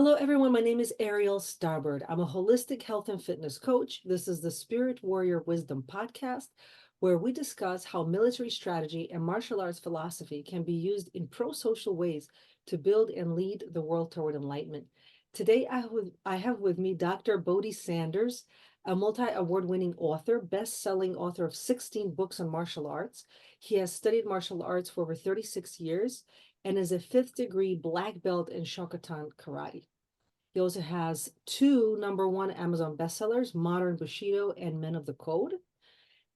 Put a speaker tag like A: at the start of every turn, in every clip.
A: Hello, everyone. My name is Ariel Starbird. I'm a holistic health and fitness coach. This is the Spirit Warrior Wisdom podcast, where we discuss how military strategy and martial arts philosophy can be used in pro-social ways to build and lead the world toward enlightenment. Today, I have with me Dr. Bohdi Sanders, a multi-award-winning author, best-selling author of 16 books on martial arts. He has studied martial arts for over 36 years and is a fifth degree black belt in Shokotan karate. He also has two #1 Amazon bestsellers, Modern Bushido and Men of the Code.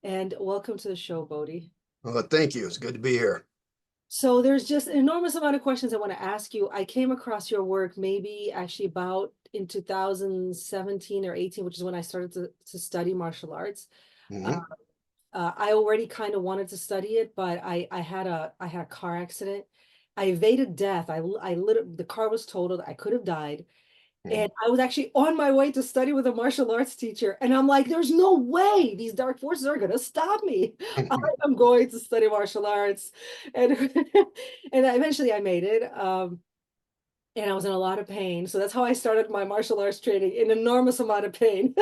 A: And welcome to the show, Bohdi.
B: Well, thank you. It's good to be here.
A: So there's just an enormous amount of questions I want to ask you. I came across your work maybe actually about in 2017 or 18, which is when I started to study martial arts.
B: Mhm.
A: I already kind of wanted to study it, but I had a car accident. I evaded death. I literally, the car was totaled. I could have died. And I was actually on my way to study with a martial arts teacher. And I'm like, there's no way these dark forces are going to stop me. I am going to study martial arts. And, and eventually I made it. And I was in a lot of pain. So that's how I started my martial arts training, in enormous amount of pain.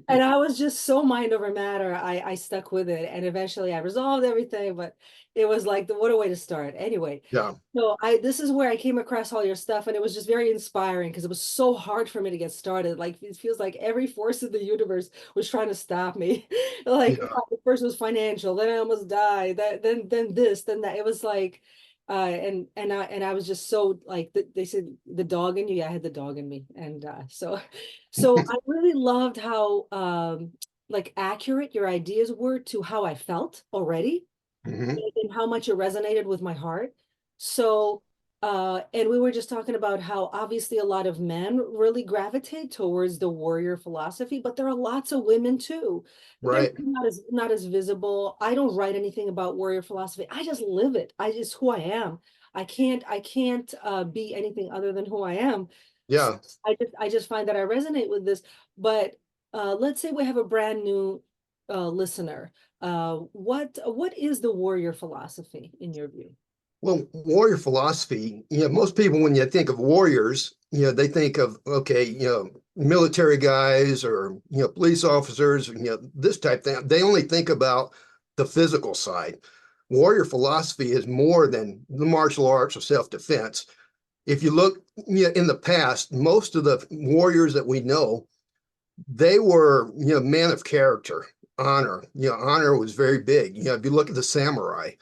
A: And I was just so mind over matter. I stuck with it, and eventually I resolved everything, but it was like what a way to start. Anyway,
B: Yeah.
A: so this is where I came across all your stuff, and it was just very inspiring because it was so hard for me to get started. Like it feels like every force in the universe was trying to stop me. Like
B: Yeah.
A: first was financial, then I almost died, then this, then that. It was like I was just so like they said the dog in you. Yeah, I had the dog in me, and so I really loved how like accurate your ideas were to how I felt already,
B: Mhm.
A: and how much it resonated with my heart. So, and we were just talking about how obviously a lot of men really gravitate towards the warrior philosophy, but there are lots of women too. They're
B: Right.
A: not as visible. I don't write anything about warrior philosophy. I just live it. I just who I am. I can't be anything other than who I am. So
B: Yeah.
A: I just find that I resonate with this. But let's say we have a brand new listener. What is the warrior philosophy in your view?
B: Well, warrior philosophy, most people, when you think of warriors, they think of, okay, military guys or, police officers, this type thing. They only think about the physical side. Warrior philosophy is more than the martial arts or self-defense. If you look, in the past, most of the warriors that we know, they were, men of character, honor. Honor was very big. If you look at the samurai,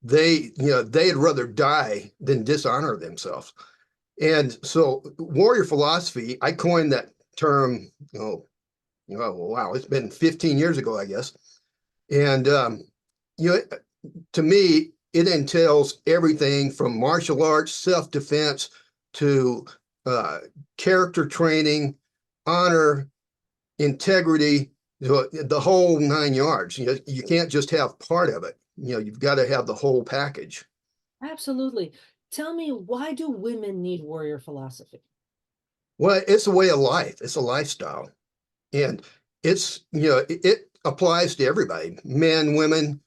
B: they'd rather die than dishonor themselves. And so warrior philosophy, I coined that term, wow, it's been 15 years ago, I guess. And, you know, to me, it entails everything from martial arts, self-defense to uh, character training, honor, integrity, the whole 9 yards. You can't just have part of it. You've got to have the whole package.
A: Absolutely. Tell me, why do women need warrior philosophy?
B: Well, it's a way of life. It's a lifestyle, and it applies to everybody, men, women,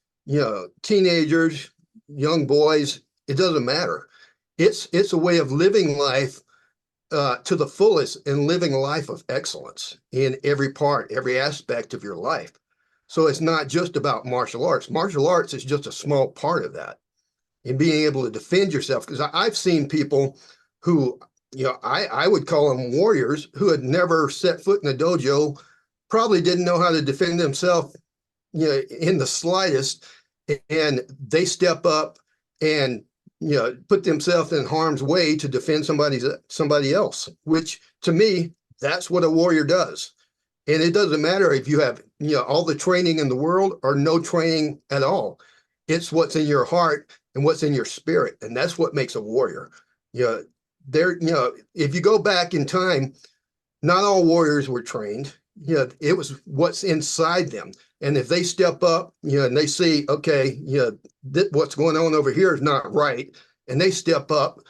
B: teenagers, young boys. It doesn't matter. It's a way of living life to the fullest and living a life of excellence in every part, every aspect of your life. So it's not just about martial arts. Martial arts is just a small part of that. And being able to defend yourself, because I've seen people who, I would call them warriors, who had never set foot in a dojo, probably didn't know how to defend themselves, in the slightest, and they step up and put themselves in harm's way to defend somebody else, which to me, that's what a warrior does. And it doesn't matter if you have all the training in the world or no training at all. It's what's in your heart and what's in your spirit, and that's what makes a warrior. you know if you go back in time, not all warriors were trained. It was what's inside them. And if they step up, and they see, okay, what's going on over here is not right, and they step up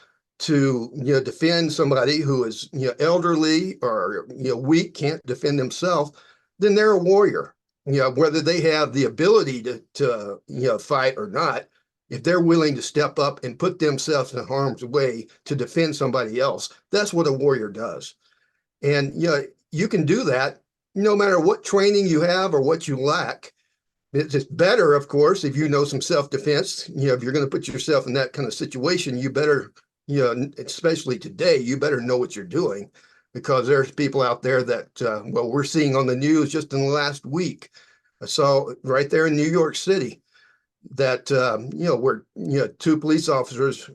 B: to, defend somebody who is, elderly or, weak, can't defend themselves, then they're a warrior. Whether they have the ability to fight or not, if they're willing to step up and put themselves in harm's way to defend somebody else, that's what a warrior does. And you can do that no matter what training you have or what you lack. It's better, of course, if you know some self-defense. If you're going to put yourself in that kind of situation, you better, especially today, you better know what you're doing, because there's people out there that, well, we're seeing on the news just in the last week. I saw right there in New York City that, where, two police officers,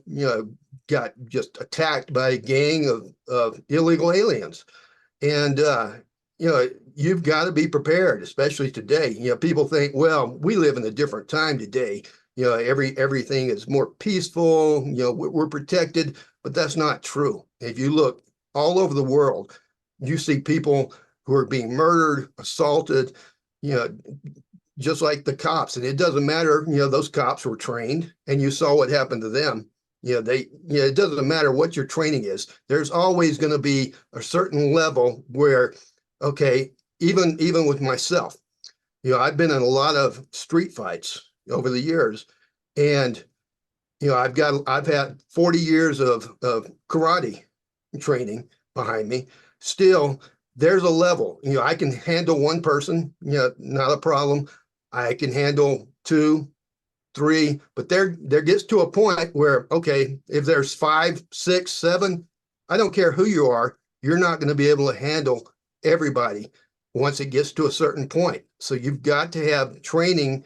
B: got just attacked by a gang of illegal aliens. And, you've got to be prepared, especially today. People think, well, we live in a different time today. Everything is more peaceful, we're protected, but that's not true. If you look all over the world, you see people who are being murdered, assaulted, just like the cops. And it doesn't matter, those cops were trained, and you saw what happened to them. It doesn't matter what your training is. There's always going to be a certain level where, okay, even with myself, I've been in a lot of street fights over the years, and I've had 40 years of karate training behind me. Still, there's a level. I can handle one person, not a problem. I can handle two, three, but there gets to a point where, okay, if there's 5, 6, 7, I don't care who you are, you're not going to be able to handle everybody once it gets to a certain point. So you've got to have training,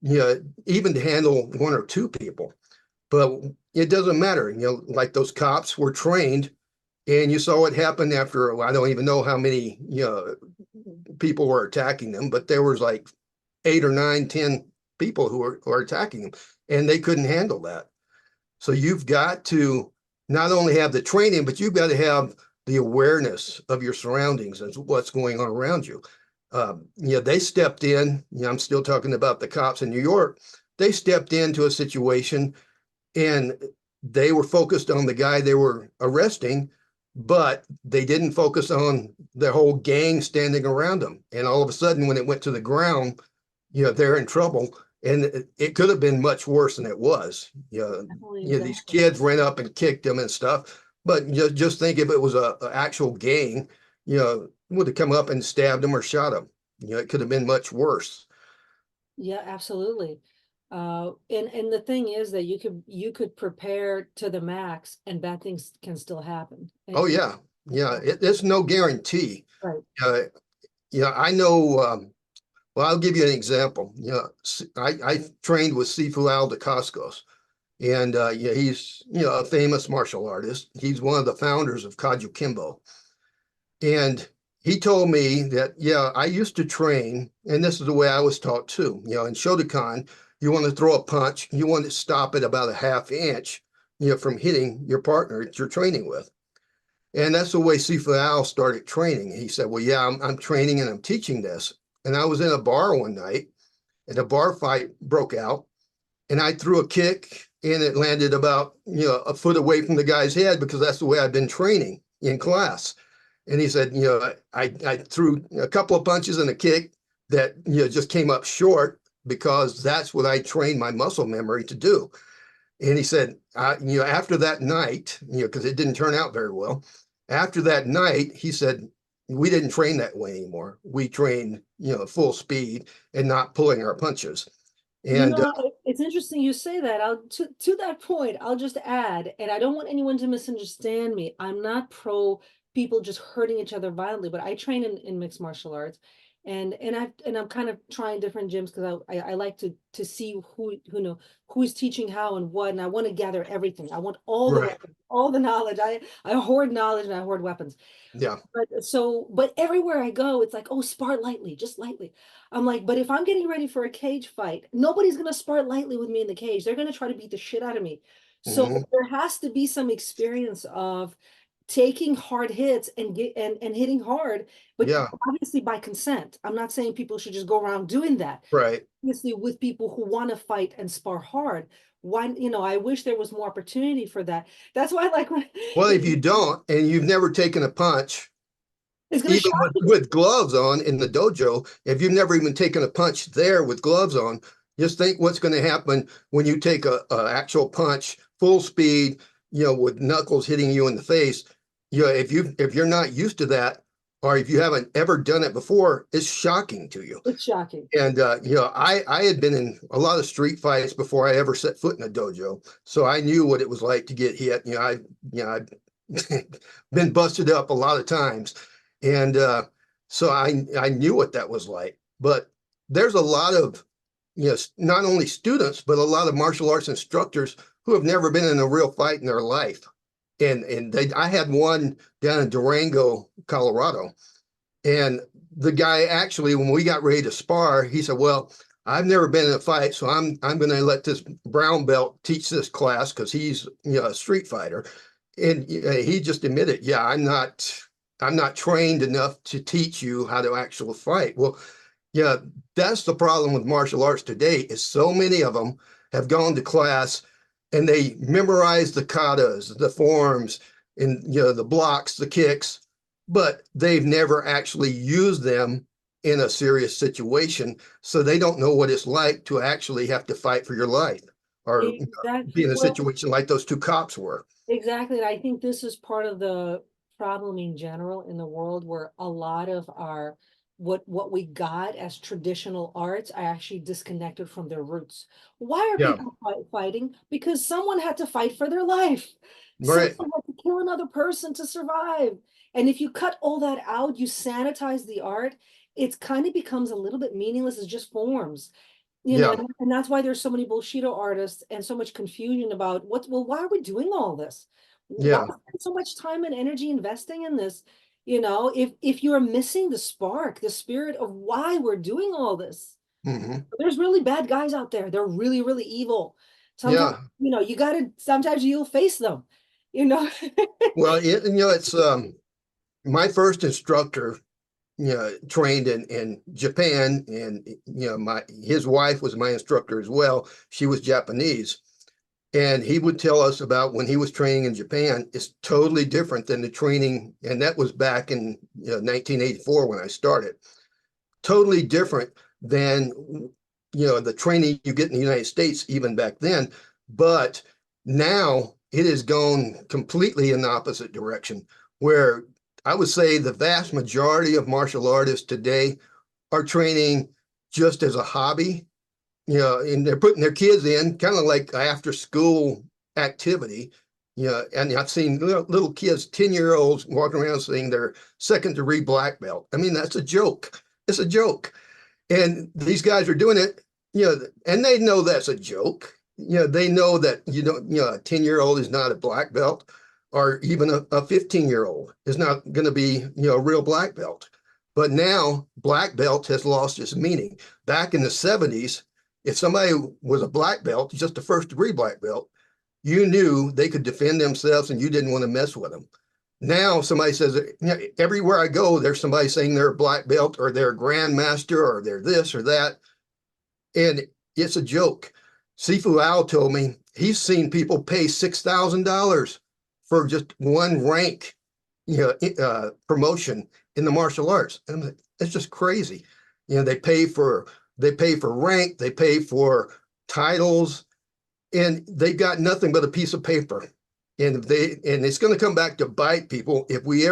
B: even to handle 1 or 2 people. But it doesn't matter, like those cops were trained, and you saw what happened after, I don't even know how many, people were attacking them, but there was like 8 or 9, 10 people who are attacking them, and they couldn't handle that. So you've got to not only have the training, but you've got to have the awareness of your surroundings and what's going on around you. They stepped in, I'm still talking about the cops in New York. They stepped into a situation, and they were focused on the guy they were arresting, but they didn't focus on the whole gang standing around them. And all of a sudden, when it went to the ground, they're in trouble. And it could have been much worse than it was. These kids ran up and kicked them and stuff. But just think, if it was a actual gang, would have come up and stabbed them or shot them. It could have been much worse.
A: Yeah, absolutely. And the thing is that you could prepare to the max, and bad things can still happen.
B: Oh yeah, it's no guarantee.
A: Right.
B: I know. Well, I'll give you an example. I trained with Sifu Al Dacascos, and he's a famous martial artist. He's one of the founders of Kaju Kimbo, and he told me that I used to train, and this is the way I was taught too. In Shotokan, you want to throw a punch, you want to stop it about a ½ inch, from hitting your partner that you're training with. And that's the way Sifu Al started training. He said, well, I'm training and I'm teaching this. And I was in a bar one night, and a bar fight broke out, and I threw a kick, and it landed about, a foot away from the guy's head, because that's the way I've been training in class. And he said, I threw a couple of punches and a kick that, just came up short, because that's what I trained my muscle memory to do. And he said, after that night, because it didn't turn out very well, after that night, he said, we didn't train that way anymore. We trained, full speed and not pulling our punches. And
A: it's interesting you say that. To that point, I'll just add, and I don't want anyone to misunderstand me. I'm not pro people just hurting each other violently, but I train in mixed martial arts, and I'm kind of trying different gyms, because I like to see who's teaching how and what, and I want to gather everything. I want all the
B: right.
A: weapons, all the knowledge. I hoard knowledge, and I hoard weapons.
B: Yeah.
A: But everywhere I go, it's like, oh, spar lightly, just lightly. I'm like, but if I'm getting ready for a cage fight, nobody's gonna spar lightly with me in the cage. They're gonna try to beat the shit out of me. So
B: Mm-hmm.
A: there has to be some experience of taking hard hits and hitting hard, but
B: Yeah.
A: obviously by consent. I'm not saying people should just go around doing that.
B: Right.
A: Obviously, with people who want to fight and spar hard. Why, I wish there was more opportunity for that. That's why I like when
B: Well, if you don't, and you've never taken a punch,
A: it's gonna
B: even
A: shock you.
B: with gloves on in the dojo, if you've never even taken a punch there with gloves on, Just think what's going to happen when you take a actual punch, full speed, with knuckles hitting you in the face. If you're not used to that, or if you haven't ever done it before, it's shocking to you.
A: It's shocking.
B: And I had been in a lot of street fights before I ever set foot in a dojo, so I knew what it was like to get hit. I've been busted up a lot of times, and so I knew what that was like. But there's a lot of not only students but a lot of martial arts instructors who have never been in a real fight in their life, and I had one down in Durango, Colorado, and the guy actually, when we got ready to spar, he said, "Well, I've never been in a fight, so I'm going to let this brown belt teach this class because he's a street fighter." And he just admitted, "Yeah, I'm not trained enough to teach you how to actually fight." Well, yeah, that's the problem with martial arts today. Is so many of them have gone to class and they memorize the katas, the forms, and the blocks, the kicks, but they've never actually used them in a serious situation. So they don't know what it's like to actually have to fight for your life, or be
A: Exactly.
B: in a
A: Well,
B: situation like those two cops were.
A: exactly. And I think this is part of the problem in general in the world, where a lot of our what we got as traditional arts are actually disconnected from their roots. Why are
B: Yeah,
A: people fighting? Because someone had to fight for their life. Someone
B: right.
A: had to kill another person to survive. And if you cut all that out, you sanitize the art, it kind of becomes a little bit meaningless. It's just forms.
B: Yeah,
A: And that's why there's so many Bushido artists and so much confusion about why are we doing all this? Why
B: yeah.
A: spend so much time and energy investing in this? If you're missing the spark, the spirit of why we're doing all this.
B: Hmm.
A: There's really bad guys out there. They're really, really evil. Sometimes,
B: Yeah.
A: sometimes you'll face them, you know.
B: Well, it's my first instructor, trained in Japan, and his wife was my instructor as well. She was Japanese, and he would tell us about when he was training in Japan. It's totally different than the training, and that was back in 1984 when I started. Totally different than the training you get in the United States even back then. But now it has gone completely in the opposite direction, where I would say the vast majority of martial artists today are training just as a hobby, and they're putting their kids in kind of like after school activity. And I've seen little kids, 10-year-olds, walking around saying they're second degree black belt. I mean, that's a joke. It's a joke. And these guys are doing it, and they know that's a joke. They know that a 10-year-old is not a black belt, or even a 15-year-old is not going to be, a real black belt. But now black belt has lost its meaning. Back in the 70s, if somebody was a black belt, just a first degree black belt, you knew they could defend themselves and you didn't want to mess with them. Now somebody says, everywhere I go, there's somebody saying they're a black belt or they're a grandmaster or they're this or that. And it's a joke. Sifu Al told me he's seen people pay $6,000 for just one rank, promotion in the martial arts. And it's just crazy. They pay for rank, they pay for titles, and they got nothing but a piece of paper. And it's going to come back to bite people if they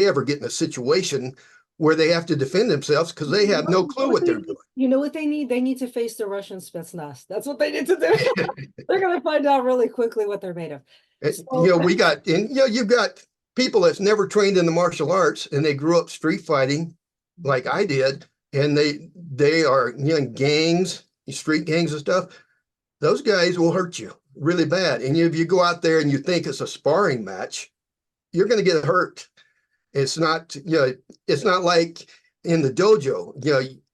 B: ever get in a situation where they have to defend themselves because they have no clue what they're doing.
A: You know what they need? They need to face the Russian Spetsnaz. That's what they need to do. They're going to find out really quickly what they're made of. So,
B: You've got people that's never trained in the martial arts and they grew up street fighting like I did, and they are in gangs, street gangs and stuff. Those guys will hurt you really bad. And if you go out there and you think it's a sparring match, you're going to get hurt. It's not, it's not like in the dojo.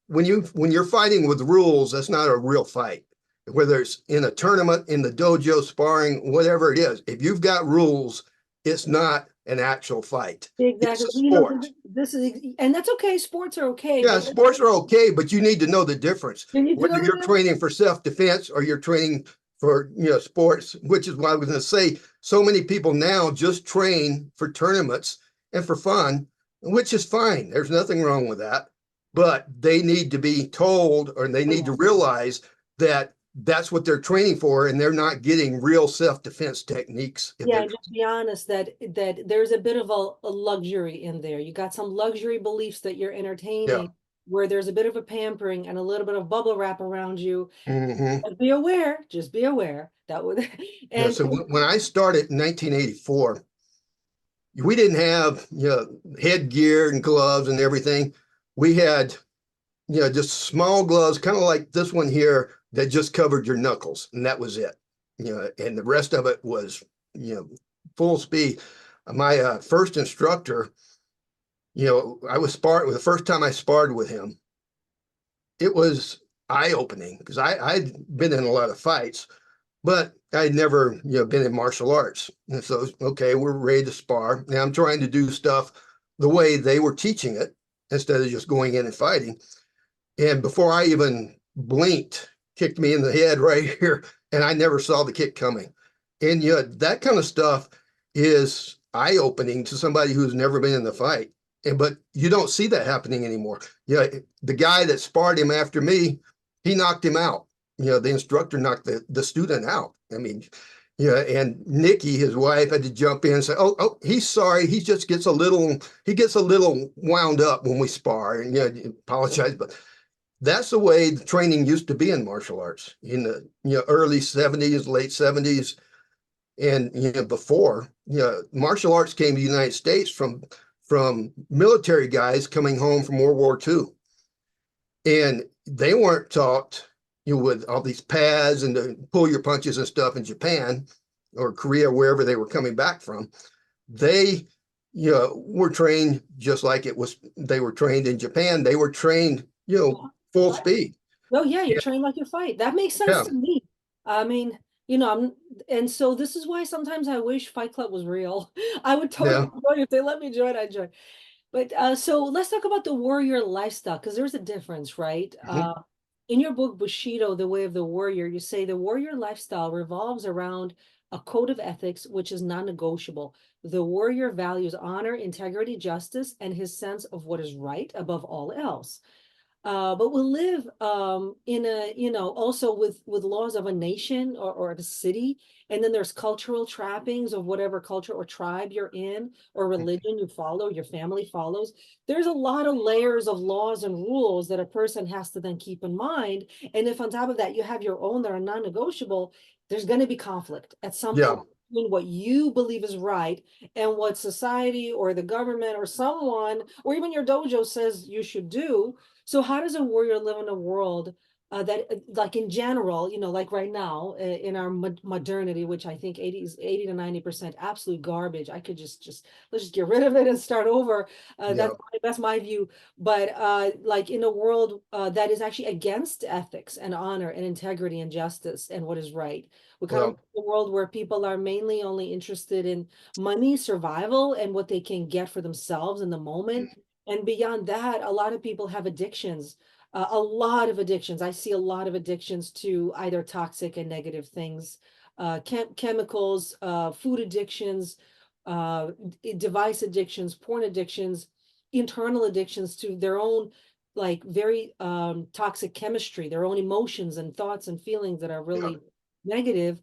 B: When you're fighting with rules, that's not a real fight. Whether it's in a tournament, in the dojo, sparring, whatever it is, if you've got rules, it's not an actual fight. It's
A: exactly.
B: a sport.
A: This is, and that's okay. Sports are okay,
B: Yeah,
A: but
B: sports are okay, but you need to know the difference.
A: you need to know
B: Whether
A: the
B: you're
A: difference.
B: training for self-defense or you're training for sports, which is why I was going to say so many people now just train for tournaments and for fun, which is fine. There's nothing wrong with that. But they need to be told, or they need to realize that that's what they're training for, and they're not getting real self-defense techniques.
A: Yeah, and just be honest that there's a bit of a luxury in there. You got some luxury beliefs that you're
B: Yeah.
A: entertaining where there's a bit of a pampering and a little bit of bubble wrap around you.
B: Hmm.
A: But be aware, just be aware that would
B: Yeah.
A: and
B: So when I started in 1984, we didn't have, headgear and gloves and everything. We had, just small gloves, kind of like this one here, that just covered your knuckles, and that was it. And the rest of it was, full speed. My first instructor, I was sparring the first time I sparred with him. It was eye-opening because I'd been in a lot of fights, but I'd never, been in martial arts. And so, okay, we're ready to spar. Now I'm trying to do stuff the way they were teaching it instead of just going in and fighting. And before I even blinked, kicked me in the head right here, and I never saw the kick coming. And that kind of stuff is eye-opening to somebody who's never been in the fight. But you don't see that happening anymore. The guy that sparred him after me, he knocked him out. The instructor knocked the student out. I mean, and Nikki, his wife, had to jump in and say, "Oh, he's sorry. He just gets a little wound up when we spar." And apologize, but that's the way the training used to be in martial arts in the early 70s, late 70s, and before. Martial arts came to the United States from military guys coming home from World War II, and they weren't taught with all these pads and to pull your punches and stuff in Japan or Korea, wherever they were coming back from. They were trained just like they were trained in Japan. They were trained full speed.
A: oh yeah, you
B: Yeah.
A: train like you fight. That makes sense
B: Yeah.
A: to me. I mean, and so this is why sometimes I wish Fight Club was real. I would totally
B: Yeah.
A: join if they let me join, I'd join. But so let's talk about the warrior lifestyle because there's a difference, right?
B: Mhm.
A: In your book, Bushido, The Way of the Warrior, you say the warrior lifestyle revolves around a code of ethics which is non-negotiable. The warrior values honor, integrity, justice, and his sense of what is right above all else. But we live in a, also with laws of a nation or of a city. And then there's cultural trappings of whatever culture or tribe you're in or religion you follow, your family follows. There's a lot of layers of laws and rules that a person has to then keep in mind. And if on top of that you have your own that are non-negotiable, there's going to be conflict at some
B: Yeah.
A: point between what you believe is right and what society or the government or someone or even your dojo says you should do. So how does a warrior live in a world that, like in general, like right now in our modernity, which I think 80 to 90% absolute garbage. I could just let's just get rid of it and start over.
B: Yeah.
A: That's my view. But like in a world that is actually against ethics and honor and integrity and justice and what is right. We kind of
B: Yeah.
A: live in a world where people are mainly only interested in money, survival, and what they can get for themselves in the moment. And beyond that, a lot of people have addictions, a lot of addictions. I see a lot of addictions to either toxic and negative things, chemicals, food addictions, device addictions, porn addictions, internal addictions to their own, like very toxic chemistry, their own emotions and thoughts and feelings that are
B: Yeah.
A: really negative.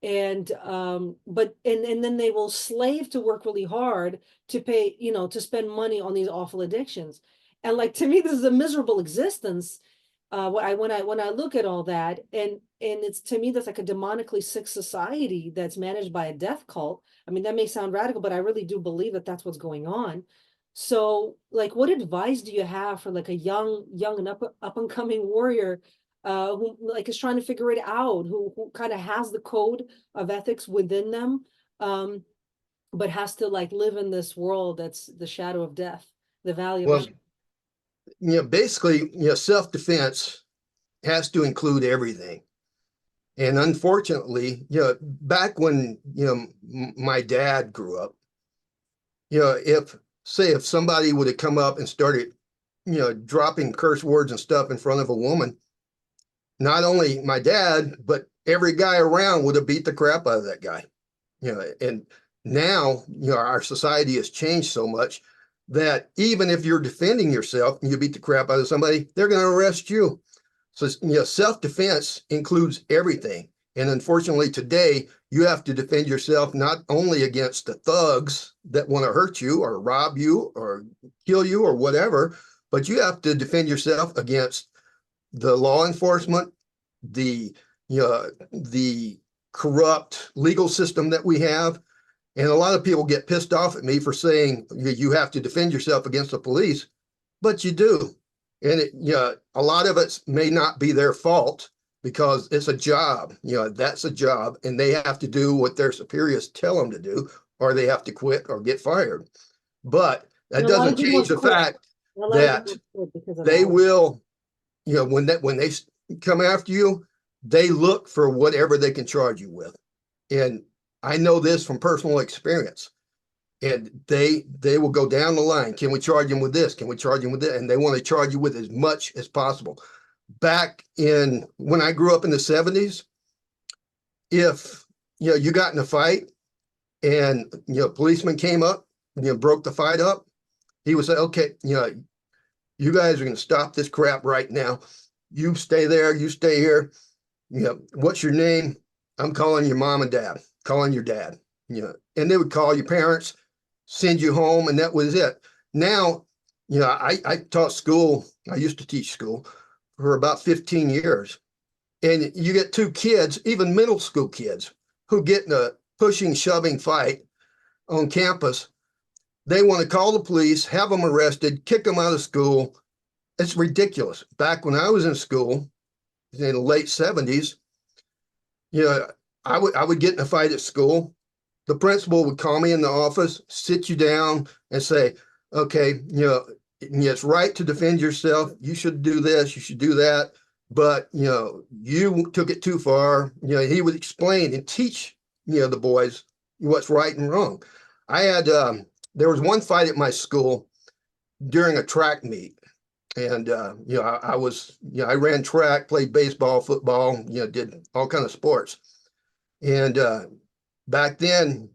A: And and then they will slave to work really hard to pay, to spend money on these awful addictions. And like to me, this is a miserable existence. When I look at all that, and it's to me that's like a demonically sick society that's managed by a death cult. I mean, that may sound radical, but I really do believe that that's what's going on. So, like, what advice do you have for like a young and up and coming warrior who like is trying to figure it out, who kind of has the code of ethics within them, um, but has to like live in this world that's the shadow of death, the valley of the
B: Well, basically, self-defense has to include everything. And unfortunately, back when, my dad grew up, if somebody would have come up and started, dropping curse words and stuff in front of a woman, not only my dad, but every guy around would have beat the crap out of that guy. And now, our society has changed so much that even if you're defending yourself and you beat the crap out of somebody, they're going to arrest you. So, self-defense includes everything. And unfortunately, today, you have to defend yourself not only against the thugs that want to hurt you or rob you or kill you or whatever, but you have to defend yourself against the law enforcement, the the corrupt legal system that we have. And a lot of people get pissed off at me for saying you have to defend yourself against the police, but you do. And a lot of it may not be their fault because it's a job. That's a job, and they have to do what their superiors tell them to do, or they have to quit or get fired. But that doesn't change the fact that they will, when they come after you, they look for whatever they can charge you with. And I know this from personal experience. And they will go down the line. Can we charge them with this? Can we charge them with that? And they want to charge you with as much as possible. Back in when I grew up in the 70s, if you got in a fight and policeman came up, broke the fight up, he would say, okay, you guys are going to stop this crap right now. You stay there, you stay here. What's your name? I'm calling your mom and dad, calling your dad. And they would call your parents, send you home, and that was it. Now, I taught school. I used to teach school for about 15 years. And you get two kids, even middle school kids, who get in a pushing, shoving fight on campus. They want to call the police, have them arrested, kick them out of school. It's ridiculous. Back when I was in school in the late 70s, I would get in a fight at school. The principal would call me in the office, sit you down and say, okay, it's right to defend yourself. You should do this, you should do that. But, you took it too far. He would explain and teach, the boys what's right and wrong. I had, there was one fight at my school during a track meet. And, I ran track, played baseball, football, did all kinds of sports. And, back then,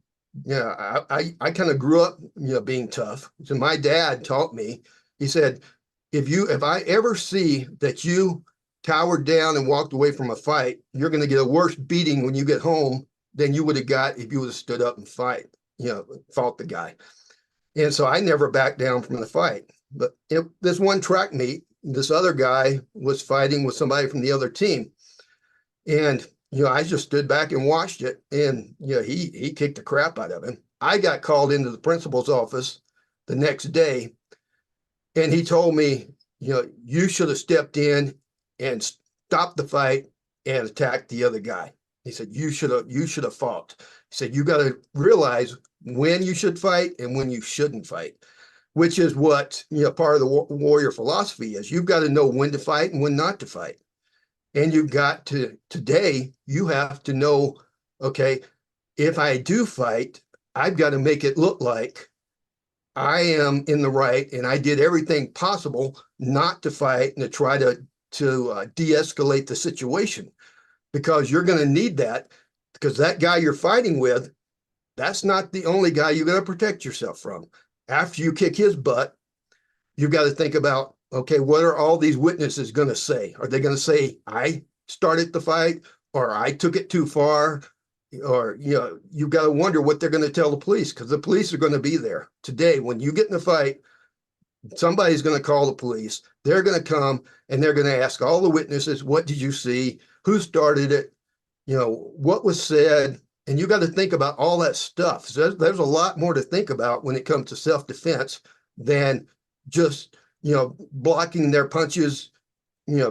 B: I kind of grew up, being tough. So my dad taught me, he said, if I ever see that you cowered down and walked away from a fight, you're going to get a worse beating when you get home than you would have got if you would have stood up and fought the guy. And so I never backed down from the fight. But this one track meet, this other guy was fighting with somebody from the other team. And I just stood back and watched it, and he kicked the crap out of him. I got called into the principal's office the next day, and he told me, you should have stepped in and stopped the fight and attacked the other guy. He said, you should have fought. He said, you got to realize when you should fight and when you shouldn't fight, which is what part of the warrior philosophy is. You've got to know when to fight and when not to fight. And you've got to, today, you have to know, okay, if I do fight, I've got to make it look like I am in the right and I did everything possible not to fight and to try to de-escalate the situation, because you're going to need that, because that guy you're fighting with, that's not the only guy you're going to protect yourself from. After you kick his butt, you've got to think about, okay, what are all these witnesses going to say? Are they going to say, I started the fight, or I took it too far? Or, you've got to wonder what they're going to tell the police, because the police are going to be there. Today, when you get in a fight, somebody's going to call the police. They're going to come and they're going to ask all the witnesses, what did you see? Who started it? What was said? And you got to think about all that stuff. So there's a lot more to think about when it comes to self-defense than just blocking their punches,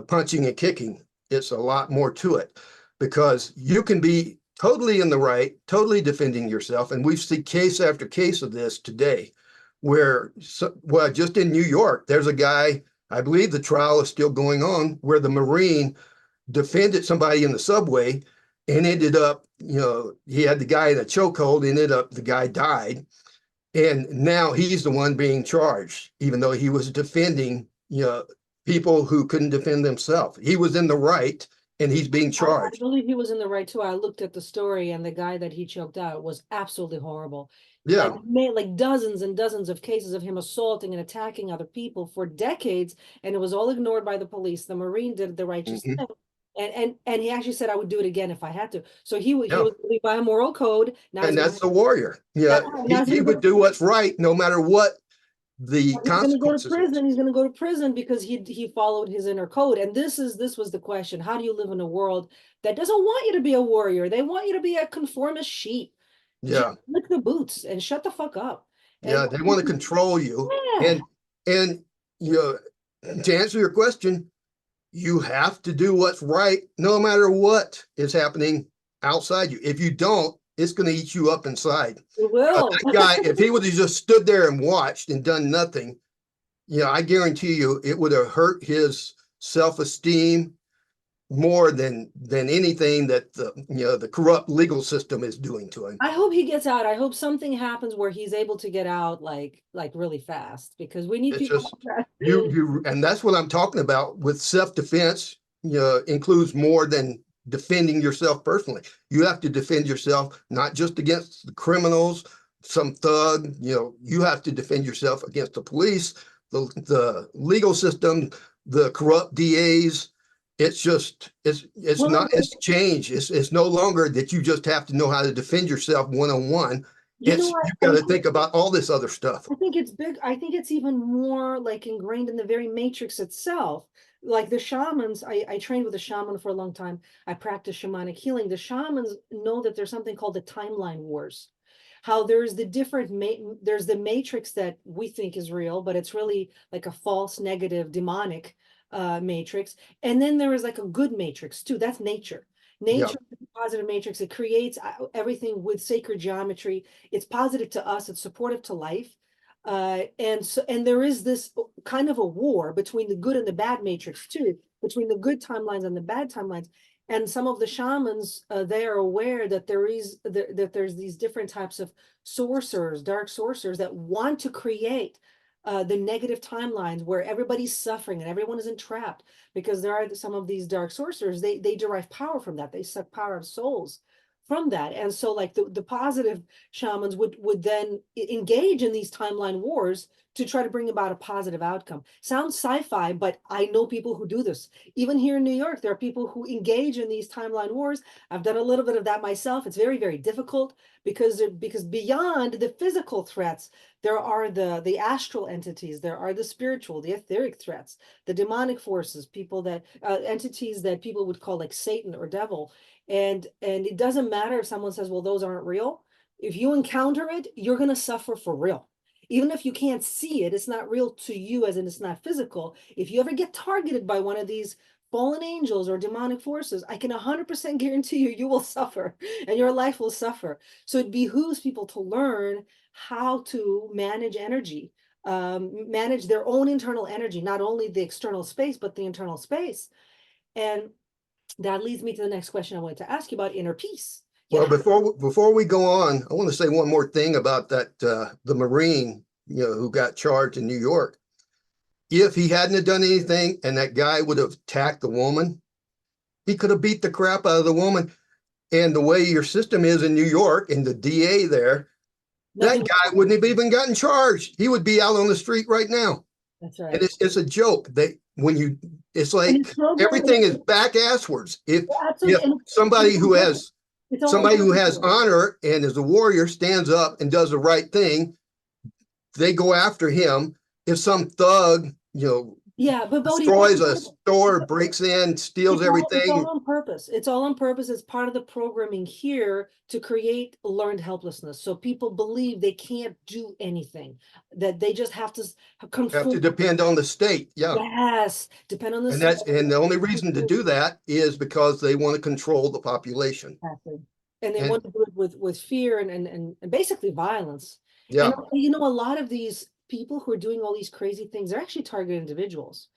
B: punching and kicking. It's a lot more to it, because you can be totally in the right, totally defending yourself. And we've seen case after case of this today, where, just in New York, there's a guy, I believe the trial is still going on, where the Marine defended somebody in the subway and ended up, he had the guy in a chokehold, ended up, the guy died. And now he's the one being charged, even though he was defending, people who couldn't defend themselves. He was in the right and he's being
A: I
B: charged.
A: believe he was in the right too. I looked at the story, and the guy that he choked out was absolutely horrible. Like
B: Yeah.
A: like dozens and dozens of cases of him assaulting and attacking other people for decades, and it was all ignored by the police. The Marine did the righteous
B: Hmm.
A: thing. And he actually said I would do it again if I had to. So he
B: Yeah.
A: was living by a moral code. Now he's
B: And
A: gonna
B: that's the warrior. Yeah.
A: now he's
B: He
A: gonna
B: would
A: go
B: do what's right no matter what the
A: he's going to go to
B: consequences is.
A: prison. He's going to go to prison because he followed his inner code. And this was the question: how do you live in a world that doesn't want you to be a warrior? They want you to be a conformist sheep. Just
B: Yeah.
A: lick the boots and shut the fuck up. And
B: Yeah. They want to control you.
A: yeah,
B: And you know, to answer your question, you have to do what's right no matter what is happening outside you. If you don't, it's going to eat you up inside.
A: it will.
B: That guy, if he would have just stood there and watched and done nothing, I guarantee you it would have hurt his self-esteem more than anything that the corrupt legal system is doing to him.
A: I hope he gets out. I hope something happens where he's able to get out like really fast, because we need
B: It's
A: people
B: just
A: like that.
B: you and that's what I'm talking about with self-defense. Includes more than defending yourself personally. You have to defend yourself not just against the criminals, some thug. You have to defend yourself against the police, the legal system, the corrupt DAs. It's just it's
A: Well,
B: not it's changed. It's no longer that you just have to know how to defend yourself one-on-one.
A: you know
B: It's
A: what?
B: you got to think about all this other stuff.
A: I think it's big. I think it's even more like ingrained in the very matrix itself. Like the shamans, I trained with a shaman for a long time. I practice shamanic healing. The shamans know that there's something called the timeline wars. How there's the there's the matrix that we think is real, but it's really like a false, negative, demonic matrix. And then there is like a good matrix too. That's nature.
B: Yeah.
A: Nature is a positive matrix. It creates everything with sacred geometry. It's positive to us. It's supportive to life. And there is this kind of a war between the good and the bad matrix too, between the good timelines and the bad timelines. And some of the shamans, they are aware that that there's these different types of sorcerers, dark sorcerers, that want to create the negative timelines where everybody's suffering and everyone is entrapped, because there are some of these dark sorcerers, they derive power from that. They suck power of souls from that. And so like the positive shamans would then engage in these timeline wars to try to bring about a positive outcome. Sounds sci-fi, but I know people who do this. Even here in New York, there are people who engage in these timeline wars. I've done a little bit of that myself. It's very, very difficult because beyond the physical threats, there are the astral entities, there are the spiritual, the etheric threats, the demonic forces, people that entities that people would call like Satan or devil. And it doesn't matter if someone says, well, those aren't real. If you encounter it, you're going to suffer for real. Even if you can't see it, it's not real to you, as in it's not physical. If you ever get targeted by one of these fallen angels or demonic forces, I can 100% guarantee you will suffer and your life will suffer. So it behooves people to learn how to manage energy, manage their own internal energy, not only the external space, but the internal space. And that leads me to the next question I wanted to ask you about inner peace.
B: Well, before we go on, I want to say one more thing about that the Marine, who got charged in New York. If he hadn't have done anything and that guy would have attacked the woman, he could have beat the crap out of the woman. And the way your system is in New York and the DA there, that
A: Nothing.
B: guy wouldn't have even gotten charged. He would be out on the street right now.
A: That's
B: And
A: right.
B: it's a joke. It's
A: And
B: like
A: it's programmed.
B: everything is back asswards. If
A: Absolutely. And
B: somebody who has
A: it's all on
B: somebody who has
A: purpose.
B: honor and is a warrior stands up and does the right thing, they go after him. If some thug,
A: Yeah, but Bodhi,
B: destroys a store, breaks in, steals
A: it's all
B: everything,
A: on purpose. It's all on purpose. It's part of the programming here to create learned helplessness. So people believe they can't do anything, that they just have to
B: have to
A: conform.
B: depend on the state. Yeah.
A: Yes, depend on the
B: And the only reason to do that is because they want to control the population.
A: exactly. And they
B: And
A: want to do it with fear and basically violence. And
B: yeah,
A: a lot of these people who are doing all these crazy things, they're actually targeted individuals.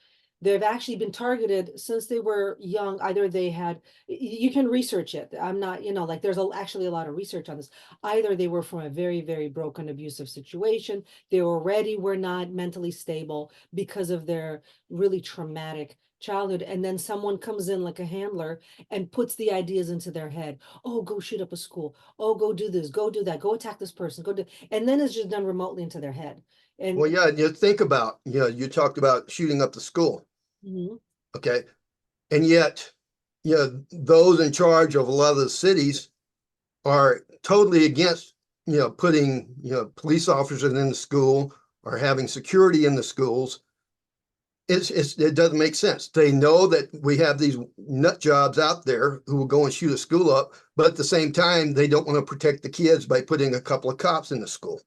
A: They've actually been targeted since they were young. Either they had, you can research it. I'm not, like there's actually a lot of research on this. Either they were from a very, very broken, abusive situation. They already were not mentally stable because of their really traumatic childhood, and then someone comes in like a handler and puts the ideas into their head. Oh, go shoot up a school. Oh, go do this, go do that, go attack this person, go do, and then it's just done remotely into their head. And
B: Well, yeah, you think about, you talked about shooting up the school.
A: Mhm.
B: Okay. And yet, those in charge of a lot of the cities are totally against, putting, police officers in the school or having security in the schools. It doesn't make sense. They know that we have these nut jobs out there who will go and shoot a school up, but at the same time, they don't want to protect the kids by putting a couple of cops in the school.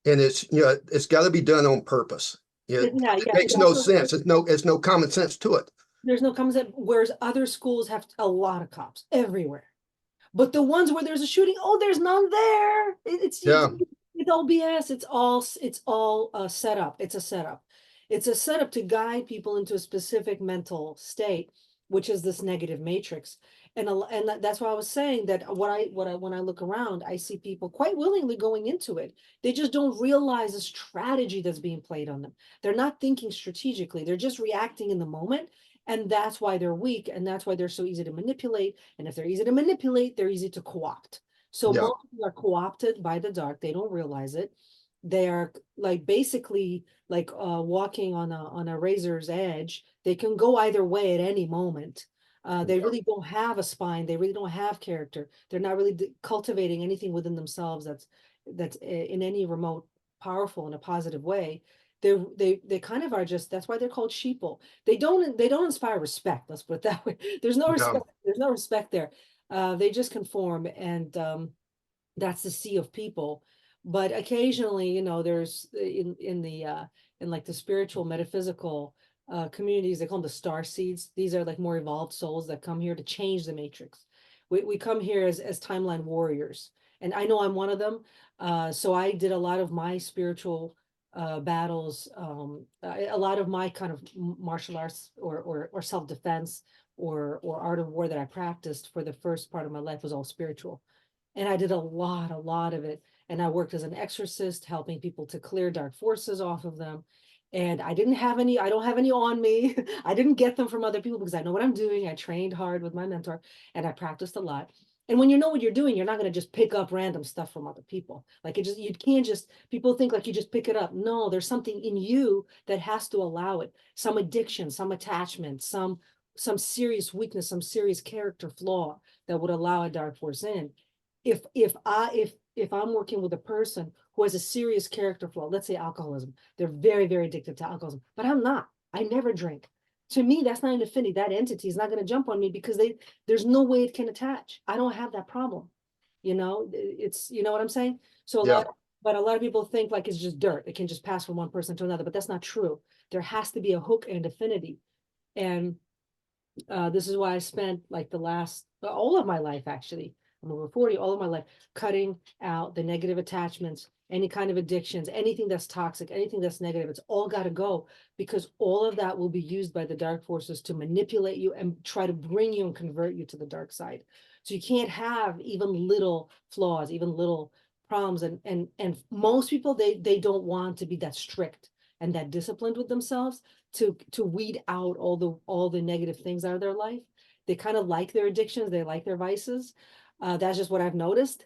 B: And it's got to be done on purpose.
A: Yeah,
B: It
A: yeah,
B: makes no sense. It's no common sense to it.
A: there's no comes up, whereas other schools have a lot of cops everywhere. But the ones where there's a shooting, oh, there's none there.
B: Yeah,
A: It's all BS. It's all set up. It's a setup. It's a setup to guide people into a specific mental state, which is this negative matrix. And that's why I was saying that when I look around, I see people quite willingly going into it. They just don't realize the strategy that's being played on them. They're not thinking strategically. They're just reacting in the moment. And that's why they're weak, and that's why they're so easy to manipulate. And if they're easy to manipulate, they're easy to co-opt. So
B: yeah,
A: most people are co-opted by the dark. They don't realize it. They are like basically like walking on a razor's edge. They can go either way at any moment. They
B: yeah,
A: really don't have a spine. They really don't have character. They're not really cultivating anything within themselves that's in any remote powerful in a positive way. They kind of are just, that's why they're called sheeple. They don't inspire respect. Let's put it that way. There's no
B: yeah,
A: respect. There's no respect there. They just conform, and that's the sea of people. But occasionally, there's in like the spiritual metaphysical communities, they call them the star seeds. These are like more evolved souls that come here to change the matrix. We come here as timeline warriors, and I know I'm one of them. So I did a lot of my spiritual battles, a lot of my kind of martial arts or self-defense or art of war that I practiced for the first part of my life was all spiritual. And I did a lot of it. And I worked as an exorcist, helping people to clear dark forces off of them. And I don't have any on me. I didn't get them from other people because I know what I'm doing. I trained hard with my mentor and I practiced a lot. And when you know what you're doing, you're not going to just pick up random stuff from other people. Like you can't just, people think like you just pick it up. No, there's something in you that has to allow it. Some addiction, some attachment, some serious weakness, some serious character flaw that would allow a dark force in. If I'm working with a person who has a serious character flaw, let's say alcoholism, they're very, very addicted to alcoholism, but I'm not. I never drink. To me, that's not an affinity. That entity is not going to jump on me because there's no way it can attach. I don't have that problem. You know what I'm saying? So
B: yeah,
A: but a lot of people think like it's just dirt. It can just pass from one person to another, but that's not true. There has to be a hook and affinity. And this is why I spent like all of my life, actually, I'm over 40, all of my life, cutting out the negative attachments, any kind of addictions, anything that's toxic, anything that's negative. It's all got to go, because all of that will be used by the dark forces to manipulate you and try to bring you and convert you to the dark side. So you can't have even little flaws, even little problems. And most people, they don't want to be that strict and that disciplined with themselves to weed out all the negative things out of their life. They kind of like their addictions, they like their vices. That's just what I've noticed.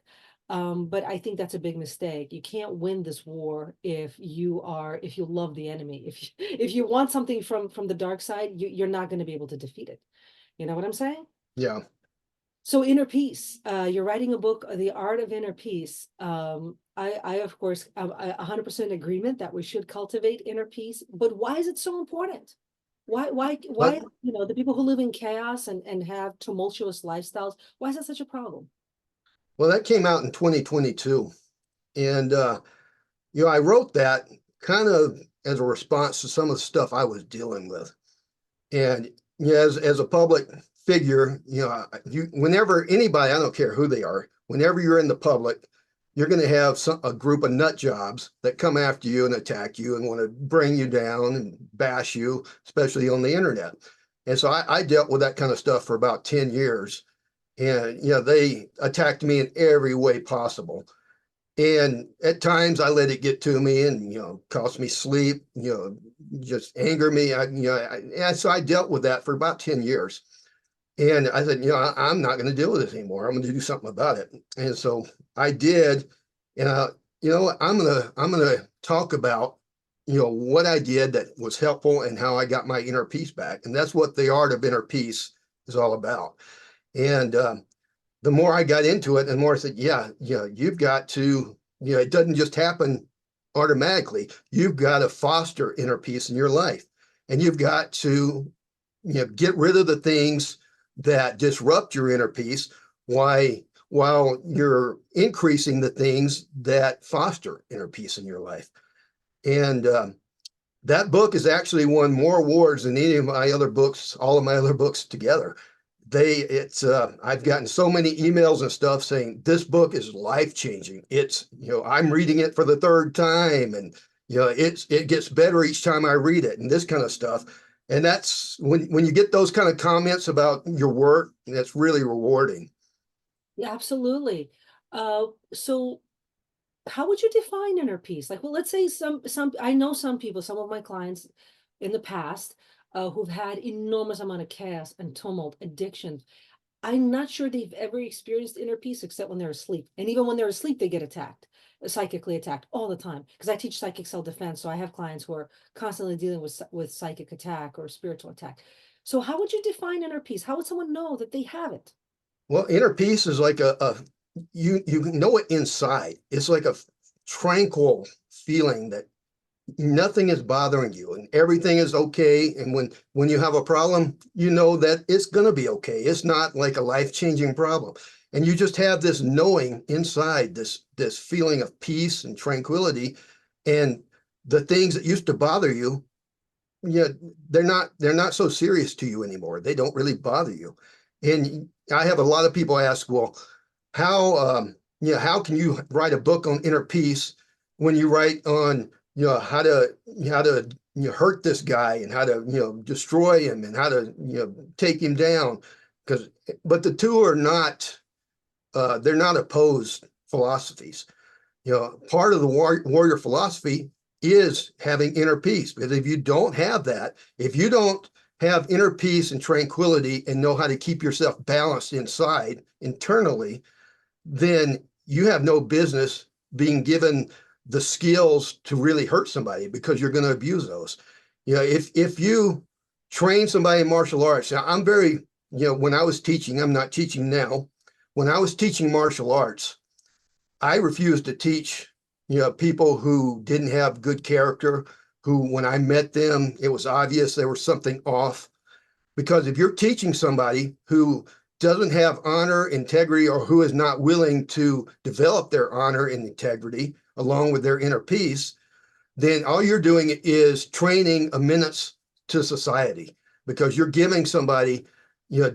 A: But I think that's a big mistake. You can't win this war if you love the enemy. If you want something from the dark side, you're not going to be able to defeat it. You know what I'm saying?
B: yeah.
A: So inner peace, you're writing a book, The Art of Inner Peace. I of course, I'm 100% agreement that we should cultivate inner peace, but why is it so important? Why,
B: But
A: the people who live in chaos and have tumultuous lifestyles, why is that such a problem?
B: well, that came out in 2022, and I wrote that kind of as a response to some of the stuff I was dealing with. And as a public figure, whenever anybody, I don't care who they are, whenever you're in the public, you're going to have a group of nut jobs that come after you and attack you and want to bring you down and bash you, especially on the internet. And so I dealt with that kind of stuff for about 10 years. And they attacked me in every way possible. And at times I let it get to me and, cost me sleep, just anger me. And so I dealt with that for about 10 years. And I said, I'm not going to deal with this anymore. I'm going to do something about it. And so I did. And I'm going to talk about, what I did that was helpful and how I got my inner peace back. And that's what the art of inner peace is all about. And the more I got into it, the more I said, you've got to, it doesn't just happen automatically. You've got to foster inner peace in your life. And you've got to, get rid of the things that disrupt your inner peace while you're increasing the things that foster inner peace in your life. And that book has actually won more awards than any of my other books, all of my other books together. I've gotten so many emails and stuff saying this book is life-changing. It's, I'm reading it for the third time, and it gets better each time I read it, and this kind of stuff. And that's when you get those kind of comments about your work, that's really rewarding.
A: Yeah, absolutely. So how would you define inner peace? Like, well, let's say I know some people, some of my clients in the past, who've had enormous amount of chaos and tumult, addiction. I'm not sure they've ever experienced inner peace except when they're asleep. And even when they're asleep, they get attacked, psychically attacked all the time. Because I teach psychic self-defense, so I have clients who are constantly dealing with psychic attack or spiritual attack. So how would you define inner peace? How would someone know that they have it?
B: Well, inner peace is like you know it inside. It's like a tranquil feeling that nothing is bothering you and everything is okay. And when you have a problem, you know that it's going to be okay. It's not like a life-changing problem. And you just have this knowing inside, this feeling of peace and tranquility. And the things that used to bother you, yeah, they're not so serious to you anymore. They don't really bother you. And I have a lot of people ask, well, how can you write a book on inner peace when you write on, how to hurt this guy and how to, destroy him and how to, take him down? But the two are not, they're not opposed philosophies. Part of the warrior philosophy is having inner peace, because if you don't have that, if you don't have inner peace and tranquility and know how to keep yourself balanced inside internally, then you have no business being given the skills to really hurt somebody, because you're going to abuse those. If you train somebody in martial arts, now I'm very, when I was teaching, I'm not teaching now. When I was teaching martial arts, I refused to teach, people who didn't have good character, who, when I met them, it was obvious there was something off. Because if you're teaching somebody who doesn't have honor, integrity, or who is not willing to develop their honor and integrity along with their inner peace, then all you're doing is training a menace to society, because you're giving somebody,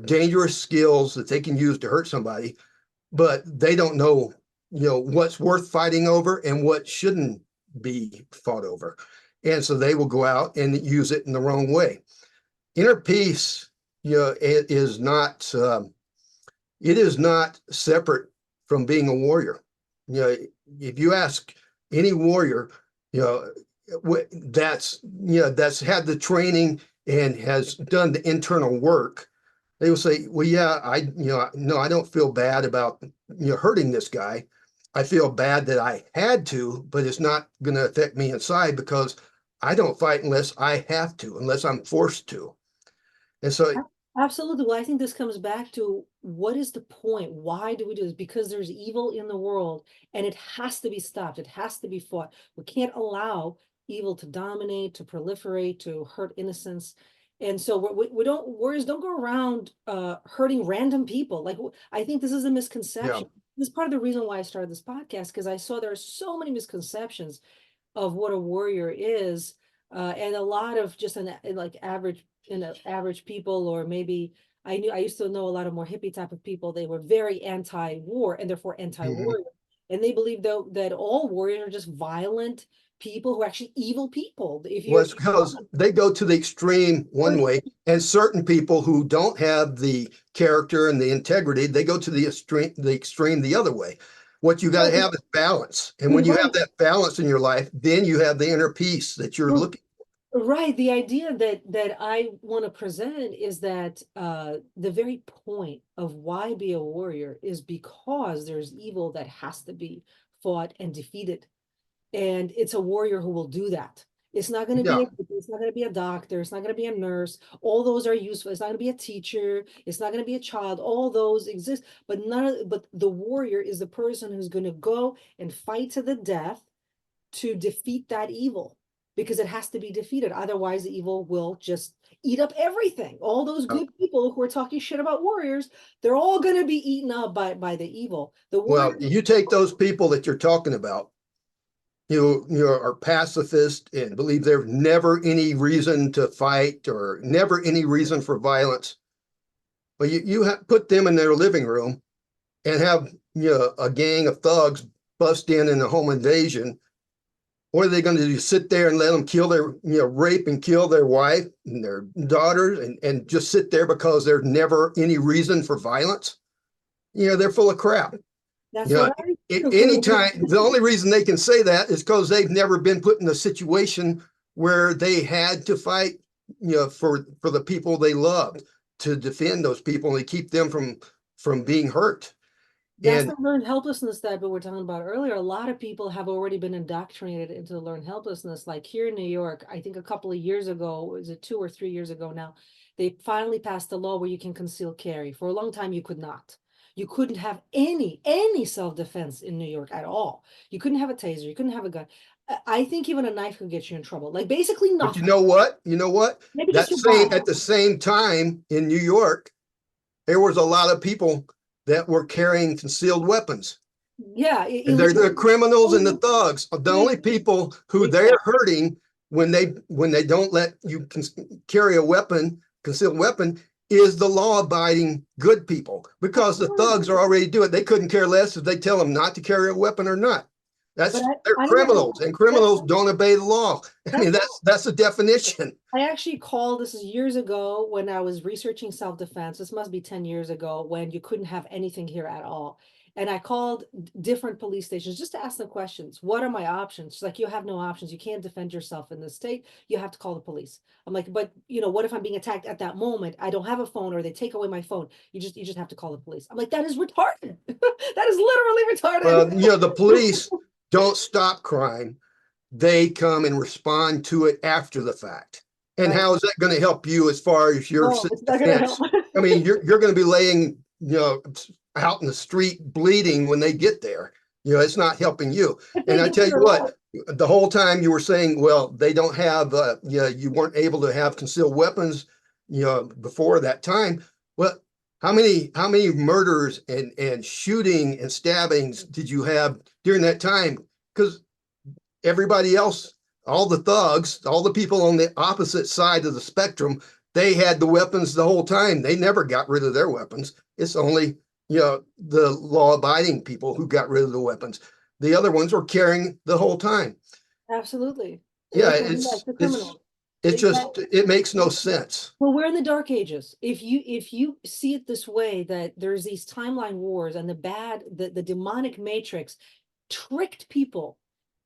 B: dangerous skills that they can use to hurt somebody, but they don't know, what's worth fighting over and what shouldn't be fought over. And so they will go out and use it in the wrong way. Inner peace, it is not separate from being a warrior. If you ask any warrior, that's had the training and has done the internal work, they will say, well, no, I don't feel bad about, hurting this guy. I feel bad that I had to, but it's not going to affect me inside, because I don't fight unless I have to, unless I'm forced to. And so,
A: Absolutely. Well, I think this comes back to, what is the point? Why do we do this? Because there's evil in the world and it has to be stopped. It has to be fought. We can't allow evil to dominate, to proliferate, to hurt innocence. And so warriors don't go around hurting random people. Like, I think this is a
B: yeah.
A: misconception. This is part of the reason why I started this podcast, because I saw there are so many misconceptions of what a warrior is, and a lot of just like average people, or maybe I used to know a lot of more hippie type of people. They were very anti-war and therefore
B: Mhm.
A: anti-warrior, and they believe though that all warriors are just violent people who are actually evil people. If
B: Well,
A: you're
B: it's because they go to the extreme one way, and certain people who don't have the character and the integrity, they go to the extreme the other way. What you got to have is balance. And when you have that balance in your life, then you have the inner peace that you're looking.
A: Right. The idea that I want to present is that the very point of why be a warrior is because there's evil that has to be fought and defeated. And it's a warrior who will do that. It's not going to be
B: Yeah.
A: it's not going to be a doctor, it's not going to be a nurse. All those are useful. It's not going to be a teacher, it's not going to be a child. All those exist, but but the warrior is the person who's going to go and fight to the death to defeat that evil, because it has to be defeated. Otherwise, the evil will just eat up everything. All those
B: Uh,
A: good people who are talking shit about warriors, they're all going to be eaten up by the evil. The
B: well,
A: warrior.
B: you take those people that you're talking about, you are pacifist and believe there's never any reason to fight or never any reason for violence. But you have put them in their living room and have a gang of thugs bust in a home invasion. What are they going to do? Sit there and let them kill their, rape and kill their wife and their daughters and just sit there because there's never any reason for violence? They're full of crap.
A: That's
B: You know,
A: what I
B: anytime, the only reason they can say that is because they've never been put in a situation where they had to fight, for the people they loved, to defend those people and keep them from being hurt.
A: That's
B: And
A: the learned helplessness that we were talking about earlier. A lot of people have already been indoctrinated into the learned helplessness. Like here in New York, I think a couple of years ago, was it 2 or 3 years ago now, they finally passed a law where you can conceal carry. For a long time, you could not. You couldn't have any self-defense in New York at all. You couldn't have a taser. You couldn't have a gun. I think even a knife could get you in trouble. Like basically
B: but you
A: nothing.
B: know what? You know what?
A: Maybe just
B: That
A: your
B: same
A: body.
B: at the same time in New York, there was a lot of people that were carrying concealed weapons.
A: Yeah,
B: And they're the
A: illegal.
B: criminals and the thugs. The only people who they're hurting when they don't let you carry a weapon, concealed weapon, is the law-abiding good people,
A: Of
B: because the
A: course.
B: thugs are already doing it. They couldn't care less if they tell them not to carry a weapon or not.
A: But
B: They're
A: I never,
B: criminals, and criminals don't obey the law. I mean,
A: that's
B: that's the definition.
A: I actually called, this is years ago when I was researching self-defense. This must be 10 years ago when you couldn't have anything here at all. And I called different police stations just to ask them questions. What are my options? She's like, you have no options. You can't defend yourself in this state. You have to call the police. I'm like, but what if I'm being attacked at that moment? I don't have a phone or they take away my phone. You just have to call the police. I'm like, that is retarded. That is literally retarded.
B: Well, the police don't stop crime. They come and respond to it after the fact. And
A: Right.
B: how is that going to help you as far as your
A: Oh, it's not gonna help.
B: defense? I mean, you're going to be laying, out in the street bleeding when they get there. It's not helping you.
A: If
B: And
A: they
B: I
A: get
B: tell you
A: there at all.
B: what, the whole time you were saying, well, they don't have, you weren't able to have concealed weapons, before that time. Well, how many murders and shooting and stabbings did you have during that time? Because everybody else, all the thugs, all the people on the opposite side of the spectrum, they had the weapons the whole time. They never got rid of their weapons. It's only, the law abiding people who got rid of the weapons. The other ones were carrying the whole time.
A: Absolutely.
B: Yeah,
A: Yes, the criminals.
B: it's
A: Yeah.
B: just, it makes no sense.
A: Well, we're in the dark ages. If you see it this way, that there's these timeline wars and the demonic matrix tricked people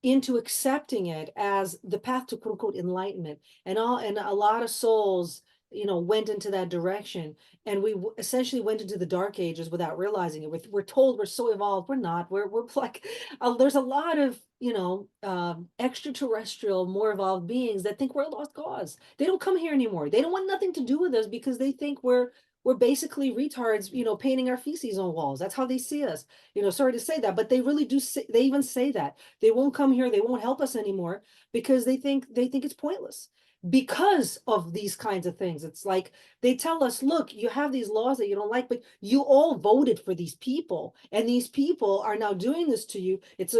A: into accepting it as the path to quote unquote enlightenment, and a lot of souls went into that direction, and we essentially went into the dark ages without realizing it. We're told we're so evolved. We're not. We're like there's a lot of extraterrestrial, more evolved beings that think we're a lost cause. They don't come here anymore. They don't want nothing to do with us because they think we're basically retards, painting our feces on walls. That's how they see us. Sorry to say that, but they really do say, they even say that. They won't come here, they won't help us anymore because they think it's pointless because of these kinds of things. It's like they tell us, look, you have these laws that you don't like, but you all voted for these people, and these people are now doing this to you. It's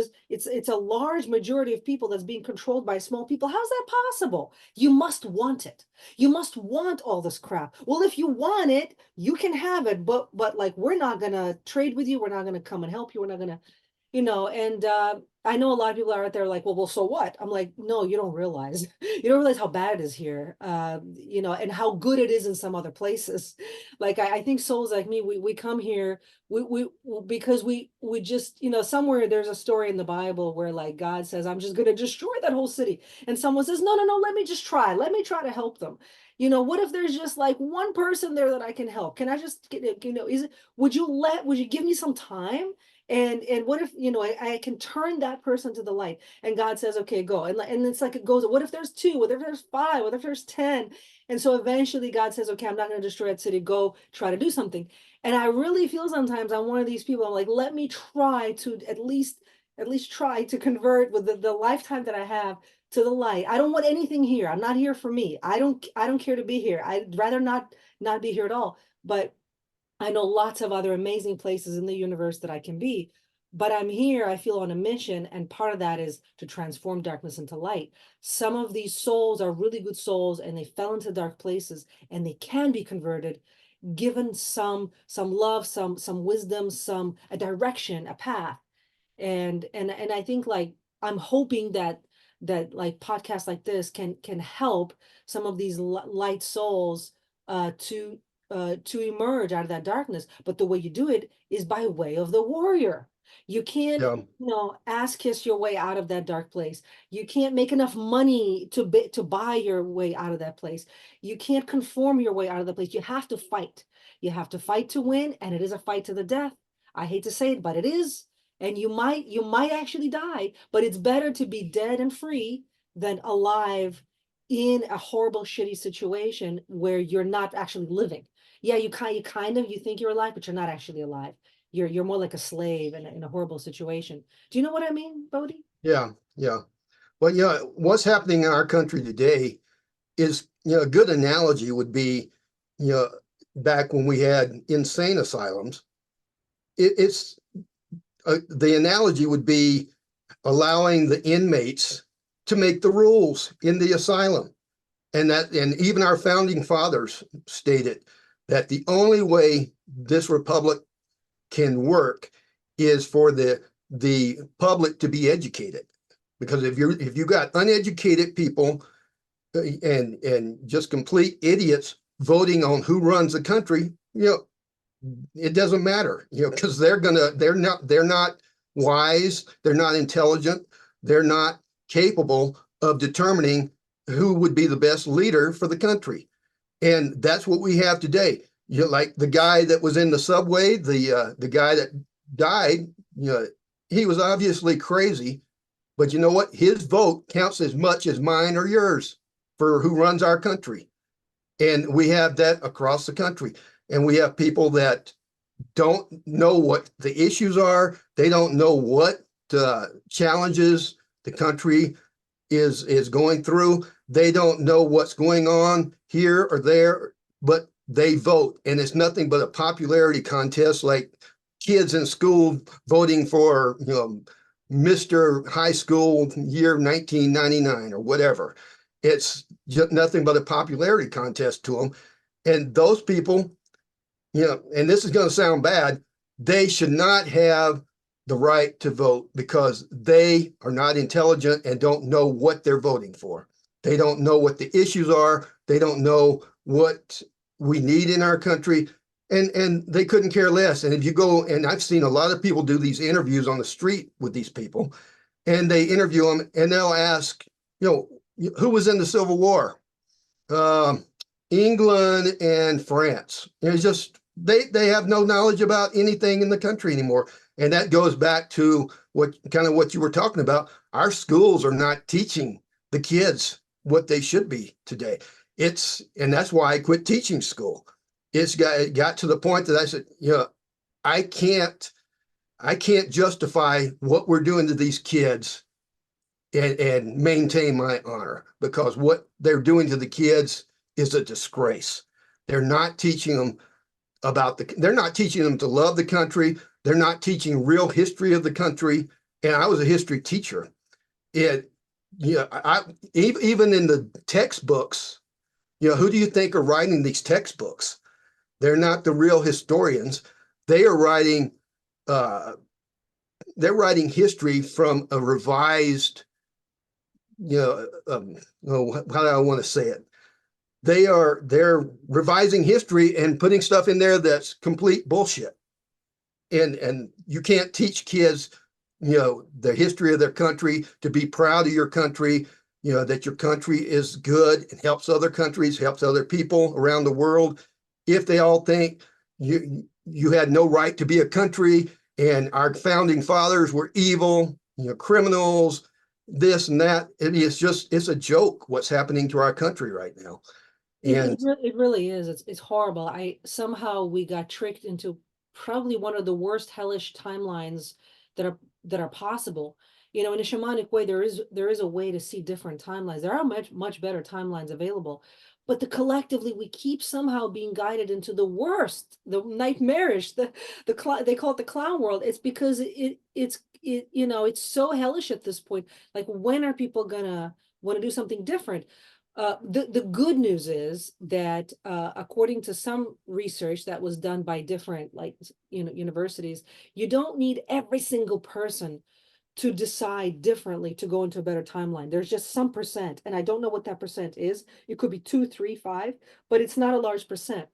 A: a large majority of people that's being controlled by small people. How's that possible? You must want it. You must want all this crap. Well, if you want it, you can have it, but like we're not gonna trade with you. We're not gonna come and help you. We're not gonna. And I know a lot of people are out there like, well, so what? I'm like, no, you don't realize. You don't realize how bad it is here, and how good it is in some other places. Like I think souls like me, we come here, we because we just, somewhere there's a story in the Bible where like God says, I'm just gonna destroy that whole city. And someone says, no, no, no, let me just try. Let me try to help them. What if there's just like one person there that I can help? Can I just get it, would you give me some time? And what if, I can turn that person to the light, and God says, okay, go. And it's like it goes, what if there's two? What if there's five? What if there's 10? And so eventually God says, okay, I'm not going to destroy that city. Go try to do something. And I really feel sometimes I'm one of these people. I'm like, let me try to at least try to convert with the lifetime that I have to the light. I don't want anything here. I'm not here for me. I don't care to be here. I'd rather not be here at all. But I know lots of other amazing places in the universe that I can be, but I'm here, I feel on a mission, and part of that is to transform darkness into light. Some of these souls are really good souls and they fell into dark places and they can be converted given some love, some wisdom, some a direction, a path. And I think like I'm hoping that like podcasts like this can help some of these light souls to emerge out of that darkness. But the way you do it is by way of the warrior. You can't,
B: Yeah.
A: ass kiss your way out of that dark place. You can't make enough money to buy your way out of that place. You can't conform your way out of the place. You have to fight. You have to fight to win, and it is a fight to the death. I hate to say it, but it is. And you might actually die, but it's better to be dead and free than alive in a horrible, shitty situation where you're not actually living. Yeah, you think you're alive, but you're not actually alive. You're more like a slave in a horrible situation. Do you know what I mean, Bohdi?
B: Yeah. Yeah. Well, what's happening in our country today is, a good analogy would be, you know, back when we had insane asylums. It's the analogy would be allowing the inmates to make the rules in the asylum. And even our founding fathers stated that the only way this republic can work is for the public to be educated. Because if you got uneducated people and just complete idiots voting on who runs the country, it doesn't matter, because they're not wise, they're not intelligent, they're not capable of determining who would be the best leader for the country. And that's what we have today. Like the guy that was in the subway, the guy that died, he was obviously crazy, but you know what? His vote counts as much as mine or yours for who runs our country. And we have that across the country. And we have people that don't know what the issues are. They don't know what challenges the country is going through. They don't know what's going on here or there, but they vote. And it's nothing but a popularity contest, like kids in school voting for, Mr. High School year 1999 or whatever. It's just nothing but a popularity contest to them. And those people, and this is going to sound bad, they should not have the right to vote because they are not intelligent and don't know what they're voting for. They don't know what the issues are. They don't know what we need in our country. And they couldn't care less. And if you go, and I've seen a lot of people do these interviews on the street with these people, and they interview them and they'll ask, who was in the Civil War? England and France. It's just, they have no knowledge about anything in the country anymore. And that goes back to what you were talking about. Our schools are not teaching the kids what they should be today. And that's why I quit teaching school. It got to the point that I said, I can't justify what we're doing to these kids and maintain my honor, because what they're doing to the kids is a disgrace. They're not teaching them they're not teaching them to love the country. They're not teaching real history of the country. And I was a history teacher. Even in the textbooks, who do you think are writing these textbooks? They're not the real historians. They are writing they're writing history from a revised, how do I want to say it? They're revising history and putting stuff in there that's complete bullshit. And you can't teach kids, the history of their country, to be proud of your country, that your country is good and helps other countries, helps other people around the world, if they all think you had no right to be a country and our founding fathers were evil, criminals, this and that. It's a joke what's happening to our country right now. And
A: It really is. It's horrible. We got tricked into probably one of the worst hellish timelines that are possible. In a shamanic way, there is a way to see different timelines. There are much better timelines available, but collectively we keep somehow being guided into the worst, the nightmarish, they call it the clown world. It's because it's so hellish at this point. Like, when are people gonna want to do something different? The good news is that according to some research that was done by different universities, you don't need every single person to decide differently to go into a better timeline. There's just some percent, and I don't know what that percent is. It could be 2, 3, 5, but it's not a large percent.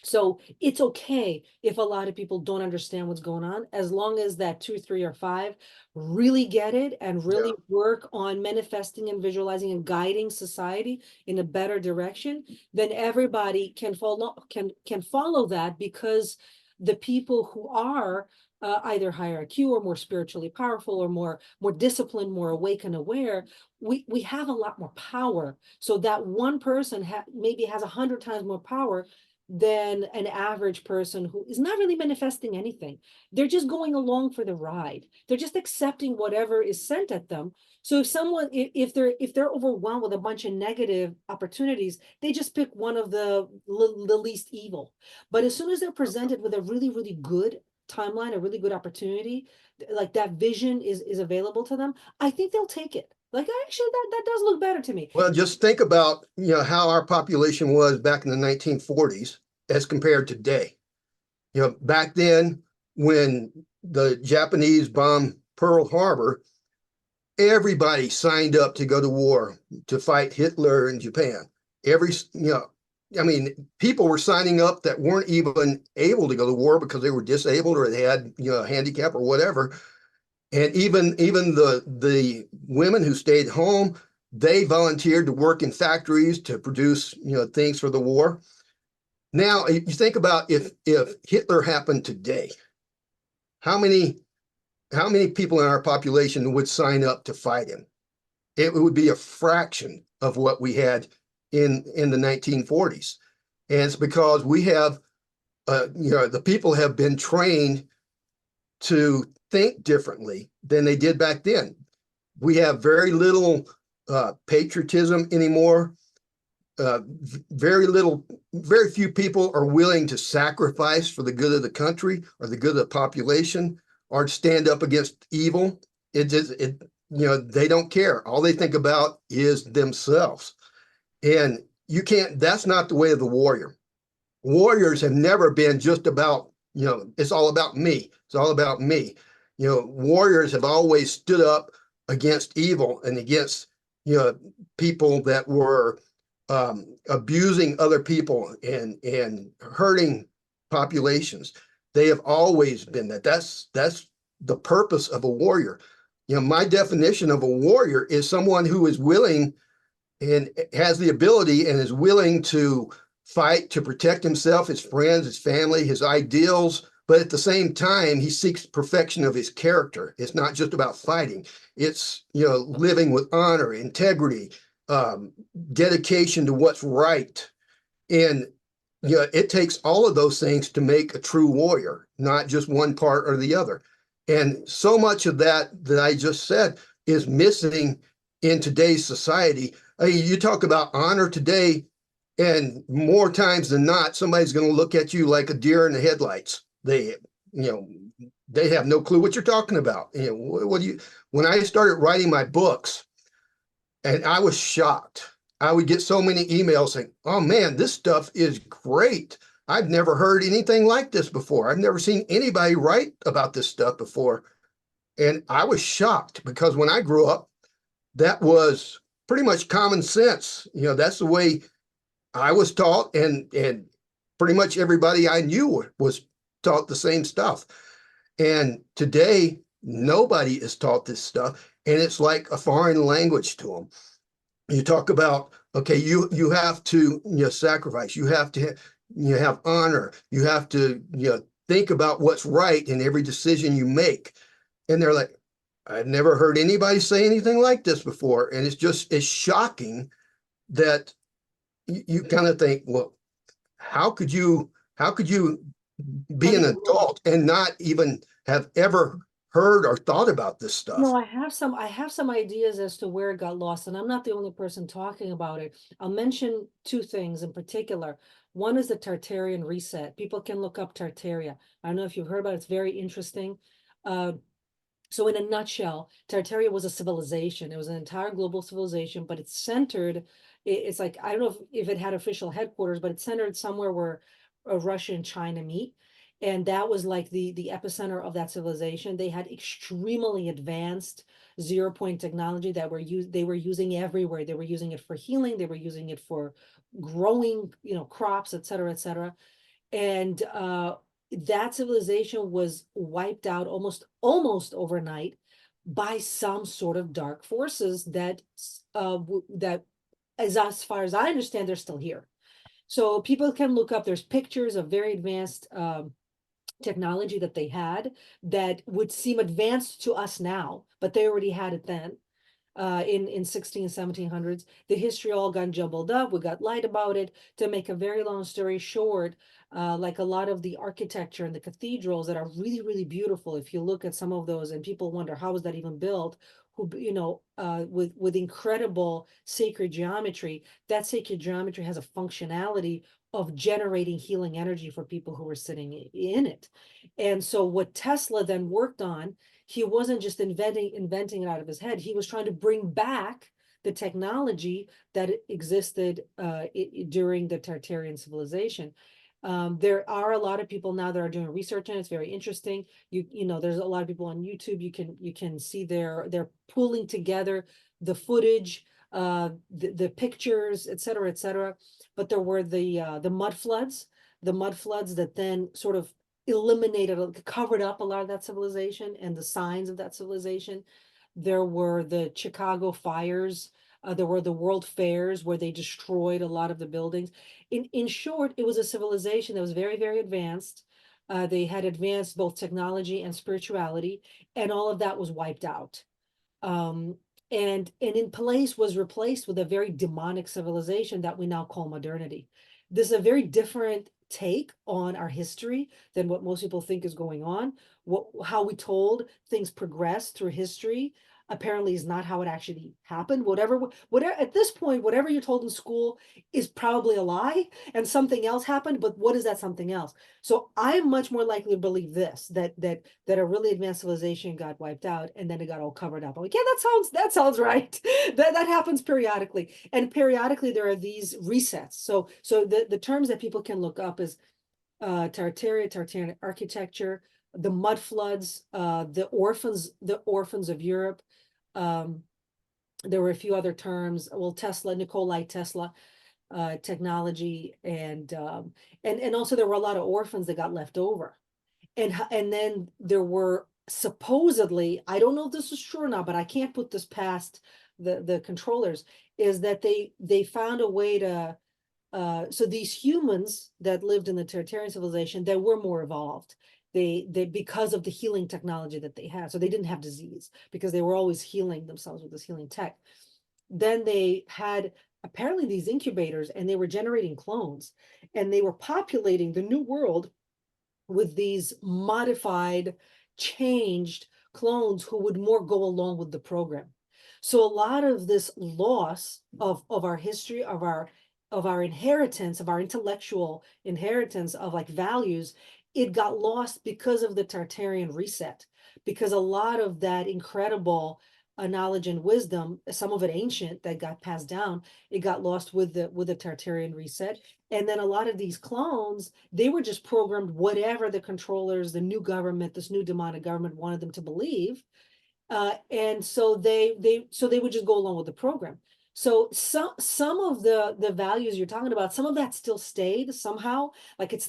A: So it's okay if a lot of people don't understand what's going on, as long as that 2, 3, or 5 really get it and really work on manifesting and visualizing and guiding society in a better direction. Then everybody can follow that, because the people who are either higher IQ or more spiritually powerful or more disciplined, more awake and aware, we have a lot more power. So that one person maybe has 100 times more power than an average person who is not really manifesting anything. They're just going along for the ride. They're just accepting whatever is sent at them. So if they're overwhelmed with a bunch of negative opportunities, they just pick one of the least evil. But as soon as they're presented with a really, really good timeline, a really good opportunity, like that vision is available to them, I think they'll take it. Like, actually, that does look better to me.
B: Well, just think about, how our population was back in the 1940s as compared to today. Back then, when the Japanese bombed Pearl Harbor, everybody signed up to go to war to fight Hitler in Japan. People were signing up that weren't even able to go to war because they were disabled or they had, a handicap or whatever. And even the women who stayed home, they volunteered to work in factories to produce, things for the war. Now, you think about if Hitler happened today, how many people in our population would sign up to fight him? It would be a fraction of what we had in the 1940s. And it's because we have, the people have been trained to think differently than they did back then. We have very little patriotism anymore. Very few people are willing to sacrifice for the good of the country or the good of the population, or to stand up against evil. They don't care. All they think about is themselves. And that's not the way of the warrior. Warriors have never been just about, it's all about me. It's all about me. Warriors have always stood up against evil and against, people that were abusing other people and hurting populations. They have always been that. That's the purpose of a warrior. My definition of a warrior is someone who is willing and has the ability and is willing to fight to protect himself, his friends, his family, his ideals, but at the same time, he seeks perfection of his character. It's not just about fighting. It's, living with honor, integrity, dedication to what's right. And, it takes all of those things to make a true warrior, not just one part or the other. And so much of that I just said is missing in today's society. You talk about honor today, and more times than not, somebody's going to look at you like a deer in the headlights. They have no clue what you're talking about. When I started writing my books, and I was shocked, I would get so many emails saying, "Oh man, this stuff is great. I've never heard anything like this before. I've never seen anybody write about this stuff before." And I was shocked because when I grew up, that was pretty much common sense. That's the way I was taught, and pretty much everybody I knew was taught the same stuff. And today, nobody is taught this stuff, and it's like a foreign language to them. You talk about, okay, you have to sacrifice, you have to have honor, you have to think about what's right in every decision you make. And they're like, I've never heard anybody say anything like this before. And it's shocking that you kind of think, well, how could you be an adult and not even have ever heard or thought about this
A: No,
B: stuff?
A: I have some ideas as to where it got lost, and I'm not the only person talking about it. I'll mention two things in particular. One is the Tartarian reset. People can look up Tartaria. I don't know if you've heard about it. It's very interesting. Uh, so in a nutshell, Tartaria was a civilization. It was an entire global civilization, but it's centered. It's like, I don't know if it had official headquarters, but it's centered somewhere where Russia and China meet. And that was like the epicenter of that civilization. They had extremely advanced 0 point technology that they were using everywhere. They were using it for healing. They were using it for growing, crops, et cetera, et cetera. And that civilization was wiped out almost overnight by some sort of dark forces that as far as I understand, they're still here. So people can look up, there's pictures of very advanced technology that they had that would seem advanced to us now, but they already had it then. In 16, 1700s. The history all got jumbled up. We got lied about it. To make a very long story short, like a lot of the architecture and the cathedrals that are really, really beautiful. If you look at some of those and people wonder, how was that even built? With incredible sacred geometry, that sacred geometry has a functionality of generating healing energy for people who were sitting in it. And so what Tesla then worked on, he wasn't just inventing it out of his head. He was trying to bring back the technology that existed during the Tartarian civilization. There are a lot of people now that are doing research on it. It's very interesting. There's a lot of people on YouTube. You can see they're pulling together the footage, the pictures, et cetera, et cetera. But there were the mud floods that then sort of eliminated, covered up a lot of that civilization and the signs of that civilization. There were the Chicago fires. There were the world fairs where they destroyed a lot of the buildings. In short, it was a civilization that was very, very advanced. They had advanced both technology and spirituality, and all of that was wiped out. And in place was replaced with a very demonic civilization that we now call modernity. This is a very different take on our history than what most people think is going on. How we told things progress through history apparently is not how it actually happened. Whatever at this point, whatever you're told in school is probably a lie and something else happened. But what is that something else? So I'm much more likely to believe this, that a really advanced civilization got wiped out and then it got all covered up. I'm like, yeah, that sounds right. that happens periodically, and periodically there are these resets. So the terms that people can look up is Tartarian architecture, the mud floods, the orphans of Europe. There were a few other terms. Well, Nikola Tesla technology, and also there were a lot of orphans that got left over, and then there were supposedly, I don't know if this is true or not, but I can't put this past the controllers, is that they found a way to so these humans that lived in the Tartarian civilization, they were more evolved. They because of the healing technology that they had. So they didn't have disease because they were always healing themselves with this healing tech. Then they had apparently these incubators and they were generating clones, and they were populating the new world with these modified, changed clones who would more go along with the program. So a lot of this loss of our history, of our inheritance, of our intellectual inheritance of like values, it got lost because of the Tartarian reset, because a lot of that incredible knowledge and wisdom, some of it ancient that got passed down. It got lost with the Tartarian reset. And then a lot of these clones, they were just programmed whatever the controllers, the new government, this new demonic government wanted them to believe. And so they would just go along with the program. So some of the values you're talking about, some of that still stayed somehow. Like it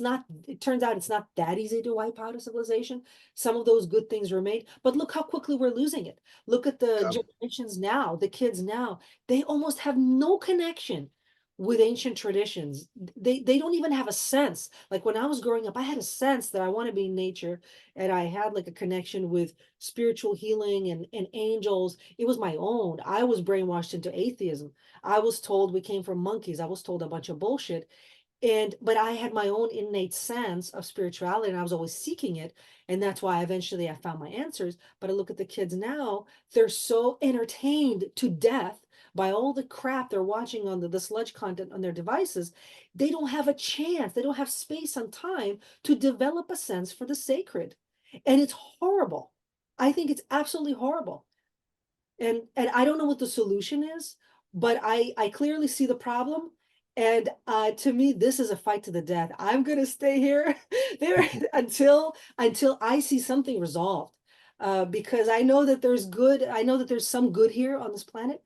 A: turns out it's not that easy to wipe out a civilization. Some of those good things remain, but look how quickly we're losing it. Look at the generations now, the kids now, they almost have no connection with ancient traditions. They don't even have a sense. Like when I was growing up, I had a sense that I want to be in nature, and I had like a connection with spiritual healing and angels. It was my own. I was brainwashed into atheism. I was told we came from monkeys. I was told a bunch of bullshit. But I had my own innate sense of spirituality, and I was always seeking it. And that's why eventually I found my answers. But I look at the kids now, they're so entertained to death by all the crap they're watching on the sludge content on their devices. They don't have a chance, they don't have space and time to develop a sense for the sacred. And it's horrible. I think it's absolutely horrible. And I don't know what the solution is, but I clearly see the problem. And to me, this is a fight to the death. I'm gonna stay here there until I see something resolved. Because I know that there's good, I know that there's some good here on this planet.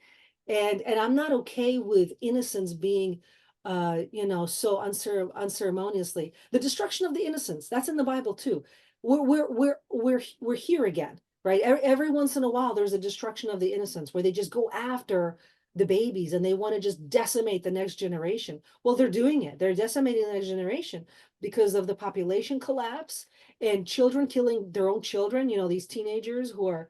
A: And I'm not okay with innocence being so unceremoniously. The destruction of the innocence, that's in the Bible too. We're here again, right? Every once in a while, there's a destruction of the innocence where they just go after the babies and they want to just decimate the next generation. Well, they're doing it. They're decimating the next generation because of the population collapse and children killing their own children. These teenagers who are,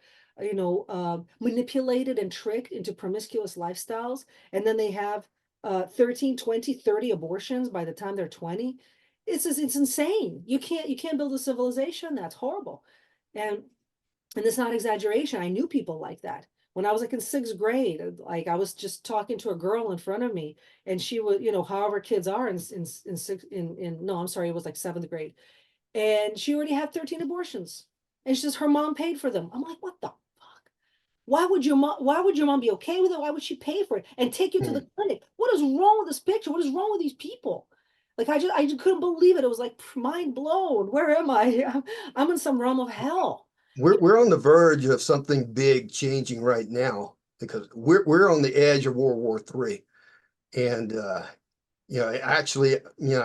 A: manipulated and tricked into promiscuous lifestyles. And then they have 13, 20, 30 abortions by the time they're 20. It's insane. You can't build a civilization. That's horrible. And it's not exaggeration. I knew people like that. When I was like in sixth grade, like I was just talking to a girl in front of me, and she was, however kids are no, I'm sorry, it was like seventh grade, and she already had 13 abortions, and she says her mom paid for them. I'm like, what the fuck? Why would your mom be okay with it? Why would she pay for it and take you to the clinic? What is wrong with this picture? What is wrong with these people? Like I just couldn't believe it. It was like mind blown. Where am I? I'm in some realm of hell.
B: We're on the verge of something big changing right now because we're on the edge of World War III. And actually,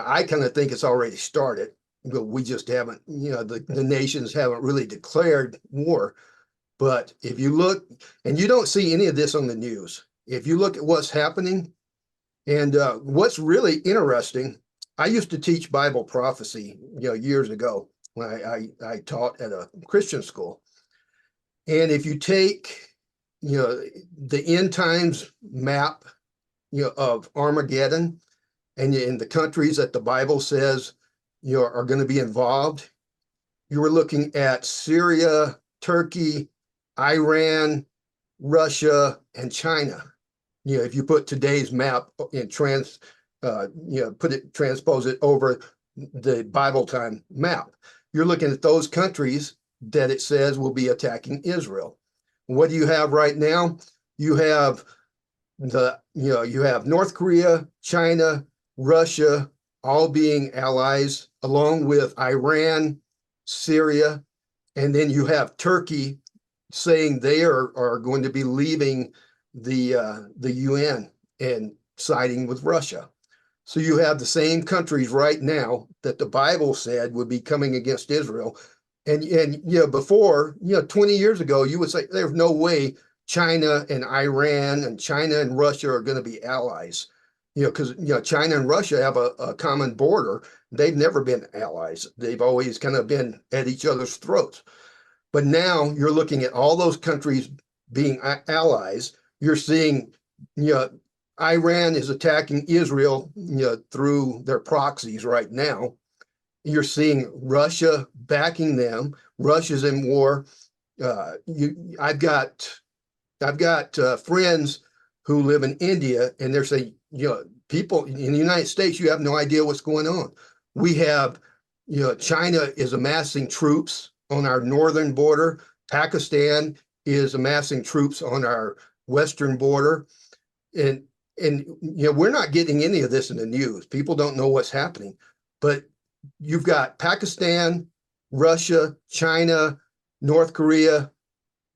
B: I kind of think it's already started, but we just haven't, the nations haven't really declared war. But if you look, and you don't see any of this on the news, if you look at what's happening, and what's really interesting, I used to teach Bible prophecy, years ago when I taught at a Christian school. And if you take, the end times map, of Armageddon, and in the countries that the Bible says, are going to be involved, you were looking at Syria, Turkey, Iran, Russia, and China. If you put today's map in transpose it over the Bible time map, you're looking at those countries that it says will be attacking Israel. What do you have right now? You have you have North Korea, China, Russia, all being allies, along with Iran, Syria, and then you have Turkey saying they are going to be leaving the UN and siding with Russia. So you have the same countries right now that the Bible said would be coming against Israel. And before, 20 years ago, you would say there's no way China and Iran and China and Russia are going to be allies. Because China and Russia have a common border. They've never been allies. They've always kind of been at each other's throats. But now you're looking at all those countries being allies. You're seeing, Iran is attacking Israel, through their proxies right now. You're seeing Russia backing them. Russia's in war. I've got friends who live in India, and they're saying, people in the United States, you have no idea what's going on. We have, China is amassing troops on our northern border. Pakistan is amassing troops on our western border. And we're not getting any of this in the news. People don't know what's happening. But you've got Pakistan, Russia, China, North Korea,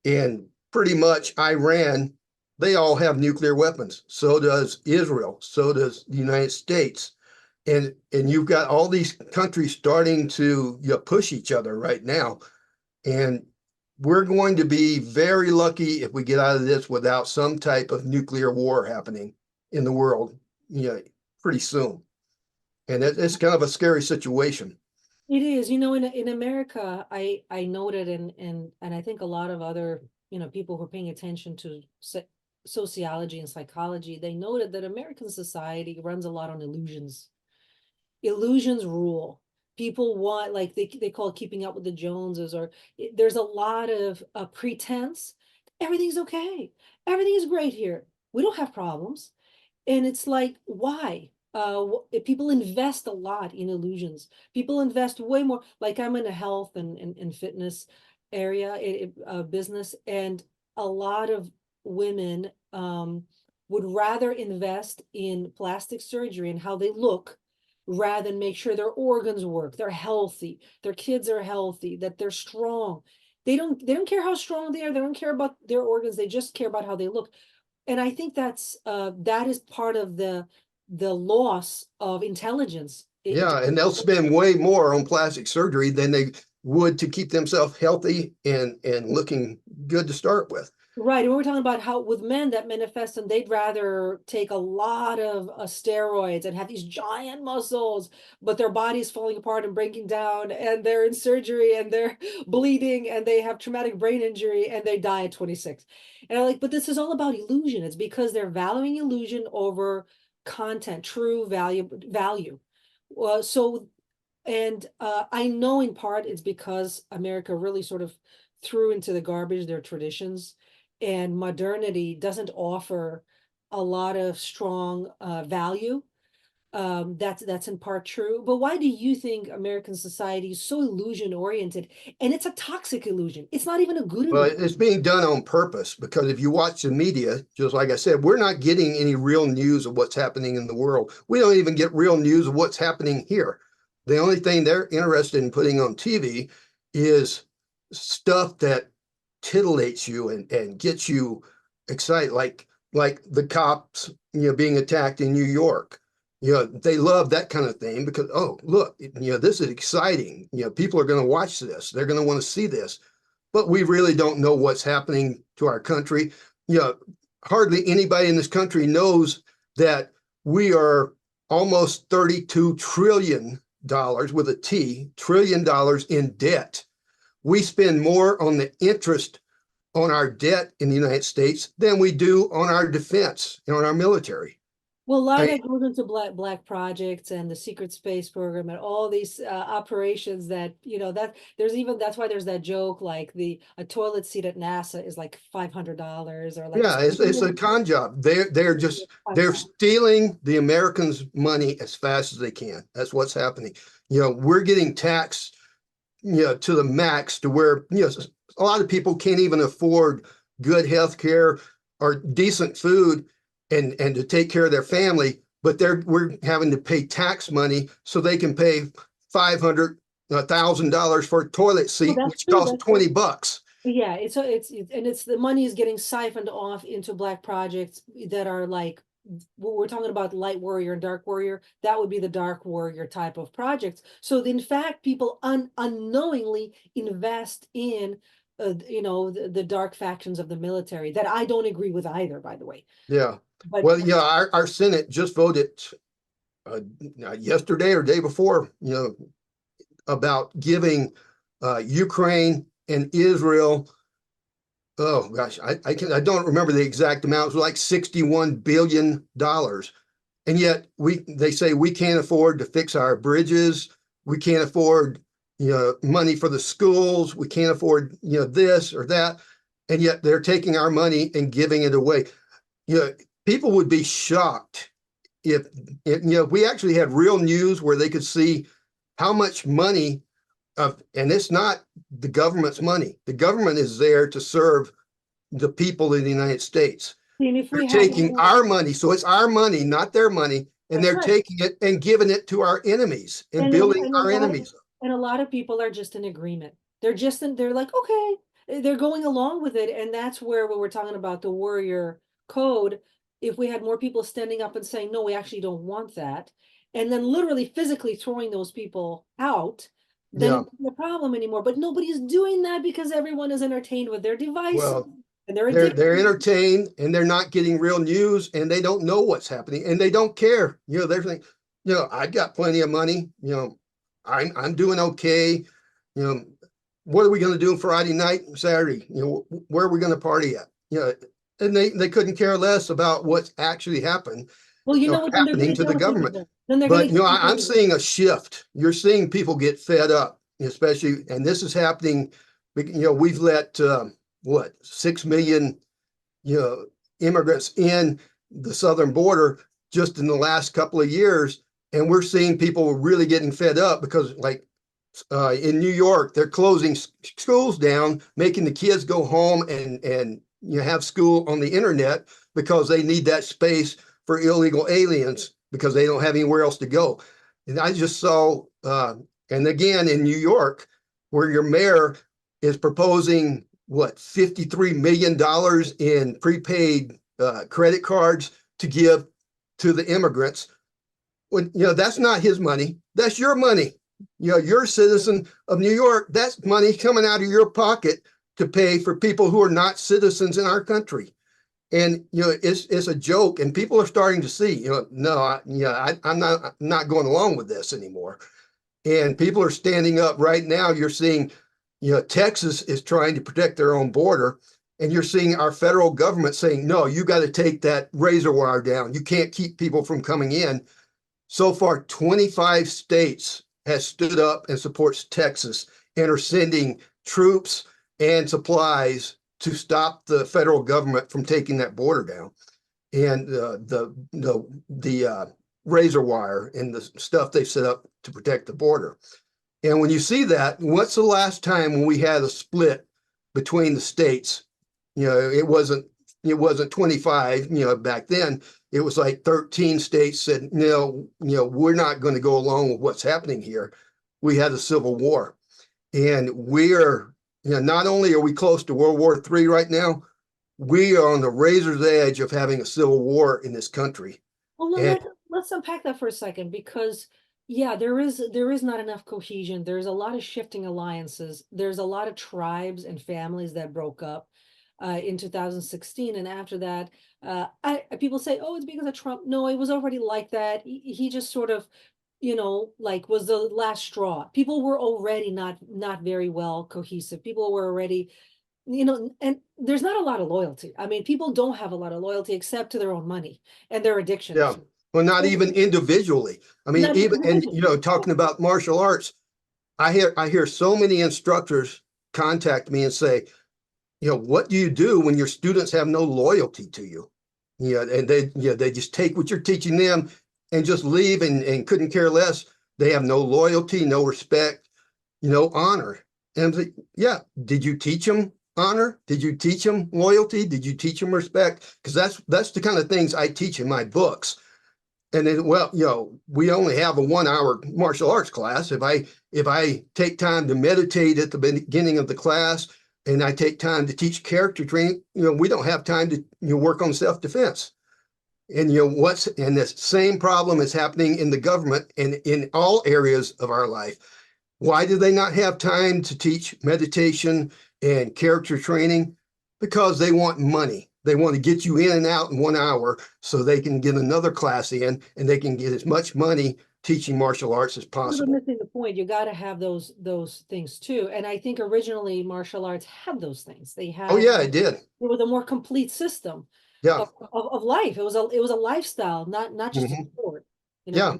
B: and pretty much Iran. They all have nuclear weapons. So does Israel. So does the United States. And you've got all these countries starting to push each other right now. And we're going to be very lucky if we get out of this without some type of nuclear war happening in the world, pretty soon. And it's kind of a scary situation.
A: It is, in America, I noted, and I think a lot of other, people who are paying attention to sociology and psychology, they noted that American society runs a lot on illusions. Illusions rule. People want, like they call it keeping up with the Joneses, or there's a lot of pretense. Everything's okay. Everything is great here. We don't have problems. And it's like, why? People invest a lot in illusions. People invest way more. Like, I'm in a health and fitness area, business, and a lot of women would rather invest in plastic surgery and how they look rather than make sure their organs work, they're healthy, their kids are healthy, that they're strong. They don't care how strong they are. They don't care about their organs. They just care about how they look. And I think that is part of the loss of intelligence.
B: Yeah, and they'll spend way more on plastic surgery than they would to keep themselves healthy and looking good to start with.
A: Right. And we're talking about how with men that manifest, and they'd rather take a lot of steroids and have these giant muscles, but their body's falling apart and breaking down, and they're in surgery and they're bleeding and they have traumatic brain injury and they die at 26. And I'm like, but this is all about illusion. It's because they're valuing illusion over content, true value. I know in part it's because America really sort of threw into the garbage their traditions, and modernity doesn't offer a lot of strong value. That's in part true. But why do you think American society is so illusion oriented? And it's a toxic illusion. It's not even a good
B: Well,
A: illusion.
B: it's being done on purpose because if you watch the media, just like I said, we're not getting any real news of what's happening in the world. We don't even get real news of what's happening here. The only thing they're interested in putting on TV is stuff that titillates you and gets you excited, like the cops, being attacked in New York. They love that kind of thing because, oh, look, this is exciting. People are going to watch this. They're going to want to see this. But we really don't know what's happening to our country. Hardly anybody in this country knows that we are almost $32 trillion with a T, trillion dollars in debt. We spend more on the interest on our debt in the United States than we do on our defense and on our military.
A: Well, a lot of that goes into black projects and the secret space program and all these operations that, that's why there's that joke, like a toilet seat at NASA is like $500, or like,
B: Yeah, it's a con job. They're stealing the Americans' money as fast as they can. That's what's happening. We're getting taxed, to the max, to where, a lot of people can't even afford good health care or decent food and to take care of their family, but we're having to pay tax money so they can pay $500,000 for a toilet seat, which costs $20.
A: Yeah, it's the money is getting siphoned off into black projects that are like, we're talking about light warrior and dark warrior. That would be the dark warrior type of projects. So in fact, people unknowingly invest in the dark factions of the military that I don't agree with either, by the way.
B: Yeah.
A: But
B: Well, our Senate just voted yesterday or day before, about giving Ukraine and Israel. Oh gosh, I don't remember the exact amount. It was like $61 billion, and yet they say we can't afford to fix our bridges. We can't afford money for the schools. We can't afford this or that, and yet they're taking our money and giving it away. People would be shocked if we actually had real news where they could see how much money and it's not the government's money. The government is there to serve the people in the United States.
A: And if
B: They're
A: we had
B: taking
A: more,
B: our money, so it's our money, not their money, and
A: that's
B: they're
A: right.
B: taking it and giving it to our enemies and
A: And
B: building
A: and a
B: our
A: lot
B: enemies up.
A: and a lot of people are just in agreement. They're like, okay, they're going along with it. And that's where when we're talking about the warrior code, if we had more people standing up and saying, no, we actually don't want that, and then literally physically throwing those people out, then
B: Yeah.
A: it's not a problem anymore. But nobody's doing that because everyone is entertained with their devices
B: Well,
A: and they're
B: they're
A: addicted.
B: entertained and they're not getting real news and they don't know what's happening and they don't care. They're saying, I got plenty of money. I'm doing okay. You know, what are we going to do Friday night, Saturday? Where are we going to party at? And they couldn't care less about what's actually happened
A: Well, you know what? Then they're
B: happening
A: gonna
B: to the
A: get what's
B: government.
A: invisible. Then they're gonna
B: But
A: get what's
B: I'm
A: invisible.
B: seeing a shift. You're seeing people get fed up, especially, and this is happening. We've let what 6 million immigrants in the southern border just in the last couple of years, and we're seeing people really getting fed up because, like in New York, they're closing schools down, making the kids go home and have school on the internet because they need that space for illegal aliens because they don't have anywhere else to go. And I just saw, and again in New York, where your mayor is proposing what $53 million in prepaid credit cards to give to the immigrants. When that's not his money, that's your money. You're a citizen of New York. That's money coming out of your pocket to pay for people who are not citizens in our country. And it's a joke, and people are starting to see. No, I'm not going along with this anymore. And people are standing up right now. You're seeing, Texas is trying to protect their own border, and you're seeing our federal government saying, no, you got to take that razor wire down. You can't keep people from coming in. So far, 25 states has stood up and supports Texas and are sending troops and supplies to stop the federal government from taking that border down. And the razor wire and the stuff they set up to protect the border. And when you see that, what's the last time when we had a split between the states? It wasn't 25, back then. It was like 13 states said, no, we're not going to go along with what's happening here. We had a civil war. And we're, not only are we close to World War III right now, we are on the razor's edge of having a civil war in this country.
A: Well,
B: And
A: let's unpack that for a second because yeah, there is not enough cohesion. There's a lot of shifting alliances. There's a lot of tribes and families that broke up in 2016, and after that, people say, "Oh, it's because of Trump." No, it was already like that. He just sort of, like was the last straw. People were already not very well cohesive. People were already, and there's not a lot of loyalty. I mean, people don't have a lot of loyalty except to their own money and their
B: yeah,
A: addictions.
B: well, not
A: So,
B: even individually. I mean,
A: not
B: even, and
A: individually.
B: talking about martial arts, I hear so many instructors contact me and say, what do you do when your students have no loyalty to you? And they just take what you're teaching them and just leave and couldn't care less. They have no loyalty, no respect, honor. And I'm like, yeah, did you teach them honor? Did you teach them loyalty? Did you teach them respect? Because that's the kind of things I teach in my books. And then, well, we only have a 1 hour martial arts class. If I take time to meditate at the beginning of the class, and I take time to teach character training, we don't have time to work on self-defense. And and the same problem is happening in the government and in all areas of our life. Why do they not have time to teach meditation and character training? Because they want money. They want to get you in and out in 1 hour so they can get another class in and they can get as much money teaching martial arts as
A: You're
B: possible.
A: missing the point. You got to have those things too. And I think originally martial arts had those things.
B: Oh yeah, I did.
A: It was a more complete system
B: Yeah.
A: of life. It was a lifestyle, not just a
B: Mhm.
A: sport, you know.
B: Yeah.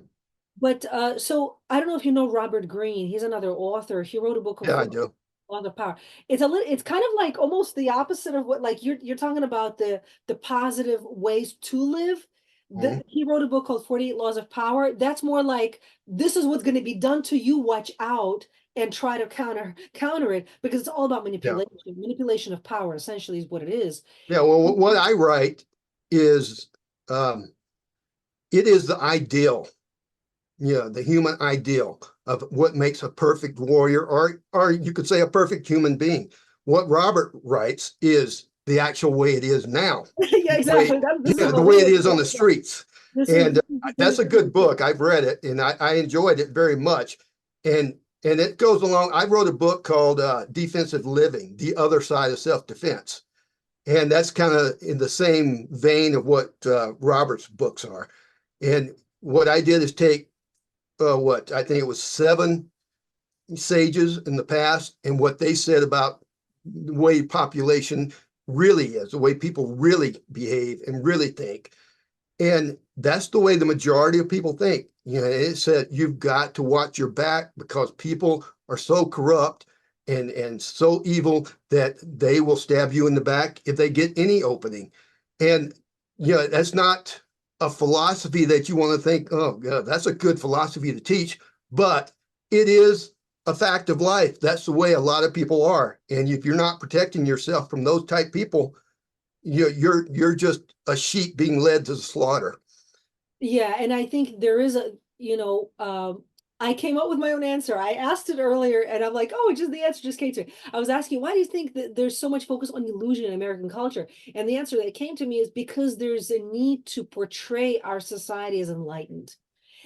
A: But so I don't know if you know Robert Greene. He's another author. He wrote a book
B: Yeah,
A: called
B: I do.
A: On the Power. It's kind of like almost the opposite of what like you're talking about the positive ways to live.
B: Mhm.
A: He wrote a book called 48 Laws of Power. That's more like, this is what's going to be done to you, watch out, and try to counter it, because it's all about
B: Yeah.
A: manipulation of power, essentially, is what it is.
B: Yeah. Well, what I write is um, it is the ideal, the human ideal of what makes a perfect warrior, or you could say a perfect human being. What Robert writes is the actual way it is now,
A: Yeah,
B: the way,
A: exactly. This is
B: the
A: what
B: way
A: we
B: it
A: were
B: is on the
A: talking about.
B: streets.
A: This is
B: And
A: the
B: that's a
A: thing.
B: good book. I've read it and I enjoyed it very much. And it goes along. I wrote a book called Defensive Living, The Other Side of Self-Defense. And that's kind of in the same vein of what Robert's books are. And what I did is take what I think it was 7 sages in the past and what they said about the way population really is, the way people really behave and really think. And that's the way the majority of people think. It said you've got to watch your back because people are so corrupt and so evil that they will stab you in the back if they get any opening. And that's not a philosophy that you want to think, oh, God, that's a good philosophy to teach, but it is a fact of life. That's the way a lot of people are. And if you're not protecting yourself from those type people, you're just a sheep being led to the slaughter.
A: Yeah, and I think there is I came up with my own answer. I asked it earlier and I'm like, oh, just the answer just came to me. I was asking, why do you think that there's so much focus on illusion in American culture? And the answer that came to me is because there's a need to portray our society as enlightened.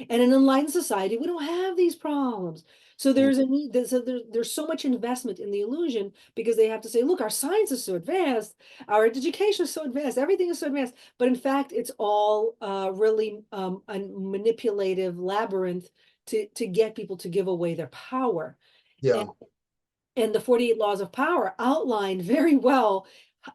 A: And in an enlightened society, we don't have these problems. So there's a need, there's so much investment in the illusion because they have to say, look, our science is so advanced, our education is so advanced, everything is so advanced. But in fact, it's all really a manipulative labyrinth to get people to give away their power. And,
B: Yeah.
A: and the 48 Laws of Power outline very well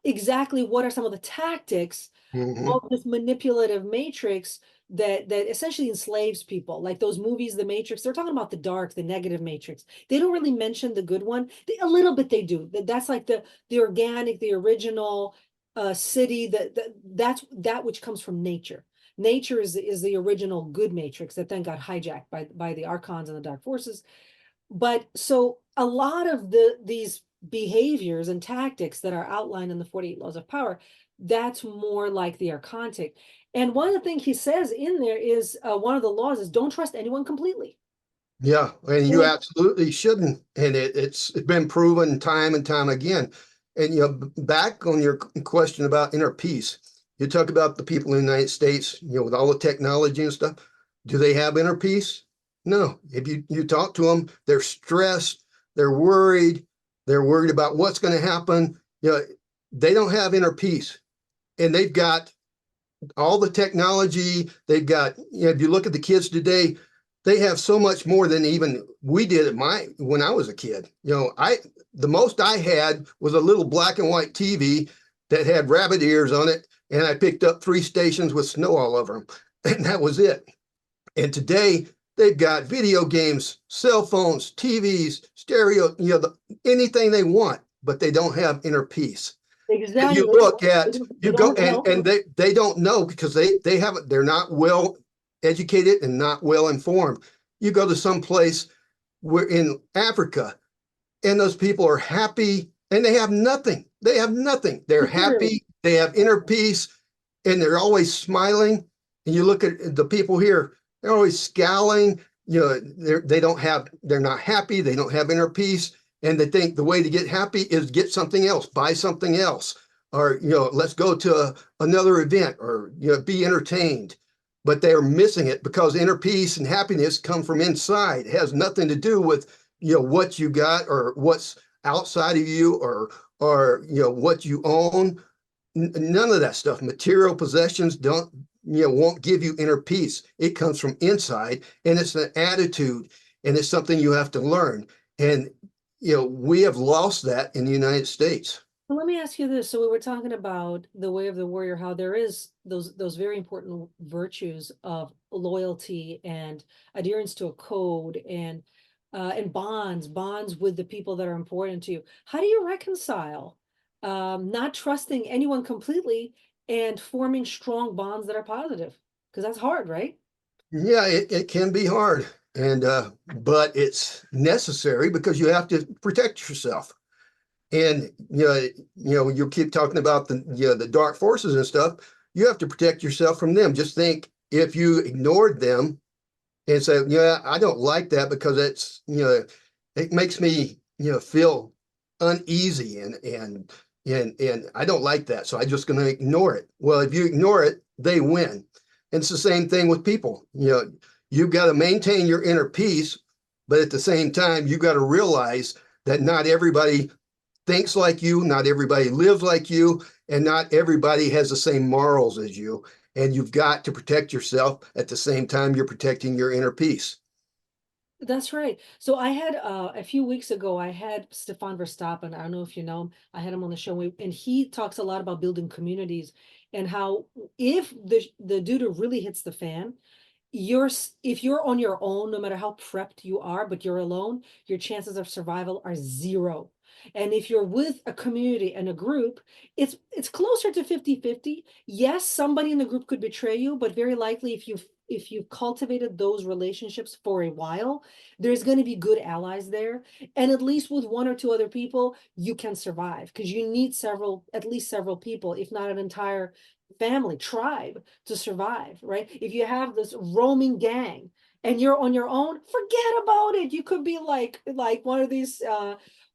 A: exactly what are some of the tactics
B: Hmm.
A: of this manipulative matrix that essentially enslaves people, like those movies, The Matrix. They're talking about the dark, the negative matrix. They don't really mention the good one. A little bit they do. That's like the organic, the original city, that's that which comes from nature. Nature is the original good matrix that then got hijacked by the archons and the dark forces. But so a lot of these behaviors and tactics that are outlined in the 48 Laws of Power, that's more like the archontic. And one of the things he says in there is one of the laws is don't trust anyone completely.
B: Yeah, and
A: And
B: you
A: it,
B: absolutely shouldn't. And it's been proven time and time again. And back on your question about inner peace, you talk about the people in the United States, with all the technology and stuff. Do they have inner peace? No. If you talk to them, they're stressed, they're worried about what's going to happen. They don't have inner peace, and they've got all the technology they've got. If you look at the kids today, they have so much more than even we did at my when I was a kid. The most I had was a little black and white TV that had rabbit ears on it, and I picked up 3 stations with snow all over them, and that was it. And today they've got video games, cell phones, TVs, stereo, anything they want, but they don't have inner peace. And
A: exactly,
B: you look
A: they
B: at
A: don't, they
B: you
A: don't
B: go
A: have health.
B: and they don't know because they haven't, they're not well educated and not well informed. You go to some place where in Africa and those people are happy and they have nothing. They have nothing. They're
A: Literally.
B: happy, they have inner peace, and they're always smiling. And you look at the people here, they're always scowling. They're not happy, they don't have inner peace, and they think the way to get happy is get something else, buy something else, or let's go to another event, or be entertained. But they're missing it because inner peace and happiness come from inside. It has nothing to do with what you got or what's outside of you, or what you own. None of that stuff. Material possessions don't, won't give you inner peace. It comes from inside, and it's an attitude, and it's something you have to learn. And we have lost that in the United States.
A: Well, let me ask you this. So we were talking about the way of the warrior, how there is those very important virtues of loyalty and adherence to a code and bonds with the people that are important to you. How do you reconcile not trusting anyone completely and forming strong bonds that are positive? Because that's hard, right?
B: Yeah, it can be hard, and but it's necessary because you have to protect yourself. And you keep talking about the dark forces and stuff. You have to protect yourself from them. Just think if you ignored them and say, yeah, I don't like that because it makes me feel uneasy and I don't like that, so I'm just going to ignore it. Well, if you ignore it, they win. And it's the same thing with people. You've got to maintain your inner peace, but at the same time, you've got to realize that not everybody thinks like you, not everybody lives like you, and not everybody has the same morals as you. And you've got to protect yourself at the same time you're protecting your inner peace.
A: That's right. So I had a few weeks ago, I had Stefan Verstappen. I don't know if you know him. I had him on the show, and he talks a lot about building communities and how if the doo really hits the fan, if you're on your own, no matter how prepped you are, but you're alone, your chances of survival are zero. And if you're with a community and a group, it's closer to 50-50. Yes, somebody in the group could betray you, but very likely if you've cultivated those relationships for a while, there's going to be good allies there. And at least with one or two other people, you can survive because you need at least several people, if not an entire family, tribe to survive, right? If you have this roaming gang and you're on your own, forget about it. You could be like one of these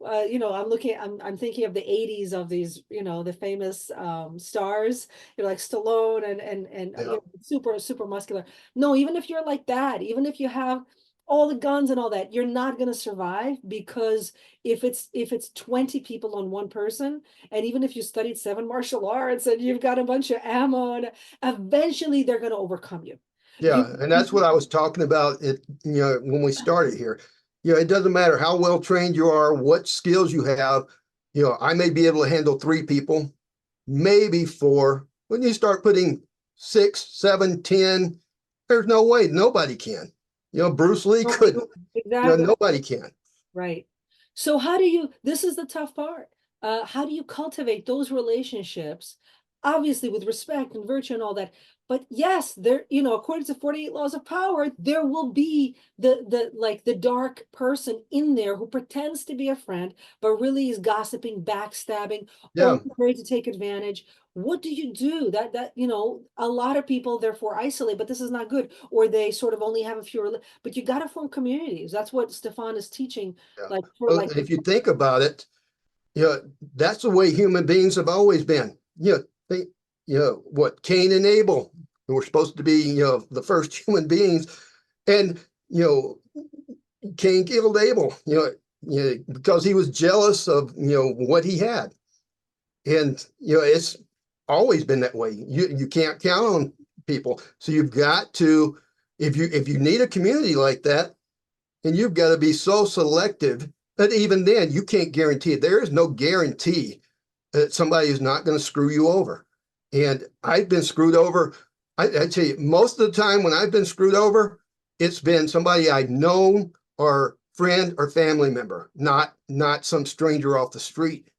A: I'm thinking of the 80s of these, the famous stars, like Stallone and
B: Yeah.
A: super, super muscular. No, even if you're like that, even if you have all the guns and all that, you're not going to survive because if it's 20 people on one person, and even if you studied 7 martial arts and you've got a bunch of ammo, and eventually they're going to overcome you. You,
B: Yeah, and that's what I was talking about when we started here. It doesn't matter how well trained you are, what skills you have. I may be able to handle 3 people, maybe 4. When you start putting 6, 7, 10, there's no way nobody can. Bruce Lee couldn't.
A: exactly.
B: Nobody can.
A: Right. So this is the tough part. How do you cultivate those relationships? Obviously with respect and virtue and all that. But yes, according to 48 laws of power, there will be the dark person in there who pretends to be a friend, but really is gossiping, backstabbing,
B: Yeah,
A: only afraid to take advantage. What do you do? A lot of people therefore isolate, but this is not good. Or they sort of only have a few, but you got to form communities. That's what Stefan is teaching,
B: yeah.
A: like for
B: Well,
A: like.
B: if you think about it, you know, that's the way human beings have always been. Think, what Cain and Abel were supposed to be, the first human beings, and Cain killed Abel, because he was jealous of what he had, and it's always been that way. You can't count on people, so you've got to, if you need a community like that, and you've got to be so selective that even then you can't guarantee it. There is no guarantee that somebody is not going to screw you over. And I've been screwed over. I tell you, most of the time when I've been screwed over, it's been somebody I've known or friend or family member, not some stranger off the street.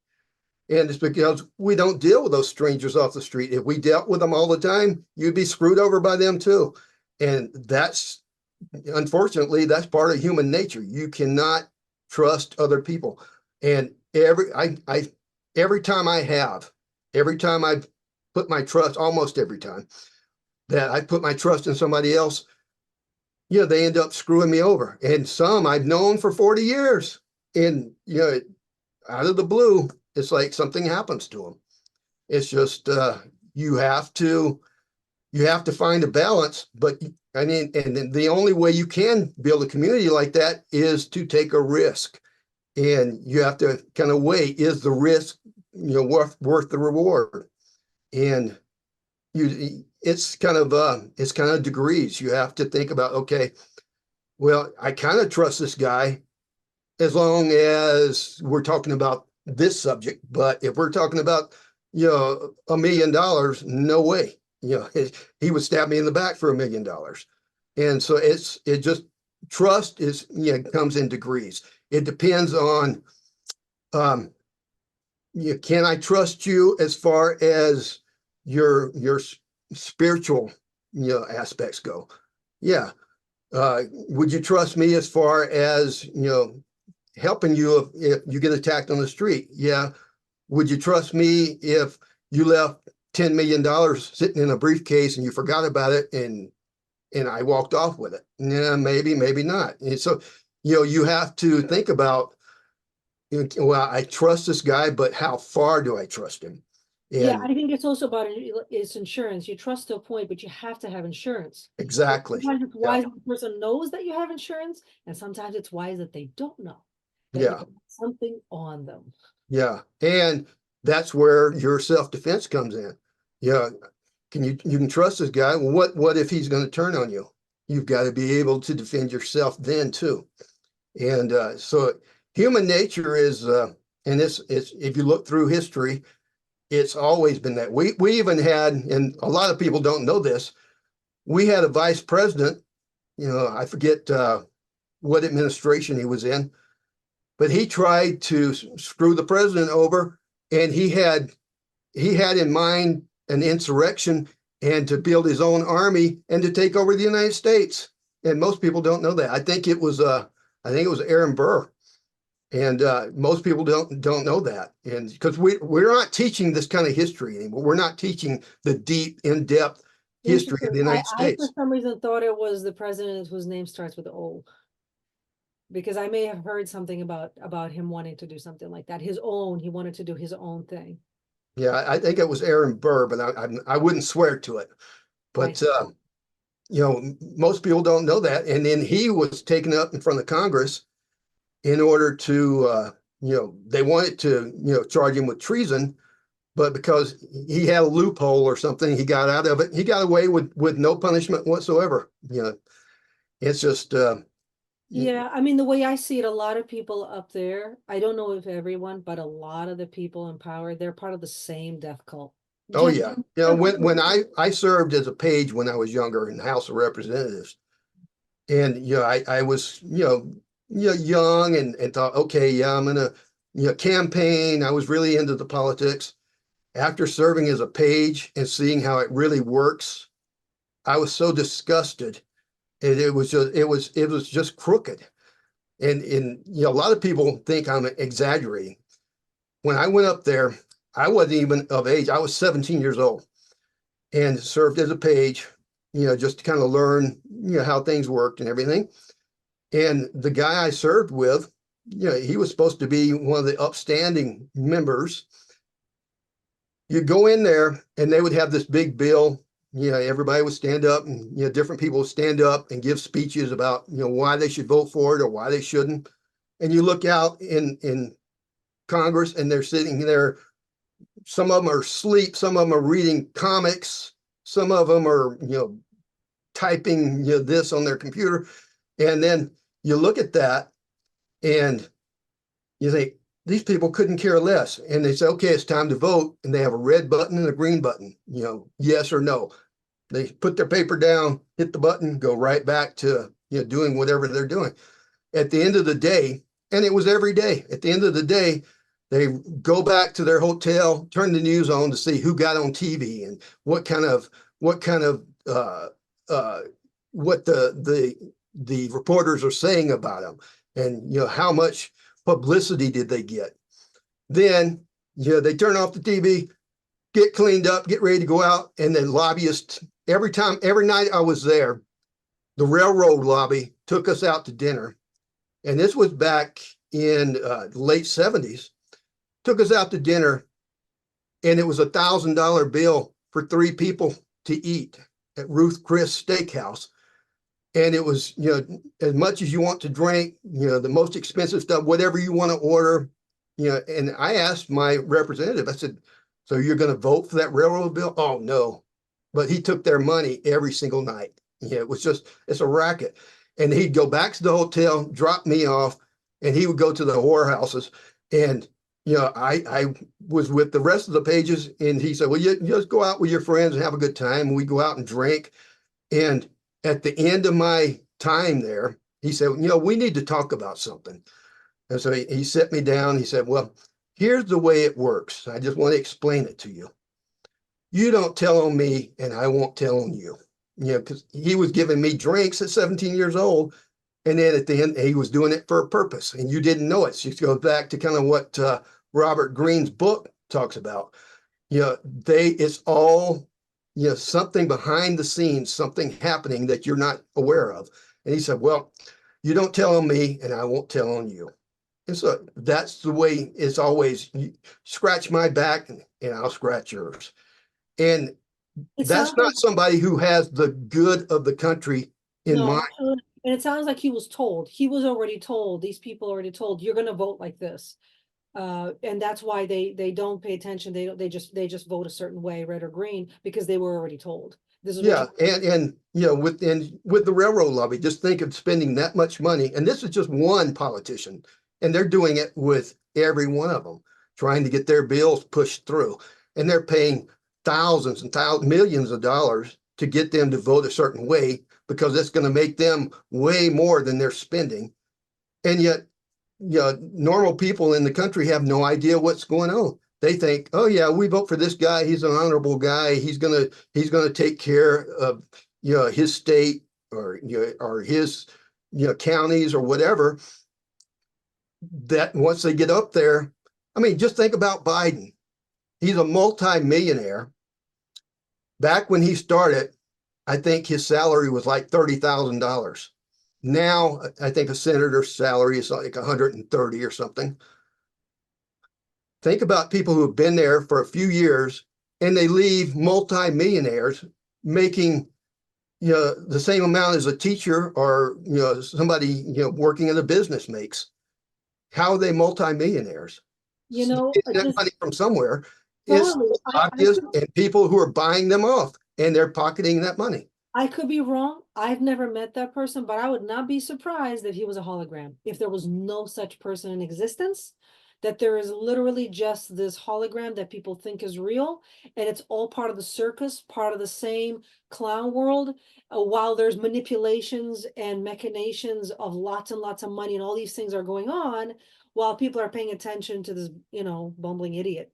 B: And it's because we don't deal with those strangers off the street. If we dealt with them all the time, you'd be screwed over by them too. And unfortunately, that's part of human nature. You cannot trust other people. And every time I've put my trust, almost every time that I put my trust in somebody else, they end up screwing me over. And some I've known for 40 years. And, out of the blue, it's like something happens to them. It's just, you have to find a balance. But I mean, and the only way you can build a community like that is to take a risk. And you have to kind of weigh, is the risk, worth the reward? And it's kind of degrees. You have to think about, okay, well, I kind of trust this guy as long as we're talking about this subject. But if we're talking about, $1 million, no way. He would stab me in the back for $1 million. And so it just, trust comes in degrees. It depends on, can I trust you as far as your spiritual, aspects go. Yeah. Would you trust me as far as, helping you if you get attacked on the street? Yeah. Would you trust me if you left $10 million sitting in a briefcase and you forgot about it and I walked off with it? Yeah, maybe, maybe not. And so, you have to think about, well, I trust this guy, but how far do I trust him?
A: Yeah,
B: And
A: I think it's also about it's insurance. You trust to a point, but you have to have insurance. So
B: exactly.
A: sometimes it's
B: Yeah.
A: wise that the person knows that you have insurance, and sometimes it's wise that they don't know that you
B: Yeah.
A: can have something on them.
B: Yeah. And that's where your self-defense comes in. Yeah. You can trust this guy. Well, what if he's going to turn on you? You've got to be able to defend yourself then too. And so human nature is, and it's if you look through history, it's always been that. We even had, and a lot of people don't know this, we had a vice president, I forget what administration he was in, but he tried to screw the president over, and he had in mind an insurrection and to build his own army and to take over the United States. And most people don't know that. I think it was Aaron Burr. And most people don't know that, and because we're not teaching this kind of history anymore. We're not teaching the deep, in-depth history of
A: Interesting.
B: the United
A: I for
B: States.
A: some reason thought it was the president whose name starts with O, because I may have heard something about him wanting to do something like that. He wanted to do his own thing.
B: Yeah, I think it was Aaron Burr, but I wouldn't swear to it.
A: I
B: But most people don't know that. And then he was taken up in front of Congress in order to, they wanted to, charge him with treason, but because he had a loophole or something, he got out of it. He got away with no punishment whatsoever. It's just,
A: Yeah, I mean, the way I see it, a lot of people up there, I don't know if everyone, but a lot of the people in power, they're part of the same death cult.
B: oh
A: Just,
B: yeah. When I served as a page when I was younger in the House of Representatives, and I was young and thought, okay, yeah, I'm gonna campaign. I was really into the politics. After serving as a page and seeing how it really works, I was so disgusted. And it was just crooked. And a lot of people think I'm exaggerating. When I went up there, I wasn't even of age. I was 17 years old and served as a page, just to kind of learn, how things worked and everything. And the guy I served with, he was supposed to be one of the upstanding members. You go in there and they would have this big bill. Everybody would stand up and, different people would stand up and give speeches about, why they should vote for it or why they shouldn't. And you look out in Congress and they're sitting there. Some of them are asleep. Some of them are reading comics. Some of them are, typing, this on their computer. And then you look at that and you think, these people couldn't care less. And they say, okay, it's time to vote. And they have a red button and a green button, yes or no. They put their paper down, hit the button, go right back to, doing whatever they're doing. At the end of the day, and it was every day, at the end of the day, they go back to their hotel, turn the news on to see who got on TV and what the reporters are saying about them, and how much publicity did they get. Then they turn off the TV, get cleaned up, get ready to go out, and then lobbyists every night I was there, the railroad lobby took us out to dinner, and this was back in the late 70s. Took us out to dinner, and it was $1,000 bill for 3 people to eat at Ruth Chris Steakhouse. And it was, as much as you want to drink, the most expensive stuff, whatever you want to order, and I asked my representative, I said, so you're going to vote for that railroad bill? Oh, no. But he took their money every single night. It's a racket. And he'd go back to the hotel, drop me off, and he would go to the whorehouses. And, I was with the rest of the pages, and he said, well, you just go out with your friends and have a good time. And we go out and drink. And at the end of my time there, he said, we need to talk about something. And so he set me down. He said, well, here's the way it works. I just want to explain it to you. You don't tell on me and I won't tell on you. because he was giving me drinks at 17 years old. And then at the end, he was doing it for a purpose, and you didn't know it. So it goes back to kind of what Robert Greene's book talks about. It's all, something behind the scenes, something happening that you're not aware of. And he said, well, you don't tell on me and I won't tell on you. And so that's the way it's always. You scratch my back and I'll scratch yours. And
A: It
B: that's
A: sounds
B: not
A: like
B: somebody who has the good of the country in
A: no,
B: mind.
A: absolutely. And it sounds like he was told. He was already told. These people already told you're going to vote like this. And that's why they don't pay attention. They just vote a certain way, red or green, because they were already told. This is what
B: Yeah,
A: you.
B: and with the railroad lobby, just think of spending that much money, and this is just one politician, and they're doing it with every one of them, trying to get their bills pushed through, and they're paying thousands and thousands, millions of dollars to get them to vote a certain way because it's going to make them way more than they're spending, and yet, normal people in the country have no idea what's going on. They think, oh yeah, we vote for this guy. He's an honorable guy. He's gonna take care of his state or his counties or whatever. That once they get up there, I mean, just think about Biden. He's a multi-millionaire. Back when he started, I think his salary was like $30,000. Now I think a senator's salary is like 130 or something. Think about people who have been there for a few years and they leave multi-millionaires making the same amount as a teacher or somebody working in a business makes. How are they multi-millionaires? Getting that
A: Just
B: money from somewhere. It's
A: totally.
B: obvious, and people who are buying them off and they're pocketing that money.
A: I could be wrong. I've never met that person, but I would not be surprised if he was a hologram. If there was no such person in existence, that there is literally just this hologram that people think is real, and it's all part of the circus, part of the same clown world, while there's manipulations and machinations of lots and lots of money, and all these things are going on, while people are paying attention to this, bumbling idiot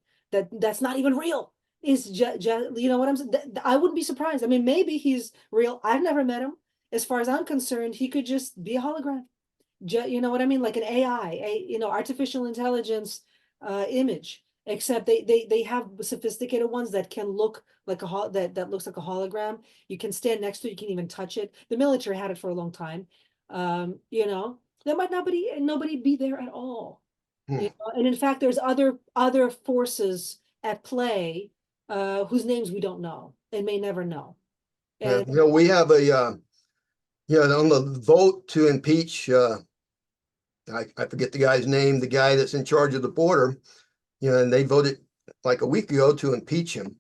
A: that's not even real. Is just, you know what I'm saying? I wouldn't be surprised. I mean, maybe he's real. I've never met him. As far as I'm concerned, he could just be a hologram. You know what I mean? Like an AI, artificial intelligence image. Except they have sophisticated ones that can look like that looks like a hologram. You can stand next to it. You can even touch it. The military had it for a long time. There might not be nobody be there at all.
B: Hmm.
A: And in fact, there's other forces at play whose names we don't know and may never know. And
B: We have on the vote to impeach. I forget the guy's name, the guy that's in charge of the border. And they voted like a week ago to impeach him.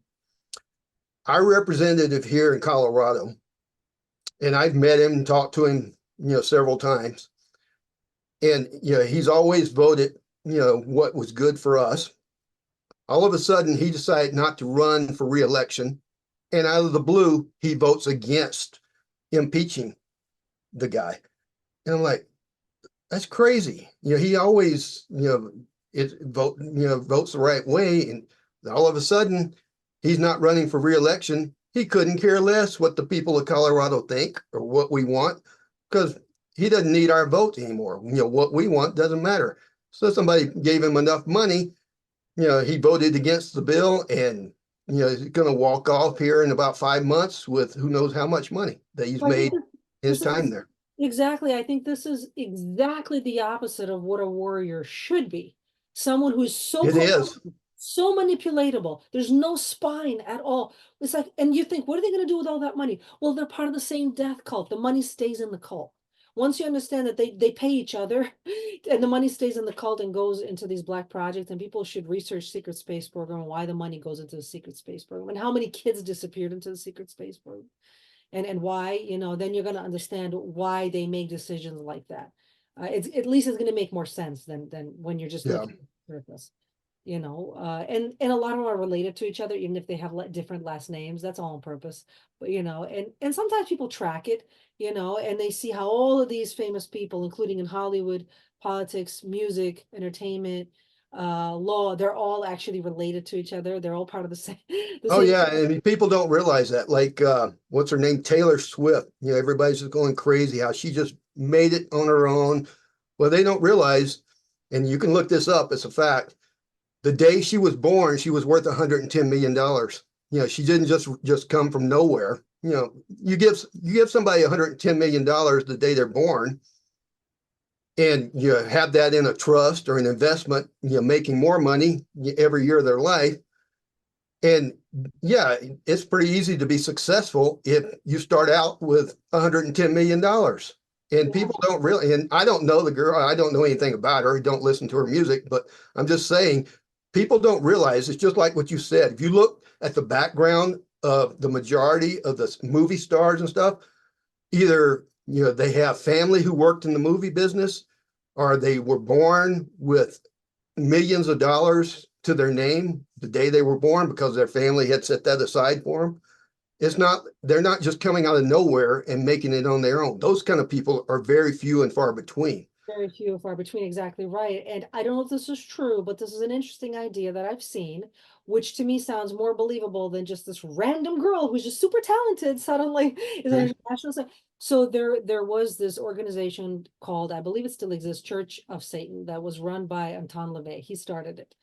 B: Our representative here in Colorado, and I've met him and talked to him, several times. And he's always voted, what was good for us. All of a sudden, he decided not to run for reelection, and out of the blue, he votes against impeaching the guy. And I'm like, that's crazy. He always, votes the right way, and all of a sudden, he's not running for reelection. He couldn't care less what the people of Colorado think or what we want, because he doesn't need our vote anymore. What we want doesn't matter. So somebody gave him enough money. He voted against the bill, and he's going to walk off here in about 5 months with who knows how much money that he's
A: I think
B: made his
A: this
B: time
A: is
B: there.
A: exactly, I think this is exactly the opposite of what a warrior should be. Someone who's so
B: It is.
A: so manipulatable. There's no spine at all. It's like, and you think, what are they going to do with all that money? Well, they're part of the same death cult. The money stays in the cult. Once you understand that they pay each other and the money stays in the cult and goes into these black projects, and people should research secret space program and why the money goes into the secret space program and how many kids disappeared into the secret space program and why, then you're going to understand why they make decisions like that. It's at least it's going to make more sense than when you're just
B: Yeah.
A: looking at the surface. And a lot of them are related to each other, even if they have different last names. That's all on purpose. But and sometimes people track it, and they see how all of these famous people, including in Hollywood, politics, music, entertainment, law, they're all actually related to each other. They're all part of the same, the
B: Oh
A: same.
B: yeah, I mean, people don't realize that. Like, what's her name? Taylor Swift. You know, everybody's just going crazy how she just made it on her own. Well, they don't realize, and you can look this up, it's a fact. The day she was born, she was worth $110 million. You know, she didn't just come from nowhere. You know, you give somebody $110 million the day they're born, and you have that in a trust or an investment, you know, making more money every year of their life. And yeah, it's pretty easy to be successful if you start out with $110 million. And
A: Yeah,
B: people don't really, and I don't know the girl, I don't know anything about her, I don't listen to her music, but I'm just saying, people don't realize it's just like what you said. If you look at the background of the majority of the movie stars and stuff, either you know they have family who worked in the movie business, or they were born with millions of dollars to their name the day they were born because their family had set that aside for them. It's not, they're not just coming out of nowhere and making it on their own. Those kind of people are very few and far between.
A: very few and far between, exactly right. And I don't know if this is true, but this is an interesting idea that I've seen, which to me sounds more believable than just this random girl who's just super talented suddenly is an
B: Mhm.
A: international star. So there was this organization called, I believe it still exists, Church of Satan, that was run by Anton LaVey. He started it.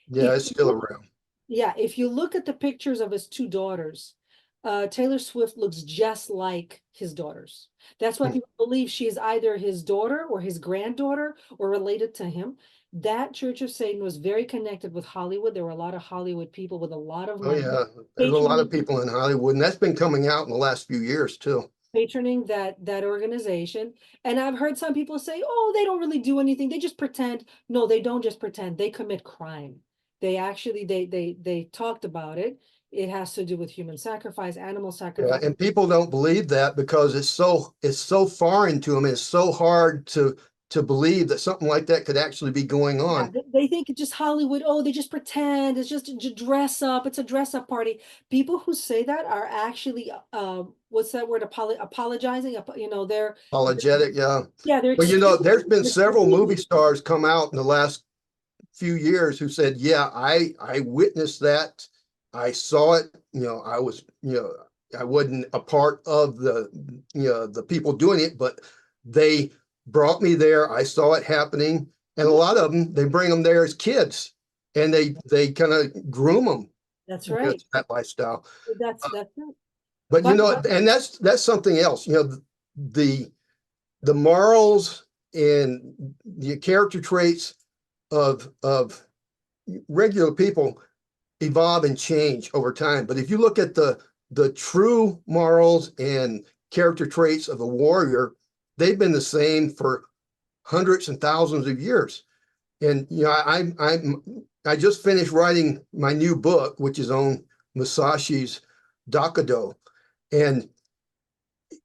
B: Yeah,
A: If
B: it's
A: you
B: still
A: look
B: around.
A: Yeah, if you look at the pictures of his two daughters, Taylor Swift looks just like his daughters. That's why
B: Hmm.
A: people believe she is either his daughter or his granddaughter or related to him. That Church of Satan was very connected with Hollywood. There were a lot of Hollywood people with a lot of
B: Oh
A: money
B: yeah, there's a lot of
A: patroning
B: people in Hollywood, and that's been coming out in the last few years too.
A: patroning that organization. And I've heard some people say, "Oh, they don't really do anything. They just pretend." No, they don't just pretend. They commit crime. They actually they talked about it. It has to do with human sacrifice, animal
B: Yeah,
A: sacrifice.
B: and people don't believe that because it's so foreign to them. It's so hard to believe that something like that could actually be going
A: Yeah,
B: on.
A: they think it's just Hollywood. Oh, they just pretend. It's just a dress up. It's a dress up party. People who say that are actually, what's that word? Apologizing. You know,
B: Apologetic, yeah.
A: yeah, they're
B: Well, you know, there's been several movie
A: excusing.
B: stars come out in the last few years who said, "Yeah, I witnessed that. I saw it. You know, I was, you know, I wasn't a part of the people doing it, but they brought me there. I saw it happening, and a
A: Yeah,
B: lot of them they bring them there as kids, and they kind of groom them,
A: that's
B: you know,
A: right.
B: to that lifestyle.
A: That's right.
B: But you
A: But
B: know, and that's something else. You know, the the morals and the character traits of regular people evolve and change over time. But if you look at the true morals and character traits of a warrior, they've been the same for hundreds and thousands of years. And you know, I just finished writing my new book, which is on Musashi's Dakido. And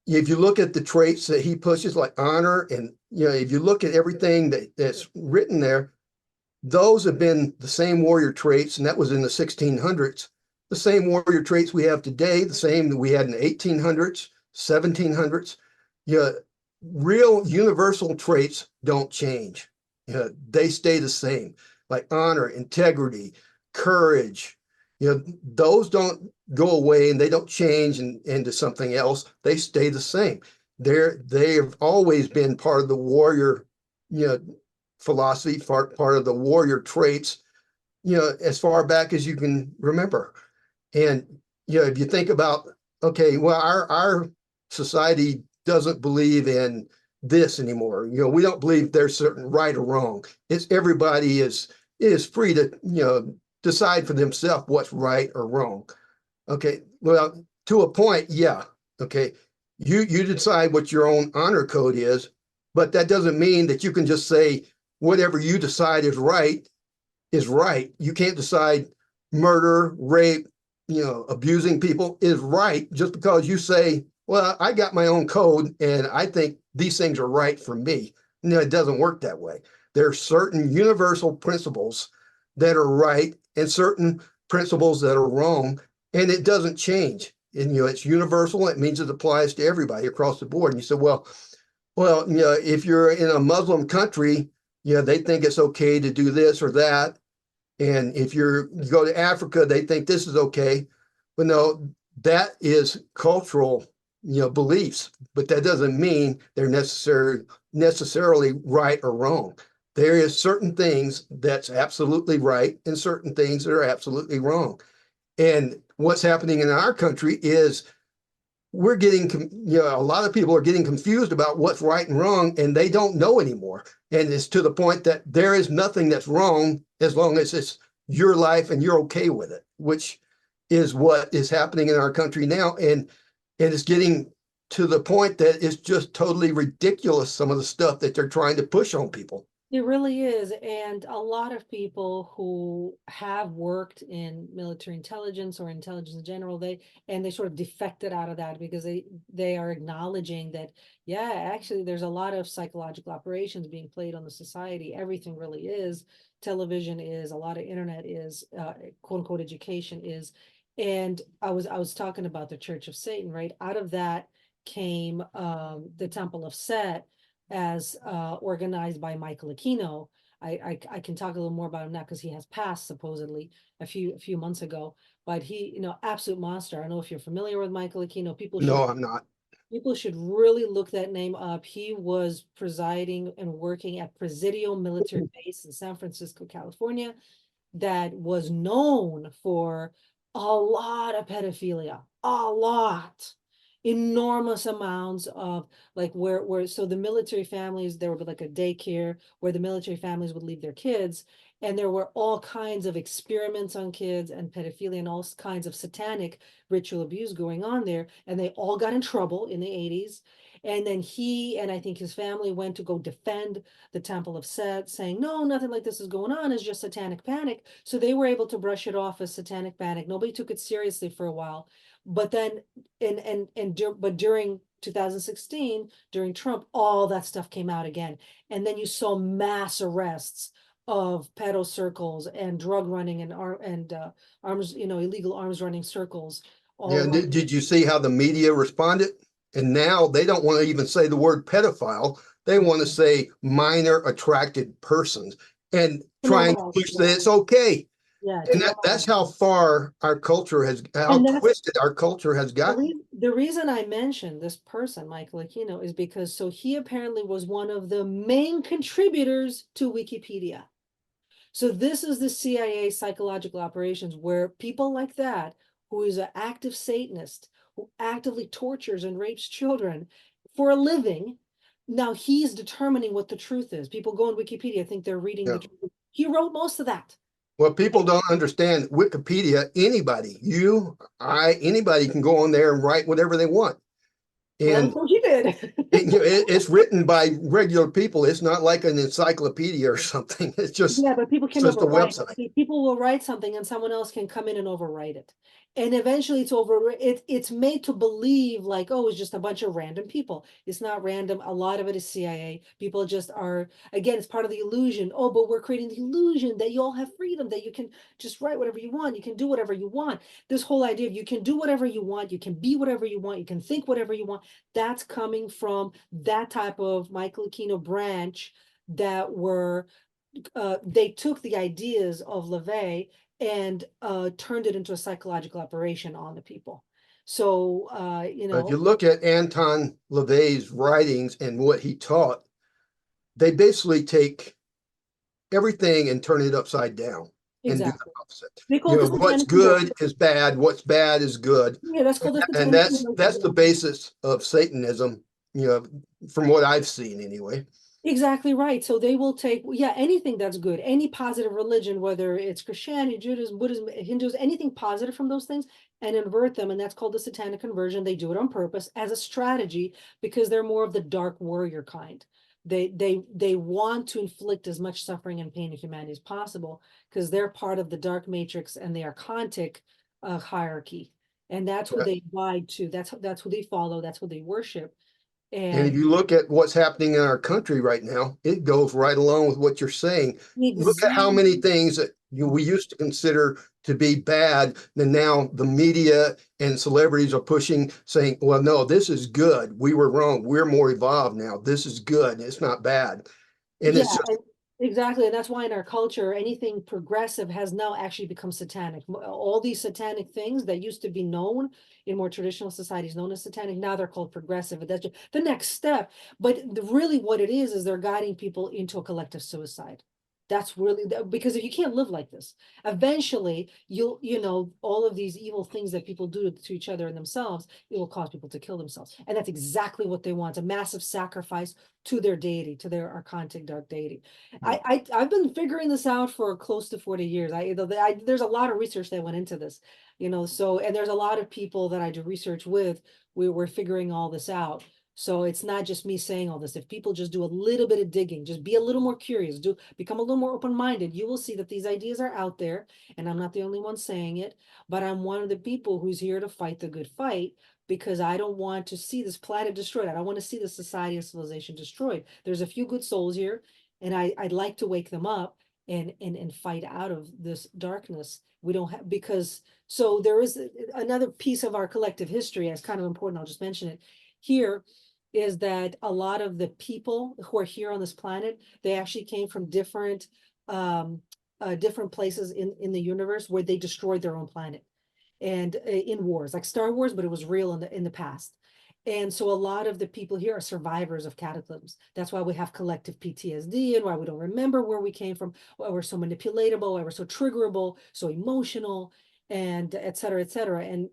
B: if you look at the traits that he pushes, like honor, and you know, if you look at everything that's written there, those have been the same warrior traits, and that was in the 1600s. The same warrior traits we have today, the same that we had in the 1800s, 1700s. Yeah, real universal traits don't change. Yeah, they stay the same, like honor, integrity, courage. You know, those don't go away and they don't change into something else. They stay the same. They have always been part of the warrior, you know, philosophy, part of the warrior traits, you know, as far back as you can remember. And, you know, if you think about, okay, well, our society doesn't believe in this anymore. You know, we don't believe there's certain right or wrong. It's everybody is free to, you know, decide for themselves what's right or wrong. Okay, well, to a point, yeah. Okay, you decide what your own honor code is, but that doesn't mean that you can just say whatever you decide is right is right. You can't decide murder, rape, you know, abusing people is right just because you say, well, I got my own code and I think these things are right for me. No, it doesn't work that way. There are certain universal principles that are right and certain principles that are wrong, and it doesn't change. And you know, it's universal. It means it applies to everybody across the board. And you say, well, you know, if you're in a Muslim country, they think it's okay to do this or that. And if you go to Africa, they think this is okay. But no, that is cultural, beliefs. But that doesn't mean they're necessarily right or wrong. There is certain things that's absolutely right and certain things that are absolutely wrong. And what's happening in our country is we're getting, a lot of people are getting confused about what's right and wrong, and they don't know anymore. And it's to the point that there is nothing that's wrong as long as it's your life and you're okay with it, which is what is happening in our country now. And it's getting to the point that it's just totally ridiculous, some of the stuff that they're trying to push on people.
A: It really is. And a lot of people who have worked in military intelligence or intelligence in general, they sort of defected out of that because they are acknowledging that, yeah, actually there's a lot of psychological operations being played on the society. Everything really is. Television is, a lot of internet is, quote unquote, education is. And I was talking about the Church of Satan, right? Out of that came the Temple of Set, as organized by Michael Aquino. I can talk a little more about him now because he has passed supposedly a few months ago. But he, absolute monster. I don't know if you're familiar with Michael Aquino.
B: No, I'm not.
A: People should really look that name up. He was presiding and working at Presidio Military Base in San Francisco, California, that was known for a lot of pedophilia, a lot, enormous amounts of, like, where so the military families, there would be like a daycare where the military families would leave their kids, and there were all kinds of experiments on kids and pedophilia and all kinds of satanic ritual abuse going on there, and they all got in trouble in the 80s. And then he and I think his family went to go defend the Temple of Set, saying, no, nothing like this is going on, it's just satanic panic. So they were able to brush it off as satanic panic. Nobody took it seriously for a while. But then, but during 2016, during Trump, all that stuff came out again. And then you saw mass arrests of pedo circles and drug running and arms, illegal arms running circles all
B: Yeah,
A: around.
B: did you see how the media responded? And now they don't want to even say the word pedophile. They want to say minor attracted persons and trying to push that it's okay.
A: Yeah,
B: And that's how far our culture how
A: and that's
B: twisted our culture has gotten.
A: the reason I mentioned this person, Michael Aquino, is because so he apparently was one of the main contributors to Wikipedia. So this is the CIA psychological operations where people like that, who is an active Satanist, who actively tortures and rapes children for a living, now he's determining what the truth is. People go on Wikipedia, think they're reading the
B: Yeah.
A: truth. He wrote most of that.
B: Well, people don't understand Wikipedia. Anybody, you, I, anybody can go on there and write whatever they want.
A: Well,
B: And
A: that's what he did.
B: it's written by regular people. It's not like an encyclopedia or something.
A: Yeah, but people
B: it's
A: can
B: just a
A: overwrite.
B: website.
A: People will write something and someone else can come in and overwrite it. And eventually it's made to believe like, oh, it's just a bunch of random people. It's not random. A lot of it is CIA. People just are, again, it's part of the illusion. Oh, but we're creating the illusion that you all have freedom, that you can just write whatever you want. You can do whatever you want. This whole idea of you can do whatever you want. You can be whatever you want. You can think whatever you want. That's coming from that type of Michael Aquino branch that were they took the ideas of LaVey and turned it into a psychological operation on the people. So,
B: But if you look at Anton LaVey's writings and what he taught, they basically take everything and turn it upside down and do the
A: exactly.
B: opposite.
A: They call this
B: What's good is bad, what's bad is good.
A: Yeah, that's called this
B: And that's the basis of Satanism, from what I've seen anyway.
A: Exactly right. So they will take, yeah, anything that's good, any positive religion, whether it's Christianity, Judaism, Buddhism, Hindus, anything positive from those things, and invert them. And that's called the Satanic conversion. They do it on purpose as a strategy because they're more of the dark warrior kind. They want to inflict as much suffering and pain to humanity as possible because they're part of the dark matrix and the archontic hierarchy. And that's who they abide to. That's who they follow. That's who they worship.
B: And if
A: And
B: you look at what's happening in our country right now, it goes right along with what you're saying. Look at how many things that we used to consider to be bad, and now the media and celebrities are pushing, saying, well, no, this is good. We were wrong. We're more evolved now. This is good. It's not bad. And
A: yeah,
B: it's just
A: Exactly, and that's why in our culture, anything progressive has now actually become satanic. All these satanic things that used to be known in more traditional societies, known as satanic, now they're called progressive. And that's just the next step. But really, what it is they're guiding people into a collective suicide. That's really because if you can't live like this, eventually you know, all of these evil things that people do to each other and themselves, it will cause people to kill themselves. And that's exactly what they want, a massive sacrifice to their deity, to their archontic dark deity. I've been figuring this out for close to 40 years. There's a lot of research that went into this, you know, so, and there's a lot of people that I do research with, we were figuring all this out. So it's not just me saying all this. If people just do a little bit of digging, just be a little more curious, become a little more open-minded, you will see that these ideas are out there, and I'm not the only one saying it, but I'm one of the people who's here to fight the good fight, because I don't want to see this planet destroyed. I don't want to see the society and civilization destroyed. There's a few good souls here, and I'd like to wake them up and fight out of this darkness. We don't have, because so there is another piece of our collective history that's kind of important. I'll just mention it here, is that a lot of the people who are here on this planet, they actually came from different places in the universe where they destroyed their own planet, and in wars like Star Wars, but it was real in the past. And so a lot of the people here are survivors of cataclysms. That's why we have collective PTSD, and why we don't remember where we came from, why we're so manipulatable, why we're so triggerable, so emotional, and et cetera, et cetera. And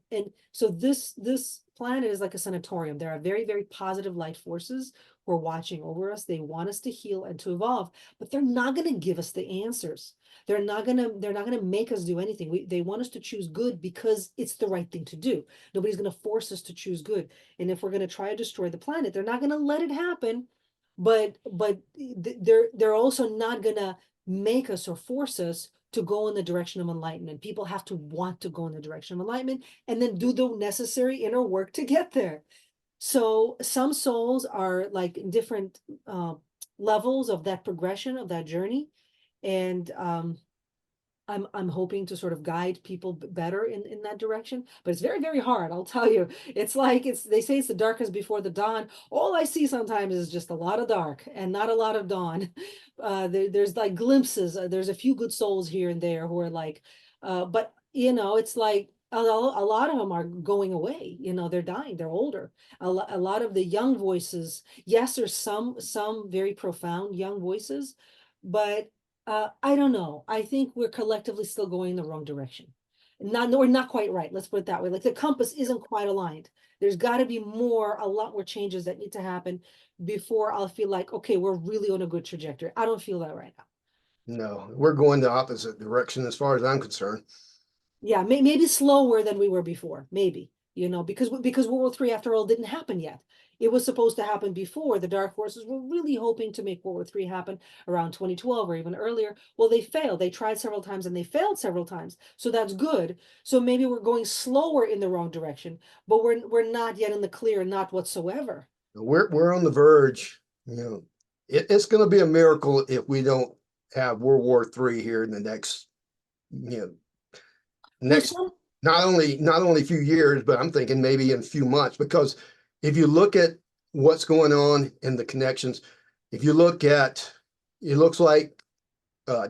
A: so this planet is like a sanatorium. There are very, very positive light forces who are watching over us. They want us to heal and to evolve, but they're not going to give us the answers. They're not gonna make us do anything. They want us to choose good because it's the right thing to do. Nobody's gonna force us to choose good. And if we're gonna try to destroy the planet, they're not gonna let it happen. But they're also not gonna make us or force us to go in the direction of enlightenment. People have to want to go in the direction of enlightenment and then do the necessary inner work to get there. So some souls are like in different levels of that progression of that journey, and I'm hoping to sort of guide people better in that direction, but it's very, very hard. I'll tell you, it's like they say it's the darkest before the dawn. All I see sometimes is just a lot of dark and not a lot of dawn. There's like glimpses. There's a few good souls here and there who are like, but you know, it's like a lot of them are going away. You know, they're dying. They're older. A lot of the young voices. Yes, there's some very profound young voices, but I don't know. I think we're collectively still going in the wrong direction. We're not quite right. Let's put it that way. Like the compass isn't quite aligned. There's got to be a lot more changes that need to happen before I'll feel like, okay, we're really on a good trajectory. I don't feel that right now.
B: No, we're going the opposite direction as far as I'm concerned.
A: Yeah, maybe slower than we were before, maybe, you know, because World War III, after all, didn't happen yet. It was supposed to happen before. The Dark Forces were really hoping to make World War III happen around 2012 or even earlier. Well, they failed. They tried several times and they failed several times. So that's good. So maybe we're going slower in the wrong direction, but we're not yet in the clear, not whatsoever.
B: We're on the verge. You know, it's going to be a miracle if we don't have World War III here in the next, you know,
A: Well,
B: next not only a few years, but I'm thinking maybe in a few months. Because if you look at what's going on in the connections, if you look at, it looks like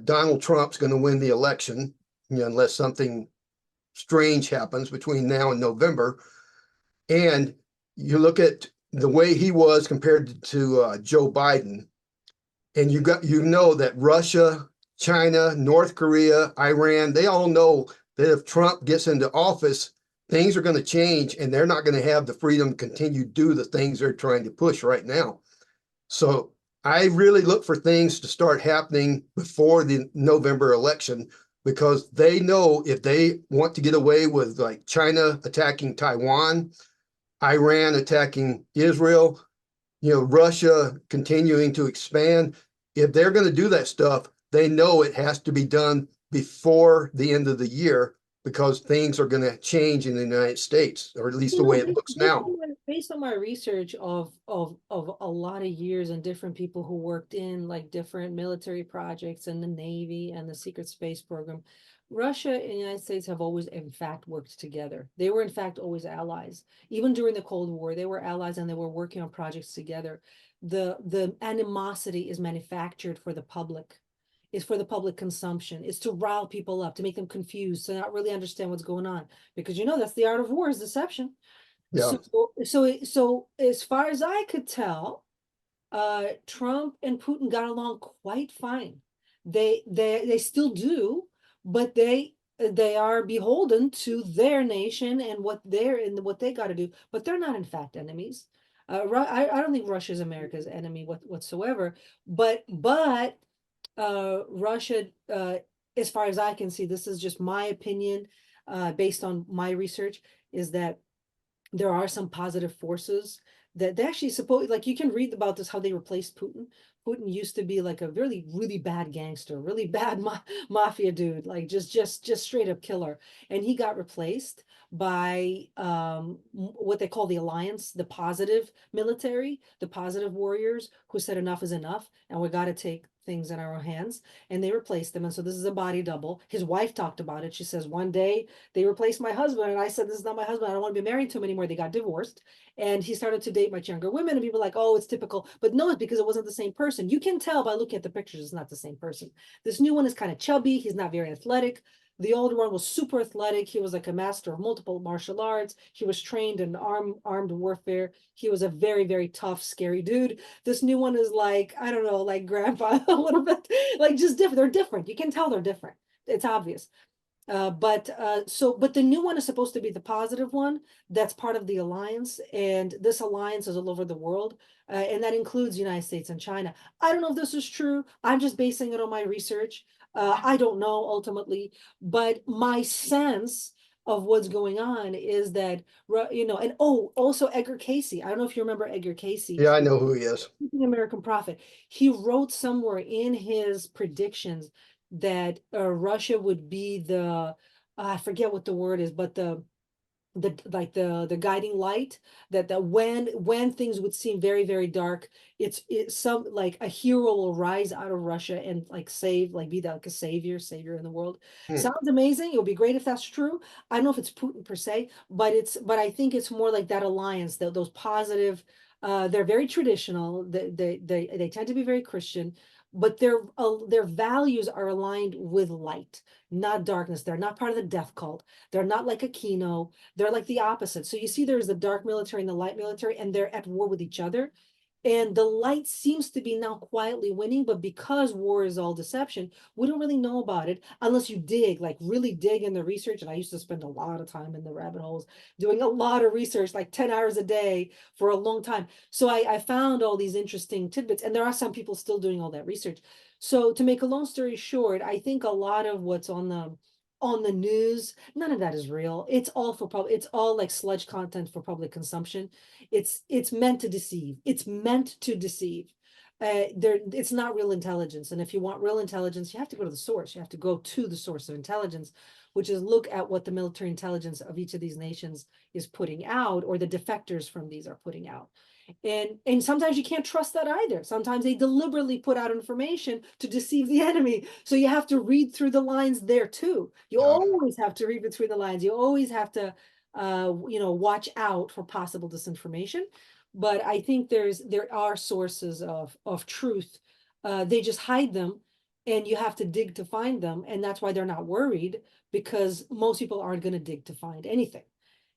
B: Donald Trump's going to win the election, you know, unless something strange happens between now and November. And you look at the way he was compared to Joe Biden, and you know that Russia, China, North Korea, Iran, they all know that if Trump gets into office, things are going to change, and they're not going to have the freedom to continue to do the things they're trying to push right now. So I really look for things to start happening before the November election, because they know if they want to get away with like China attacking Taiwan, Iran attacking Israel, you know, Russia continuing to expand, if they're going to do that stuff, they know it has to be done before the end of the year, because things are going to change in the United States, or at least
A: You
B: the way
A: know,
B: it looks now.
A: based on my research of a lot of years and different people who worked in like different military projects and the Navy and the secret space program, Russia and the United States have always, in fact, worked together. They were, in fact, always allies. Even during the Cold War, they were allies and they were working on projects together. The animosity is manufactured for the public. is for the public consumption. It's to rile people up, to make them confused, to not really understand what's going on. Because that's the art of war is deception.
B: Yeah.
A: So as far as I could tell, Trump and Putin got along quite fine. They still do, but they are beholden to their nation and what they got to do. But they're not in fact enemies. I don't think Russia is America's enemy whatsoever. But Russia, as far as I can see, this is just my opinion, based on my research, is that there are some positive forces that they actually suppose, like you can read about this, how they replaced Putin. Putin used to be like a really, really bad gangster, really bad mafia dude, like just straight up killer. And he got replaced by what they call the alliance, the positive military, the positive warriors who said enough is enough and we got to take things in our own hands. And they replaced him. And so this is a body double. His wife talked about it. She says, one day they replaced my husband. And I said, this is not my husband. I don't want to be married to him anymore. They got divorced. And he started to date much younger women. And people were like, oh, it's typical. But no, it's because it wasn't the same person. You can tell by looking at the pictures, it's not the same person. This new one is kind of chubby. He's not very athletic. The older one was super athletic. He was like a master of multiple martial arts. He was trained in armed warfare. He was a very, very tough, scary dude. This new one is like, I don't know, like grandpa a little bit, like just different. They're different. You can tell they're different. It's obvious. But the new one is supposed to be the positive one. That's part of the alliance, and this alliance is all over the world, and that includes the United States and China. I don't know if this is true. I'm just basing it on my research. I don't know ultimately, but my sense of what's going on is that, and also Edgar Casey. I don't know if you remember Edgar Casey,
B: Yeah, I know who he is.
A: the American Prophet. He wrote somewhere in his predictions that Russia would be I forget what the word is, but the guiding light, that when things would seem very, very dark, it's some like a hero will rise out of Russia and like be that like a savior in the world.
B: Hmm.
A: Sounds amazing. It would be great if that's true. I don't know if it's Putin per se, but I think it's more like that alliance, those positive. They're very traditional. They tend to be very Christian, but their values are aligned with light, not darkness. They're not part of the death cult. They're not like a Kino. They're like the opposite. So you see, there's the dark military and the light military, and they're at war with each other. And the light seems to be now quietly winning, but because war is all deception, we don't really know about it unless you like really dig in the research. And I used to spend a lot of time in the rabbit holes doing a lot of research, like 10 hours a day for a long time. So I found all these interesting tidbits, and there are some people still doing all that research. So to make a long story short, I think a lot of what's on the news, none of that is real. It's all like sludge content for public consumption. It's meant to deceive. It's meant to deceive. It's not real intelligence. And if you want real intelligence, you have to go to the source. You have to go to the source of intelligence, which is look at what the military intelligence of each of these nations is putting out, or the defectors from these are putting out. And sometimes you can't trust that either. Sometimes they deliberately put out information to deceive the enemy. So you have to read through the lines there too. You
B: Yeah.
A: always have to read between the lines. You always have to watch out for possible disinformation. But I think there are sources of truth. They just hide them, and you have to dig to find them. And that's why they're not worried, because most people aren't going to dig to find anything,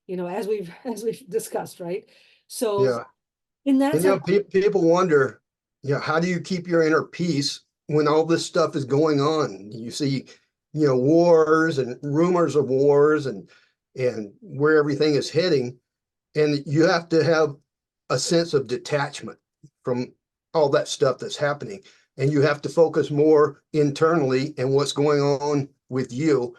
A: as we've discussed, right? So
B: Yeah.
A: in that
B: And
A: sense,
B: people wonder, how do you keep your inner peace when all this stuff is going on? You see, wars and rumors of wars and where everything is heading, and you have to have a sense of detachment from all that stuff that's happening, and you have to focus more internally and what's going on with you,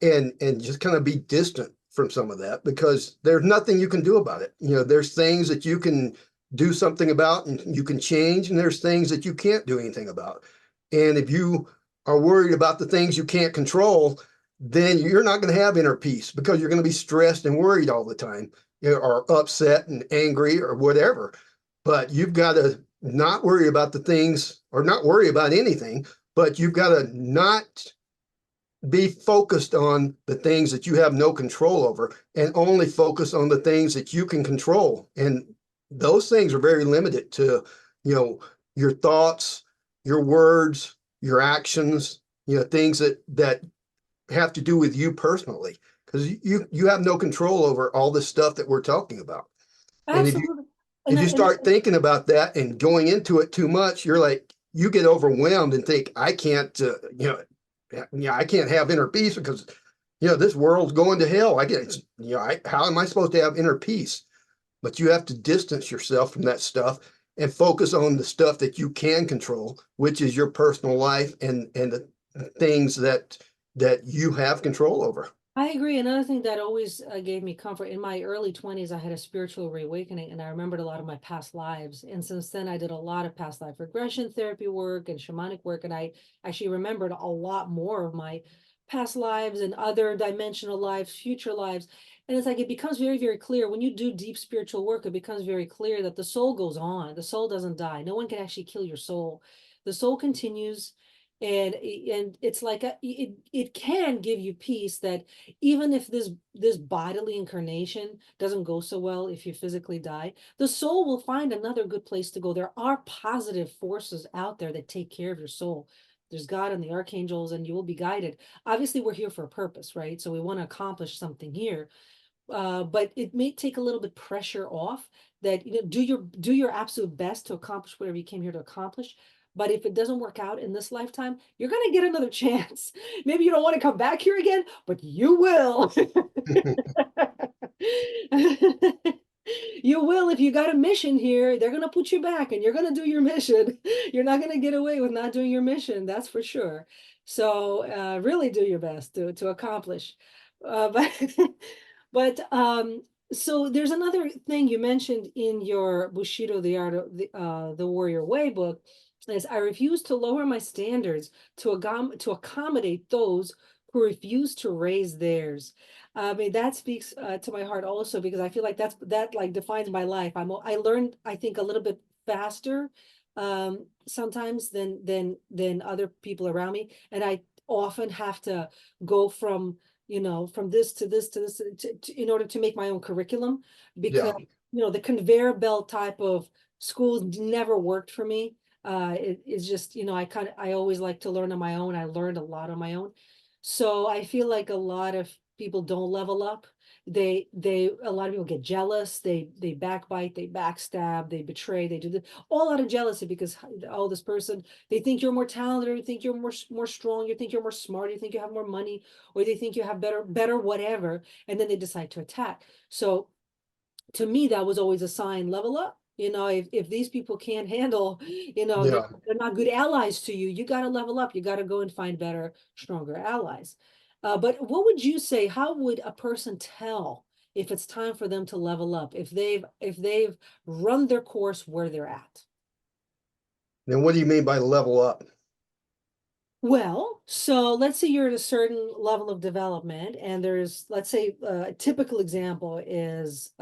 B: and just kind of be distant from some of that, because there's nothing you can do about it. There's things that you can do something about and you can change, and there's things that you can't do anything about. And if you are worried about the things you can't control, then you're not going to have inner peace, because you're going to be stressed and worried all the time, or upset and angry or whatever. But you've got to not worry about the things, or not worry about anything, but you've got to not be focused on the things that you have no control over, and only focus on the things that you can control. And those things are very limited to, your thoughts, your words, your actions, things that have to do with you personally, because you have no control over all this stuff that we're talking about. And
A: Absolutely.
B: if you start thinking about that and going into it too much, you get overwhelmed and think, I can't, I can't have inner peace because, this world's going to hell. How am I supposed to have inner peace? But you have to distance yourself from that stuff and focus on the stuff that you can control, which is your personal life and the things that you have control over.
A: I agree. Another thing that always gave me comfort in my early 20s, I had a spiritual reawakening and I remembered a lot of my past lives. And since then, I did a lot of past life regression therapy work and shamanic work. And I actually remembered a lot more of my past lives and other dimensional lives, future lives. And it's like it becomes very, very clear when you do deep spiritual work, it becomes very clear that the soul goes on. The soul doesn't die. No one can actually kill your soul. The soul continues. And it's like it can give you peace that even if this bodily incarnation doesn't go so well, if you physically die, the soul will find another good place to go. There are positive forces out there that take care of your soul. There's God and the archangels, and you will be guided. Obviously, we're here for a purpose, right? So we want to accomplish something here. But it may take a little bit pressure off that, do your absolute best to accomplish whatever you came here to accomplish. But if it doesn't work out in this lifetime, you're going to get another chance. Maybe you don't want to come back here again, but you will. You will. If you got a mission here, they're going to put you back and you're going to do your mission. You're not going to get away with not doing your mission. That's for sure. So really do your best to accomplish. But but so there's another thing you mentioned in your Bushido, the Art of the Warrior Way book, is I refuse to lower my standards to accommodate those who refuse to raise theirs. I mean, that speaks to my heart also, because I feel like that like defines my life. I learned, I think, a little bit faster sometimes than other people around me, and I often have to go from from this to this to this in order to make my own curriculum, because
B: Yeah.
A: the conveyor belt type of schools never worked for me. It's just, I always like to learn on my own. I learned a lot on my own. So I feel like a lot of people don't level up. A lot of people get jealous. They backbite, they backstab, they betray, they do this all out of jealousy because, oh, this person, they think you're more talented, or you think you're more strong, you think you're more smart, you think you have more money, or they think you have better whatever, and then they decide to attack. So to me, that was always a sign, level up. If these people can't handle,
B: Yeah.
A: they're not good allies to you, you got to level up. You got to go and find better, stronger allies. But what would you say? How would a person tell if it's time for them to level up, if they've run their course where they're at?
B: Then what do you mean by level up?
A: Well, so let's say you're at a certain level of development, and let's say, a typical example is